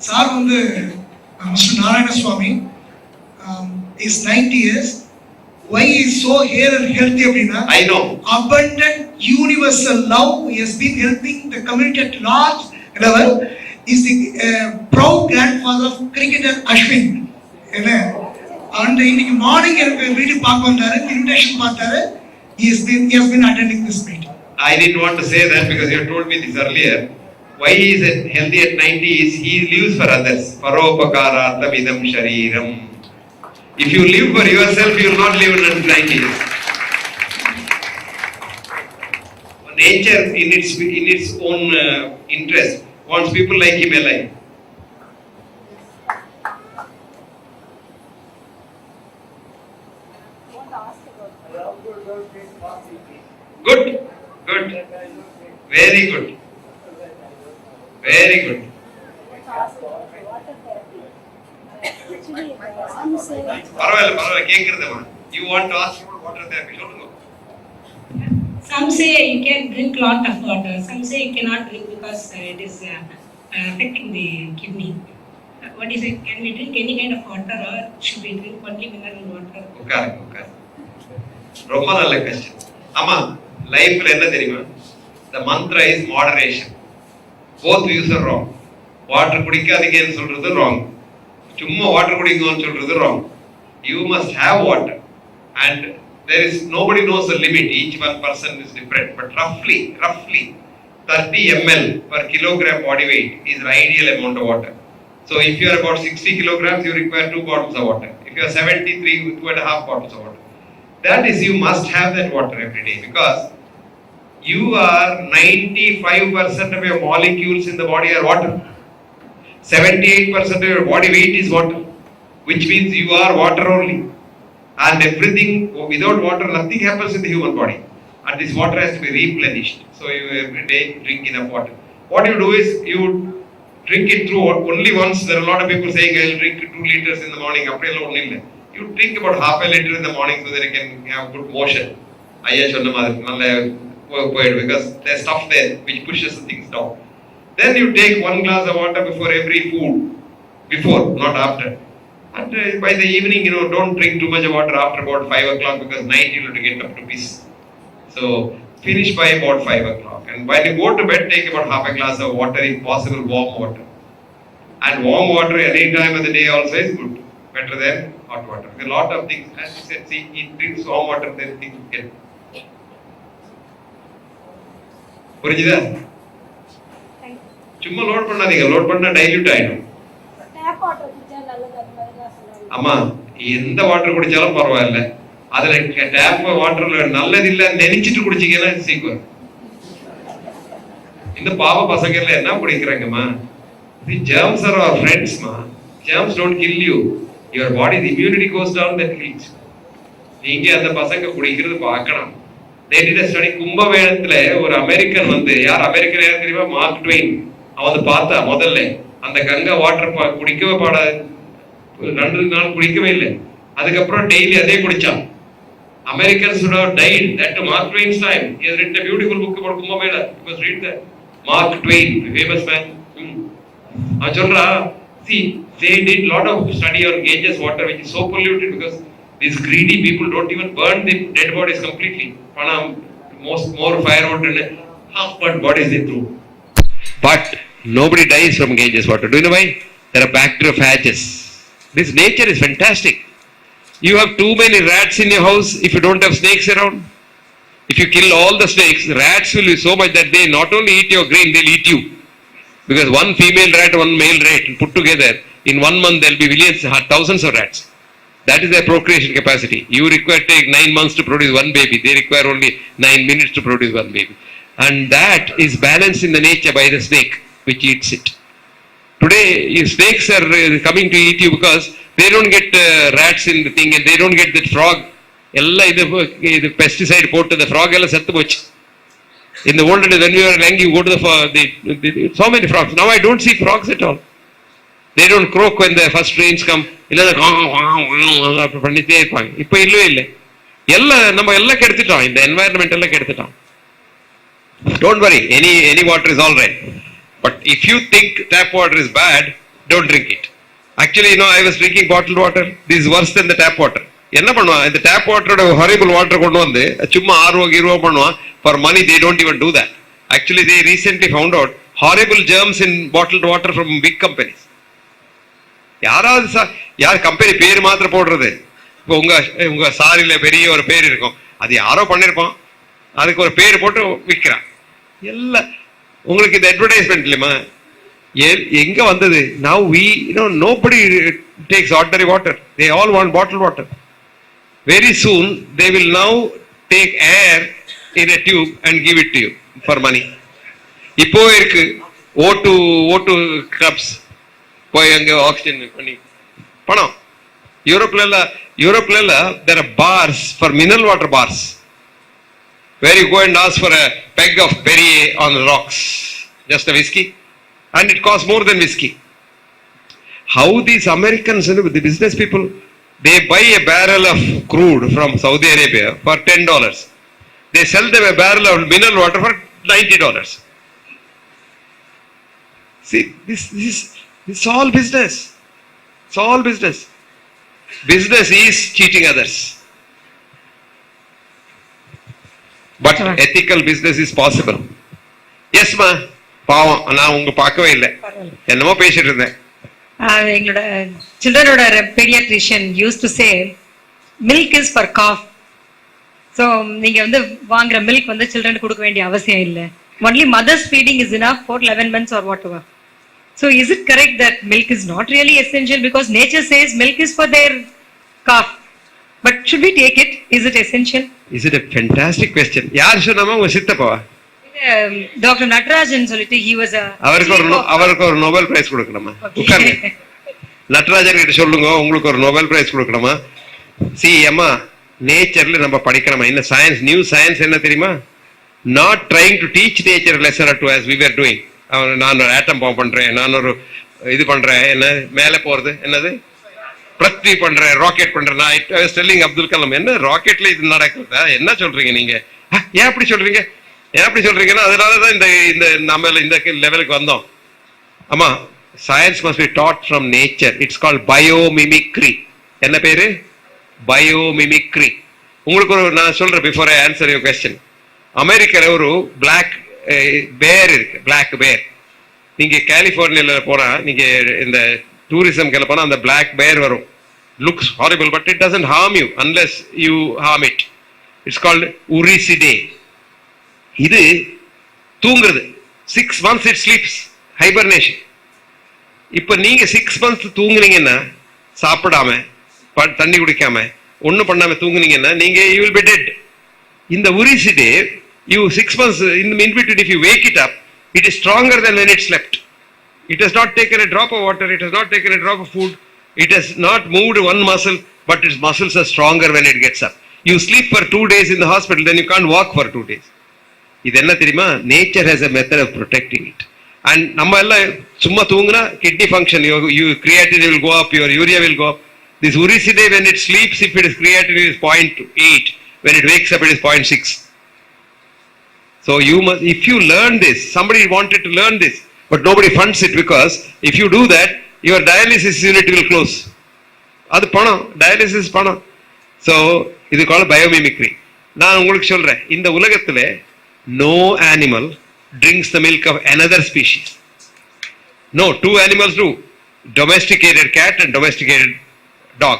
Sir வந்து mister Narayana Swamy is 90 years. Why he is so here and healthy அப்படினா I know. Abundant universal love. He has been helping the community at large level. Is the proud grandfather of cricketer Ashwin. And இன்னைக்கு morning எனக்கு வீடு பார்க்க வந்தாரு, invitation பார்த்தாரு. he has been attending this meeting. I didn't want to say that because you told me this earlier. Why he is healthy at 90 is he lives for others. Paropakaratam idam shariram. If you live for yourself, you will not live in 90s. Nature, in its own interest, wants people like him alive. Good, good, very good, very good. பரவாயில்ல கேக்குறதுமா. You want to ask about water therapy? சொல்லுங்க. Some say you can drink lot of water. Some say you cannot drink because it is affecting the kidney. What is it? Can we drink any kind of water or should we drink only mineral water? Okay. ரொம்ப நல்ல question. ஆமா, லைஃப்ல என்ன தெரியுமா? The mantra is moderation. Both views are wrong. Water குடிக்காதீங்கன்னு சொல்றது wrong. சும்மா water குடிங்கன்னு சொல்றது wrong. You must have water and there is nobody knows the limit. Each one person is different, but roughly 30 ml per kilogram body weight is the ideal amount of water. So if you are about 60 kilograms, you require 2 bottles of water. If you are 73, 2.5 bottles of water. That is, you must have that water every day because you are 95% of your molecules in the body are water. 78% of your body weight is water, which means you are water only. And everything, without water, nothing happens in the human body. And this water has to be replenished. So you every day drink enough water. What you do is, you drink it through only once. There are a lot of people saying, I'll drink 2 liters in the morning. You drink about half a liter in the morning so that you can have good motion. Because there's stuff there which pushes the things down. Then you take 1 glass of water before every food. Before, not after. And by the evening, don't drink too much water after about 5 o'clock because night you'll have to get up to peace. So finish by about 5 o'clock. And when you go to bed, take about half a glass of water, if possible, warm water. And warm water any time of the day also is good. Better than hot water. A lot of things, as you said, see, he drinks warm water, then things get. புரிஞ்சுதா? சும்மா load பண்ணாதீங்க. Load பண்ணா dilute ஆயிடும். அம்மா, எந்த water குடிச்சாலும் பரவாயில்ல. அதுல டேப் வாட்டர்ல நல்லது இல்ல நினைச்சிட்டு குடிச்சீங்கன்னா சீக்கிரம். இந்த பாவ பசங்க எல்லாம் என்ன குடிக்கிறாங்கம்மா? The germs are our friends, ma. Germs don't kill you. Your body's immunity goes down, that kills. நீங்க அந்த பசங்க குடிக்கிறது பார்க்கலாம். They did a study. கும்பமேளத்துல ஒரு அமெரிக்கன் யார் அமெரிக்கன் யார் தெரியுமா? Mark Twain. அவன் பார்த்தா முதல்ல அந்த கங்கா வாட்டர் குடிக்கவே பாடாது. 2 நாள் குடிக்கவே இல்லை. அதுக்கப்புறம் டெய்லி அதே குடிச்சான். Americans would have died. That Mark Twain's time. He has written a beautiful book about Kumbh Mela. You must read that. Mark Twain, famous man. அவன் சொல்றா, see, they did lot of study on Ganges water, which is so polluted because these greedy people don't even burn the dead bodies completely. More firewood and half burnt bodies they threw. But nobody dies from Ganges water. Do you know why? There are bacteriophages. This nature is fantastic. You have too many rats in your house if you don't have snakes around. If you kill all the snakes, rats will be so much that they not only eat your grain, they'll eat you. Because one female rat, one male rat put together, in 1 month there'll be millions, thousands of rats. That is their procreation capacity. You require take 9 months to produce 1 baby. They require only 9 minutes to produce 1 baby. And that is balanced in the nature by the snake, which eats it. Today, snakes are coming to eat you because they don't get rats in the thing and they don't get that frog. The pesticide put to the frog ella settu pochu. In the olden days when we were young, you go to so many frogs. Now I don't see frogs at all. They don't croak when the first rains come. பண்ணிட்டே இருப்பாங்க. இப்ப இல்லவே இல்லை. நம்ம எல்லாம் கெடுத்துட்டோம். இந்த environment எல்லாம் கெடுத்துட்டோம். Don't worry, any water is all right. But if you think tap water is bad, don't drink it. Actually, I was drinking bottled water. This is worse than the tap water. என்ன பண்ணுவான்? இந்த tap water horrible water கொண்டு வந்து சும்மா ஆர்வம் பண்ணுவான். For money, they don't even do that. Actually, they recently found out horrible germs in bottled water from big companies. யார் company பேர் மாத்திரம் போடுறது? இப்போ உங்க சாரியில பெரிய ஒரு பேர் இருக்கும். அது யாரோ பண்ணிருப்பான், அதுக்கு ஒரு பேர் போட்டு விற்கிறான். எல்லாம் உங்களுக்கு இந்த அட்வர்டைஸ்மெண்ட் இல்லையமா எங்க வந்தது? Now we nobody takes ordinary water, they all want bottled water. Very soon they will now take air in a tube and give it to you for money. இப்போ இருக்கு O2 cups போய் அங்க oxygen பண்ணி பணம். யூரோப்ல there are bars for mineral water bars where you go and ask for a peg of Perrier on the rocks, just a whiskey, and it costs more than whiskey. How these Americans, the business people, they buy a barrel of crude from Saudi Arabia for $10. They sell them a barrel of mineral water for $90. See, this is all business. It's all business. Business is cheating others. But ethical business is possible. Yes, ma. பாவம், நான் உங்க பார்க்கவே இல்லை, என்னமோ பேசிட்டு இருந்தேன். எங்களோட சில்ட்ரனோட paediatrician use to say milk is for calf. So நீங்க வந்து வாங்குற மில்க் வந்து சில்ட்ரனுக்கு கொடுக்க வேண்டிய அவசியம் இல்லை. Only mother's feeding is enough for 11 months or whatever. So is it correct that milk is not really essential because nature says milk is for their calf? But should we take it? Is it essential? Is it a fantastic question? யார் சொன்னாமா? உங்க சித்தப்பாவா? Doctor Natarajan சொல்லிட்டு he was a அவருக்கு ஒரு Nobel prize கொடுக்கணுமா? உட்காருங்க. நட்ராஜன் கிட்ட சொல்லுங்க, உங்களுக்கு ஒரு நோபல் பிரைஸ் கொடுக்கணுமா? சி அம்மா, நேச்சர்ல நம்ம படிக்கணுமா? என்ன சயின்ஸ், நியூ சயின்ஸ் என்ன தெரியுமா? Not trying to teach nature a lesson or two as we were doing. நான் ஒரு ஆட்டம் பாம் பண்றேன், நான் ஒரு இது பண்றேன், என்ன மேலே போறது, என்னது பிருத்வி பண்றேன், ராக்கெட் பண்றேன். நான் டெல்லிங் அப்துல் கலாம், என்ன ராக்கெட்ல இது நடக்குதா? என்ன சொல்றீங்க நீங்க? ஏன் அப்படி சொல்றீங்க? ஏன் அப்படி சொல்றீங்கன்னா அதனாலதான் இந்த நம்ம இந்த லெவலுக்கு வந்தோம். ஆமா, science must be dot from nature. It's called biomimicry. என்ன பேரு? பயோமிமிக்ரி. உங்களுக்கு ஒரு நான் சொல்றேன் before I answer your question. அமெரிக்கால ஒரு பிளாக் பேர் இருக்கு, பிளாக் பேர். நீங்க கலிபோர்னியால போனா, நீங்க இந்த டூரிசம்க்கு போனா அந்த பிளாக் பேர் வரும். Looks horrible but it doesn't harm you unless you harm it. It's called Ursidae. இது தூங்குறது. 6 months it sleeps, hibernation. இப்ப நீங்க 6 months தூங்குனீங்கன்னா, சாப்பிடாம தண்ணி குடிக்காம ஒண்ணும் பண்ணாம தூங்குனீங்கன்னா, நீங்க you will be dead. இந்த உரிசிடே you 6 months in between, if you wake it up, it is stronger than when it slept. It has not taken a drop of water, it has not taken a drop of food, it has not moved one muscle, but its muscles are stronger when it gets up. You sleep for 2 days in the hospital, then you can't walk for 2 days. இது என்ன தெரியுமா? Nature has a method of protecting it. And நம்ம எல்லாம் சும்மா தூங்குனா kidney function, your creatinine will go up, your urea will go up. This uricide, when it sleeps, if it is creatinine is 0.8, when it wakes up it is 0.6. So you must, if you learn this, somebody wanted to learn this, but nobody funds it, because if you do that, your dialysis unit will close. அது பணம், dialysis பணம். So இது called biomimicry. நான் உங்களுக்கு சொல்றேன், இந்த உலகத்துல no animal drinks the milk of another species. No, 2 animals do. Domesticated cat and domesticated dog.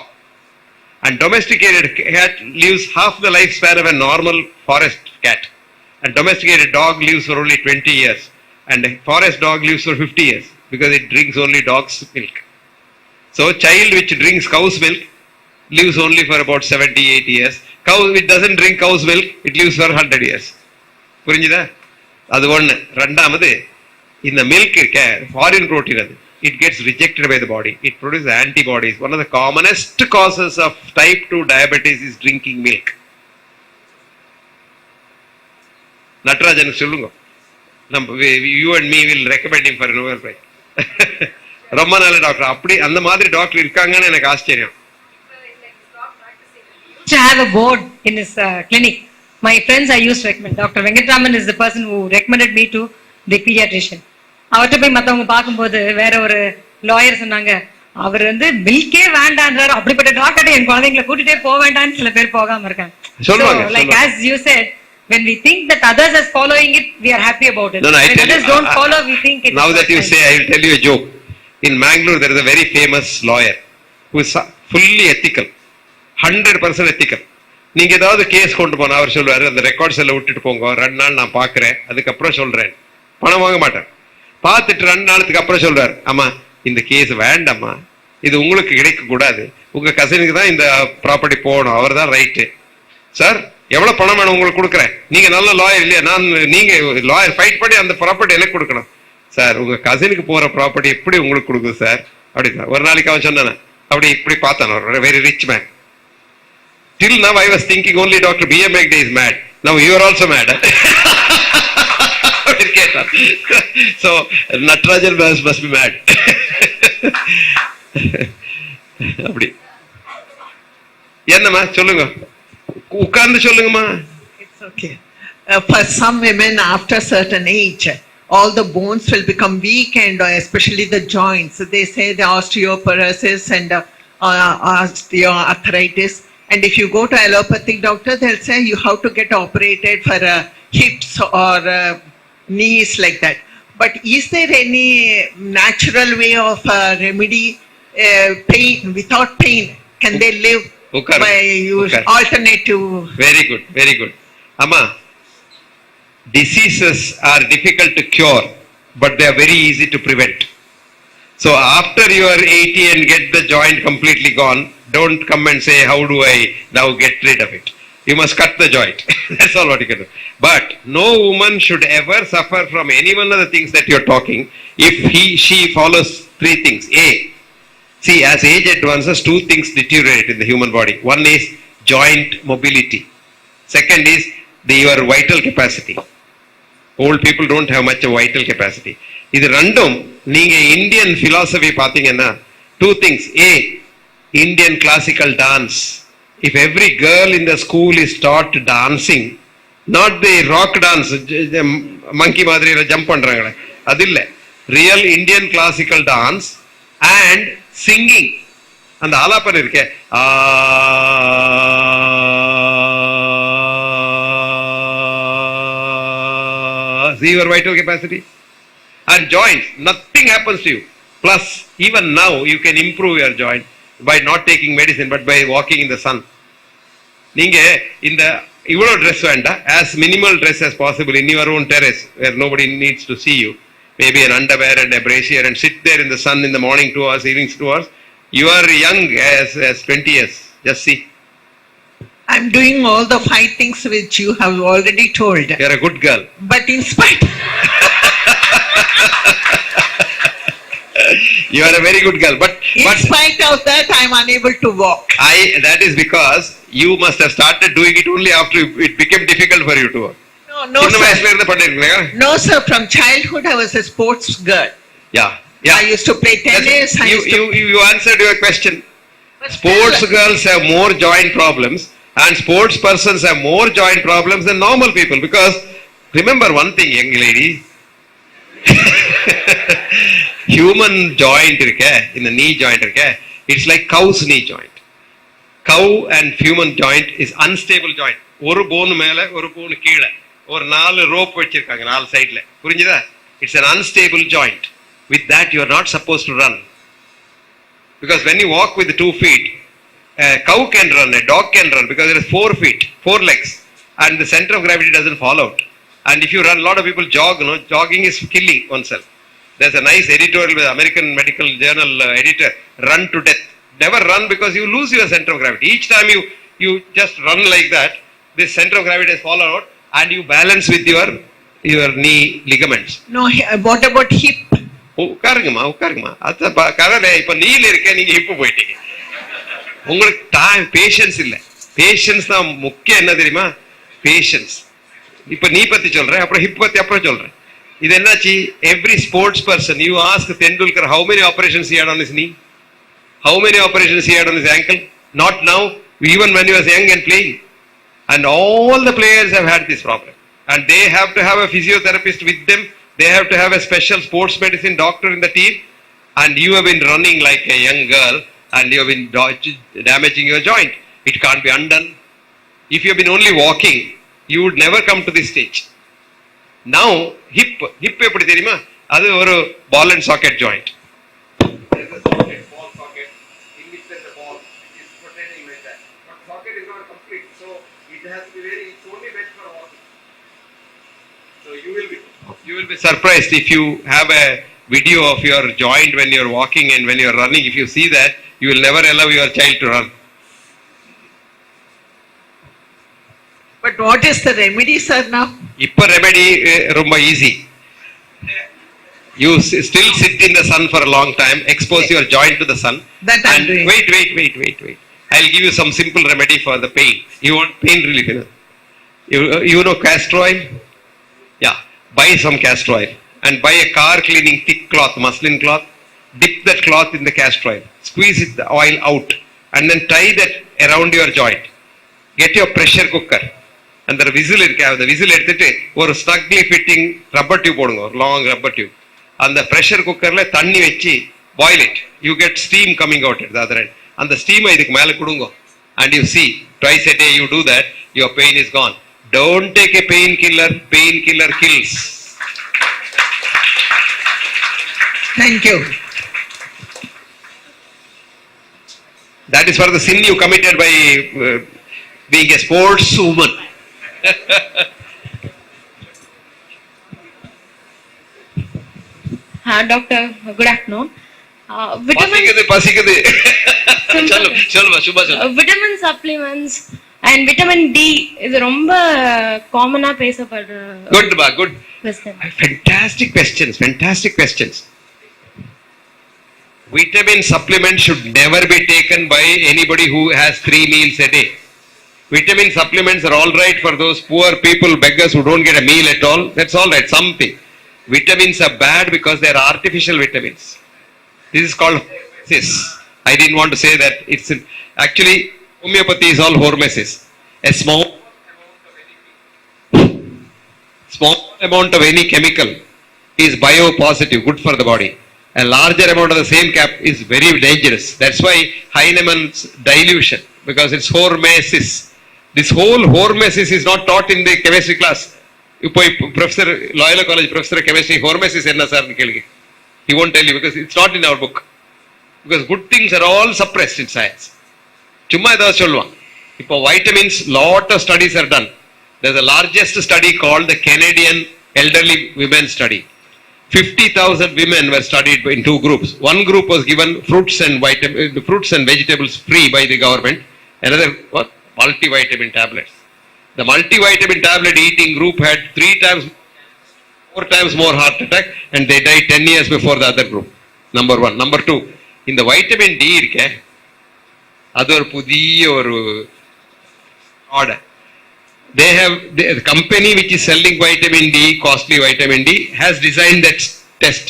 And domesticated cat lives half the lifespan of a normal forest cat. And domesticated dog lives for only 20 years. And a forest dog lives for 50 years because it drinks only dog's milk. So child which drinks cow's milk lives only for about 70-80 years. Cow which doesn't drink cow's milk, it lives for 100 years. புரிஞ்சுதா? அது ஒண்ணு. ரெண்டாவது, இந்த milk இருக்க foreign protein, அது it gets rejected by the body. It produces antibodies. One of the commonest causes of type 2 diabetes is drinking milk. நட்ராஜனுக்கு சொல்லுங்க, you and me will recommend him for a Nobel Prize. ரொம்ப நல்ல doctor. அப்படி அந்த மாதிரி doctor இருக்காங்கன்னு எனக்கு ஆச்சரியம். To have a board in his clinic. My friends I used to recommend. Dr. Venkatraman is the person who recommended me to the pediatrician. அவர்கிட்ட போய் மற்றவங்க பார்க்கும்போது வேற ஒரு லாயர் சொன்னாங்க, அவர் வந்து மில்கே வேண்டான்றாரு. அப்படிப்பட்ட டாக்டர் என் குழந்தைங்களை கூட்டிட்டே போக வேண்டாம்னு சில பேர் போகாம இருக்காங்க. Like as you said, when we think that others are following it, we are happy about it. No, when others don't follow, we think it. Now that you say, I will tell you a joke. In Mangalore, there is a very famous lawyer who is fully ethical, 100% ethical. நீங்க ஏதாவது case கொண்டு போனா அவர் சொல்லுவாரு அந்த records எல்லாம் விட்டுட்டு போங்க, 2 நாள் நான் பாக்குறேன் அதுக்கப்புறம் சொல்றேன். பணம் வாங்க மாட்டேன். பார்த்துட்டு 2 நாளுக்கு அப்புறம் சொல்றாரு, ஆமா இந்த கேஸ் வேண்டாமா, இது உங்களுக்கு கிடைக்க கூடாது, உங்க கசினுக்கு தான் இந்த ப்ராப்பர்ட்டி போகணும், அவர் தான் ரைட்டு. சார் எவ்வளவு பணம் வேணும் உங்களுக்கு கொடுக்குறேன், நீங்க நல்ல லாயர் இல்லையா, நீங்க லாயர் ஃபைட் பண்ணி அந்த ப்ராப்பர்ட்டி எனக்கு கொடுக்கணும். சார் உங்க கசினுக்கு போற ப்ராப்பர்ட்டி எப்படி உங்களுக்கு கொடுக்குது சார் அப்படின்னா. ஒரு நாளைக்கு அவன் சொன்னான், அப்படி இப்படி பார்த்தான், very rich man. Till now I was thinking only Dr. B.M. Hegde is mad. Now you are also mad. So Natarajan must be mad. அப்படி என்னம்மா சொல்லுங்க, உட்கார்ந்து சொல்லுங்கம்மா. It's okay. For some women after certain age, all the bones will become weak and especially the joints. They say the osteoporosis and osteoarthritis. And if you go to allopathic doctor, they'll say you have to get operated for hips or knees like that. But is there any natural way of remedy pain without pain? Can they live by use alternative? Very good, very good. Amma, diseases are difficult to cure, but they are very easy to prevent. So after you are 80 and get the joint completely gone, don't come and say, how do I now get rid of it? You must cut the joint. That's all what you can do. But no woman should ever suffer from any one of the things that you're talking if she follows 3 things. A, see, as age advances, 2 things deteriorate in the human body. One is joint mobility. Second is your vital capacity. Old people don't have much of vital capacity. இது ரெண்டும் நீங்க Indian philosophy பாத்தீங்கன்னா 2 things. A, Indian classical dance. If every girl in the school is taught dancing, not the rock dance, monkey மாதிரி jump பண்றாங்களே, அது இல்ல, real Indian classical dance and singing. அந்த ஆலாபனை இருக்கே, see your vital capacity and joints, nothing happens to you. Plus even now you can improve your joint by not taking medicine but by walking in the sun. நீங்க இந்த இவ்வளோ dress வேண்டாம், as minimal dress as possible in your own terrace where nobody needs to see you, maybe an underwear and a brassiere, and sit there in the sun in the morning 2 hours, evenings 2 hours. You are young as 20 years. Just see. I'm doing all the 5 things which you have already told. You are a good girl. But in spite you are a very good girl, but spite of that I am unable to walk. That is because you must have started doing it only after it became difficult for you to walk. No sir. No sir, from childhood I was a sports girl. Yeah. I used to play tennis. You answered your question. Sports girls have more joint problems and sports persons have more joint problems than normal people, because remember one thing, young lady, human joint irke, in the knee joint irke, it's like cow's knee joint. Cow and human joint is unstable joint. Oru bone mele oru bone keela or 4 rope vechirukanga 4 side la, purinjada? It's an unstable joint. With that you are not supposed to run, because when you walk with the 2 feet, a cow can run, a dog can run, because there is 4 feet, 4 legs, and the center of gravity doesn't fall out. And if you run, a lot of people jog, jogging is killing oneself. There's a nice editorial with American Medical Journal editor, run to death. Never run, because you lose your center of gravity. Each time you just run like that, this center of gravity has fallen out and you balance with your knee ligaments. No, what about hip? உட்காருங்கம்மா அது கரலை இப்ப நீல இருக்க, நீங்க hip போயிட்டீங்க. உங்களுக்கு patience இல்ல. Patience தான் முக்கியம். என்ன தெரியுமா? பேஷன்ஸ். இப்ப நீ பத்தி சொல்றேன், அப்புறம் ஹிப் பத்தி அப்புறம் சொல்றேன். இது என்னாச்சு? Every sports person, you ask Tendulkar how many operations he had on his knee, how many operations he had on his ankle. Not now, even when he was young and playing. And all the players have had this problem, and they have to have a physiotherapist with them. They have to have a special sports medicine doctor in the team. And you have been running like a young girl and you have been damaging your joint. It can't be undone. If you have been only walking, you would never come to this stage. Now hip எப்படி தெரியுமா? அது ஒரு ball and socket joint. There is a socket, ball socket, in which there is a ball which is rotating like that. But socket is not complete. So has to be very, it's only meant for walking. So you will be surprised if you have a video of your joint when you're walking and when you're running. If you see that, you will never allow your child to run. But what is the remedy, sir, now? Ippa remedy romba easy. You still sit in the sun for a long time, expose your joint to the sun. That I'm and doing. Wait. I'll give you some simple remedy for the pain. You want pain relief, you know? You know castor oil? Yeah, buy some castor oil and buy a car cleaning thick cloth, muslin cloth. Dip that cloth in the castor oil, squeeze the oil out, and then tie that around your joint. Get your pressure cooker. And the whistle எடுத்துட்டு ஒரு snugly fitting rubber tube போடுங்க, ஒரு long rubber tube. அந்த pressure cookerல தண்ணி வச்சு boil it. You get steam coming out at the other end. அந்த steam இதுக்கு மேல கொடுங்க. And you see, twice a day you do that, your pain is gone. Don't take a painkiller. Painkiller kills. Thank you. That is for the sin you committed by being a sportswoman. Doctor, good afternoon. பசிக்குது. சொல்லுமா சுபா சொல்லு. Vitamin supplements and vitamin D இது ரொம்ப காமனா பேசப்படுற. Good. Fantastic questions. Vitamin supplements should never be taken by anybody who has 3 meals a day. Vitamin supplements are all right for those poor people, beggars who don't get a meal at all. That's all right, something. Vitamins are bad because they are artificial vitamins. This is called hormesis. I didn't want to say that. It's actually homeopathy is all hormesis. A small amount of any chemical is biopositive, good for the body. A larger amount of the same cap is very dangerous. That's why Heinemann's dilution, because it's hormesis. This whole hormesis is not taught in the chemistry class. You poi professor, Loyola College professor chemistry, hormesis enna sir nu kelunga. He won't tell you because it's not in our book. Because good things are all suppressed in science. Chumma edha solluvan. Ipo vitamins, lot of studies are done. There's the largest study called the Canadian Elderly Women Study. 50,000 women were studied in 2 groups. One group was given fruits and vegetables free by the government. Another what? Multivitamin tablets. The multivitamin tablet eating group had 4 times more heart attack and they died 10 years before the other group. Number 1. Number 2, in the vitamin D irke, adu or pudiya or order. The company which is selling vitamin D, costly vitamin D, has designed that test.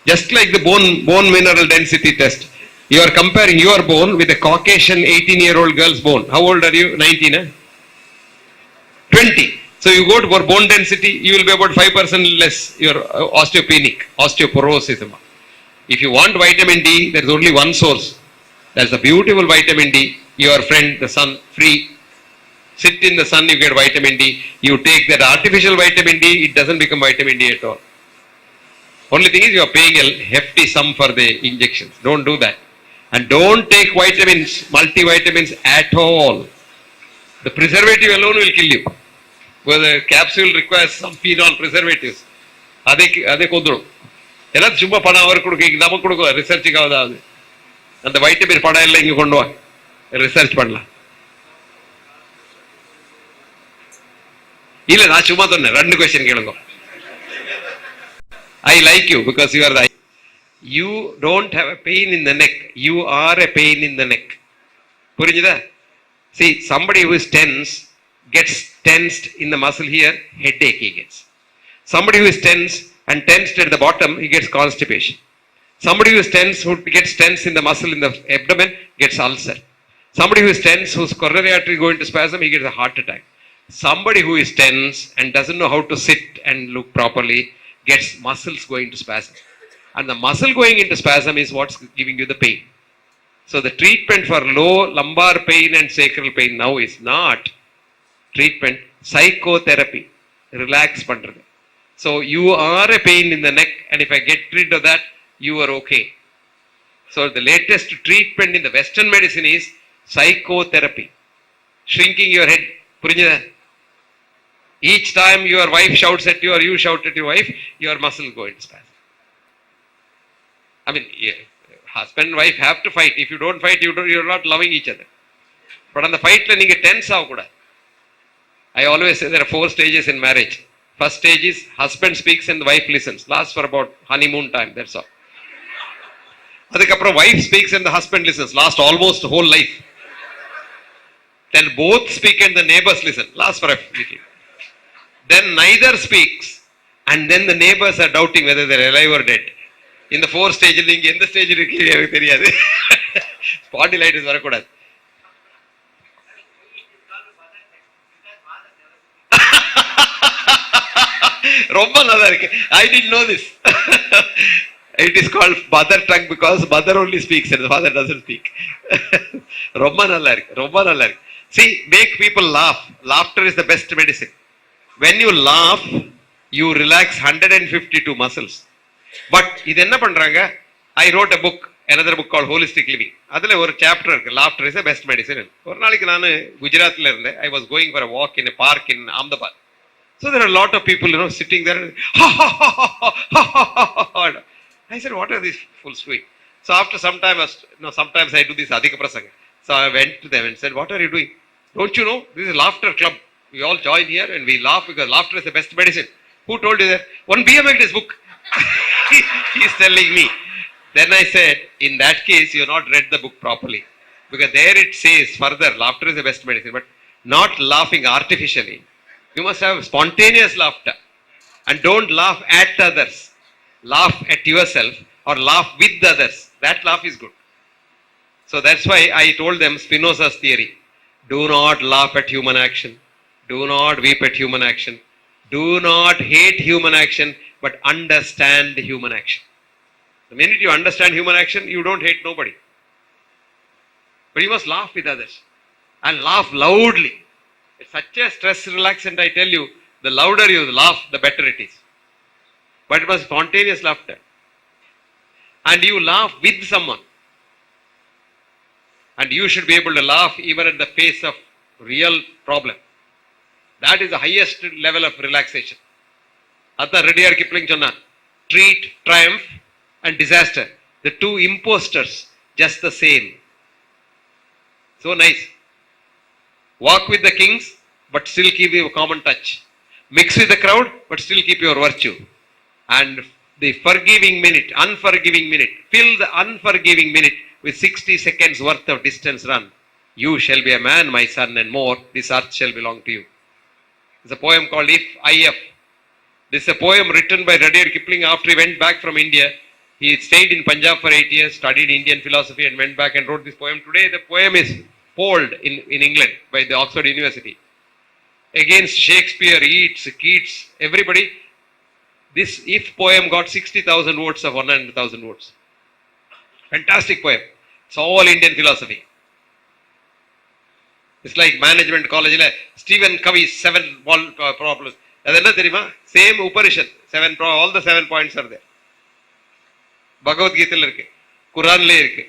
Just like the bone mineral density test. You are comparing your bone with a Caucasian 18-year-old girl's bone. How old are you? 19, eh? 20. So you go for bone density, you will be about 5% less. You're osteoporosis. If you want vitamin D, there is only one source. That's the beautiful vitamin D. Your friend, the sun, free. Sit in the sun, you get vitamin D. You take that artificial vitamin D, it doesn't become vitamin D at all. Only thing is you are paying a hefty sum for the injections. Don't do that. And don't take vitamins, multivitamins at all. The preservative alone will kill you. Because the capsule requires some phenol preservatives. Ade kodru. Ella chumma pada avaru kuduke namak kuduko research kavadadu. And the vitamin pada illa inga kondu va. Research pannalam. Illa na chumma thonne rendu question kelungo. I like you because you are the. You don't have a pain in the neck. You are a pain in the neck. Purinjada? See, somebody who is tense gets tensed in the muscle here, headache he gets. Somebody who is tense and tensed at the bottom, he gets constipation. Somebody who is tense, who gets tense in the muscle in the abdomen, gets ulcer. Somebody who is tense, whose coronary artery go into spasm, he gets a heart attack. Somebody who is tense and doesn't know how to sit and look properly, gets muscles going into spasm. And the muscle going into spasm is what's giving you the pain. So the treatment for low lumbar pain and sacral pain now is not treatment, psychotherapy. Relax pandrathu. So you are a pain in the neck, and if I get rid of that, you are okay. So the latest treatment in the Western medicine is psychotherapy. Shrinking your head, புரிஞ்சுதா? Each time your wife shouts at you or you shout at your wife, your muscle go in spasm. I mean, yeah, husband and wife have to fight. If you don't fight, you're not loving each other. But on the fight, you tense ஆகக்கூடாது. I always say there are 4 stages in marriage. First stage is husband speaks and the wife listens. Lasts for about honeymoon time. That's all. அதுக்கப்புறம் wife speaks and the husband listens. Last almost whole life. Then both speak and the neighbors listen. Last for a little. Then neither speaks and then the neighbors are doubting whether they're alive or dead. In the 4th stage, நீங்க எந்த stage இருக்கீங்க எனக்கு தெரியாது. Spondylitis வரக்கூடாது. ரொம்ப நல்லா இருக்கு. I didn't know this. It is called mother tongue because mother only speaks and the father doesn't speak. ரொம்ப நல்லா இருக்கு. ரொம்ப நல்லா இருக்கு. See, make people laugh. Laughter is the best medicine. When you laugh, you relax 152 muscles. But இது என்ன பண்றாங்க? I wrote a book, another book called Holistic Living. அதுல ஒரு சாப்டர் இருக்கு, laughter is the best medicine. ஒரு நாளைக்கு நான் குஜராத்ல இருந்தேன். I was going for a walk in a park in Ahmedabad. So there are a lot of people, sitting there. I said, what are these fools doing? So after some time, sometimes I do this adhika prasanga. So I went to them and said, what are you doing? Don't you know? This is laughter club. We all join here and we laugh because laughter is the best medicine. Who told you that? One BM Hegde's book. He's telling me. Then I said, in that case, you have not read the book properly. Because there it says further, laughter is the best medicine. But not laughing artificially. You must have spontaneous laughter. And don't laugh at others. Laugh at yourself or laugh with others. That laugh is good. So that's why I told them Spinoza's theory. Do not laugh at human action. Do not weep at human action. Do not hate human action, but understand human action. The minute you understand human action, you don't hate nobody. But you must laugh with others. And laugh loudly. It's such a stress relaxant, I tell you. The louder you laugh, the better it is. But it was spontaneous laughter. And you laugh with someone. And you should be able to laugh even at the face of real problem. That is the highest level of relaxation. Atha Rudyard Kipling சொன்னா, treat triumph and disaster, the two imposters, just the same. So nice. Walk with the kings, but still keep your common touch. Mix with the crowd, but still keep your virtue. And the forgiving minute, unforgiving minute, fill the unforgiving minute with 60 seconds worth of distance run. You shall be a man, my son, and more. This earth shall belong to you. There's a poem called If I F. This is a poem written by Rudyard Kipling after he went back from India. He stayed in Punjab for 8 years, studied Indian philosophy and went back and wrote this poem. Today the poem is polled in England by the Oxford University. Against Shakespeare, Yeats, Keats, everybody. This If poem got 60,000 votes of 100,000 votes. Fantastic poem. It's all Indian philosophy. It's like management college. Stephen Covey's 7 problems. அது என்ன தெரியுமா? Same Upanishad 7 all the 7 points are there. பகவத்கீதையில் இருக்கு, குரான்ல இருக்கு,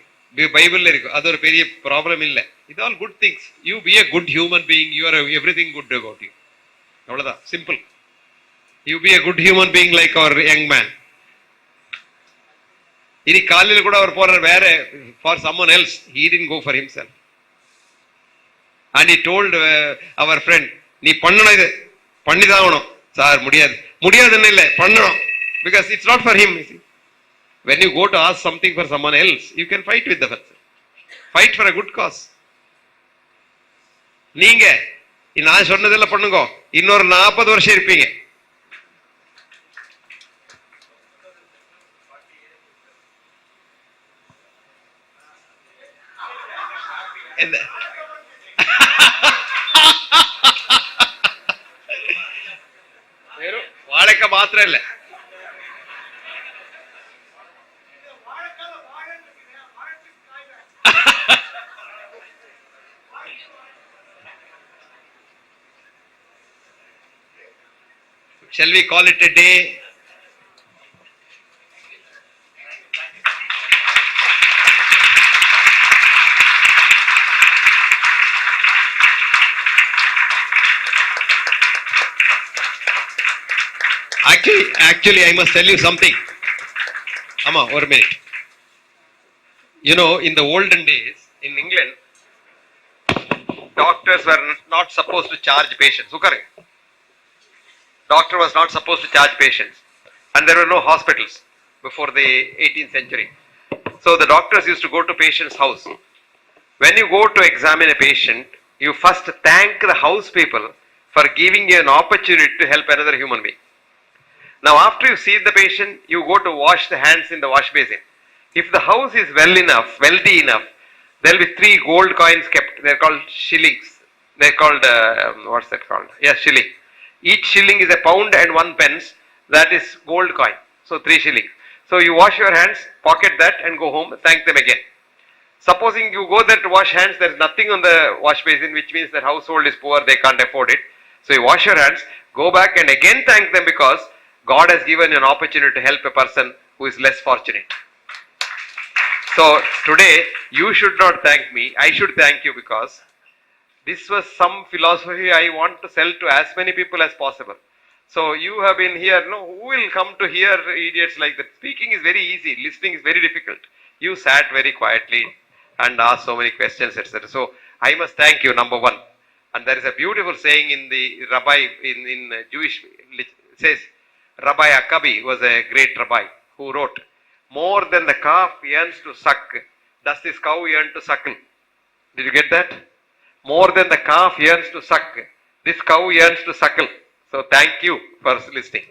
பைபிள்ல இருக்கு. அது ஒரு பெரிய ப்ராப்ளம் இல்லை. இது all good things. You be a good human being, you are everything good about you. அவ்வளவுதான், simple. You be a good human being like our young man. இனி காலையில் கூட அவர் போற வேற for someone else. He didn't go for himself. And he told our friend, நீ பண்ணணும், இது பண்ணிதான் ஆகணும். சார் முடியாது, முடியாதுன்னு இல்லை, பண்ணணும். Because it's not for him. When you go to ask something for someone else, you can fight with the person. Fight for a good cause. நீங்க நான் சொன்னதெல்லாம் பண்ணுங்க, இன்னொரு 40 வருஷம் இருப்பீங்க. வாழைக்க மாத்திரம் இல்ல, shall we call it a day? Actually, I must tell you something. Amma, 1 minute. You know, in the olden days, in England, doctors were not supposed to charge patients. Doctor was not supposed to charge patients. And there were no hospitals before the 18th century. So the doctors used to go to patient's house. When you go to examine a patient, you first thank the house people for giving you an opportunity to help another human being. Now after you see the patient, you go to wash the hands in the wash basin. If the house is wealthy enough, there will be 3 gold coins kept. They are called shillings. They are called, what's that called? Yes, shilling. Each shilling is a pound and 1 pence. That is gold coin. So 3 shillings. So you wash your hands, pocket that and go home, thank them again. Supposing you go there to wash hands, there is nothing on the wash basin, which means that household is poor, they can't afford it. So you wash your hands, go back and again thank them because God has given you an opportunity to help a person who is less fortunate. So today, you should not thank me, I should thank you because this was some philosophy I want to sell to as many people as possible. So you have been here, no, who will come to hear idiots like that? Speaking is very easy, listening is very difficult. You sat very quietly and asked so many questions, etc. So I must thank you, number one. And there is a beautiful saying in the rabbi, in Jewish, it says, Rabbi Akabi was a great rabbi who wrote, more than the calf yearns to suck, does this cow yearn to suckle? Did you get that? More than the calf yearns to suck, this cow yearns to suckle. So thank you for listening.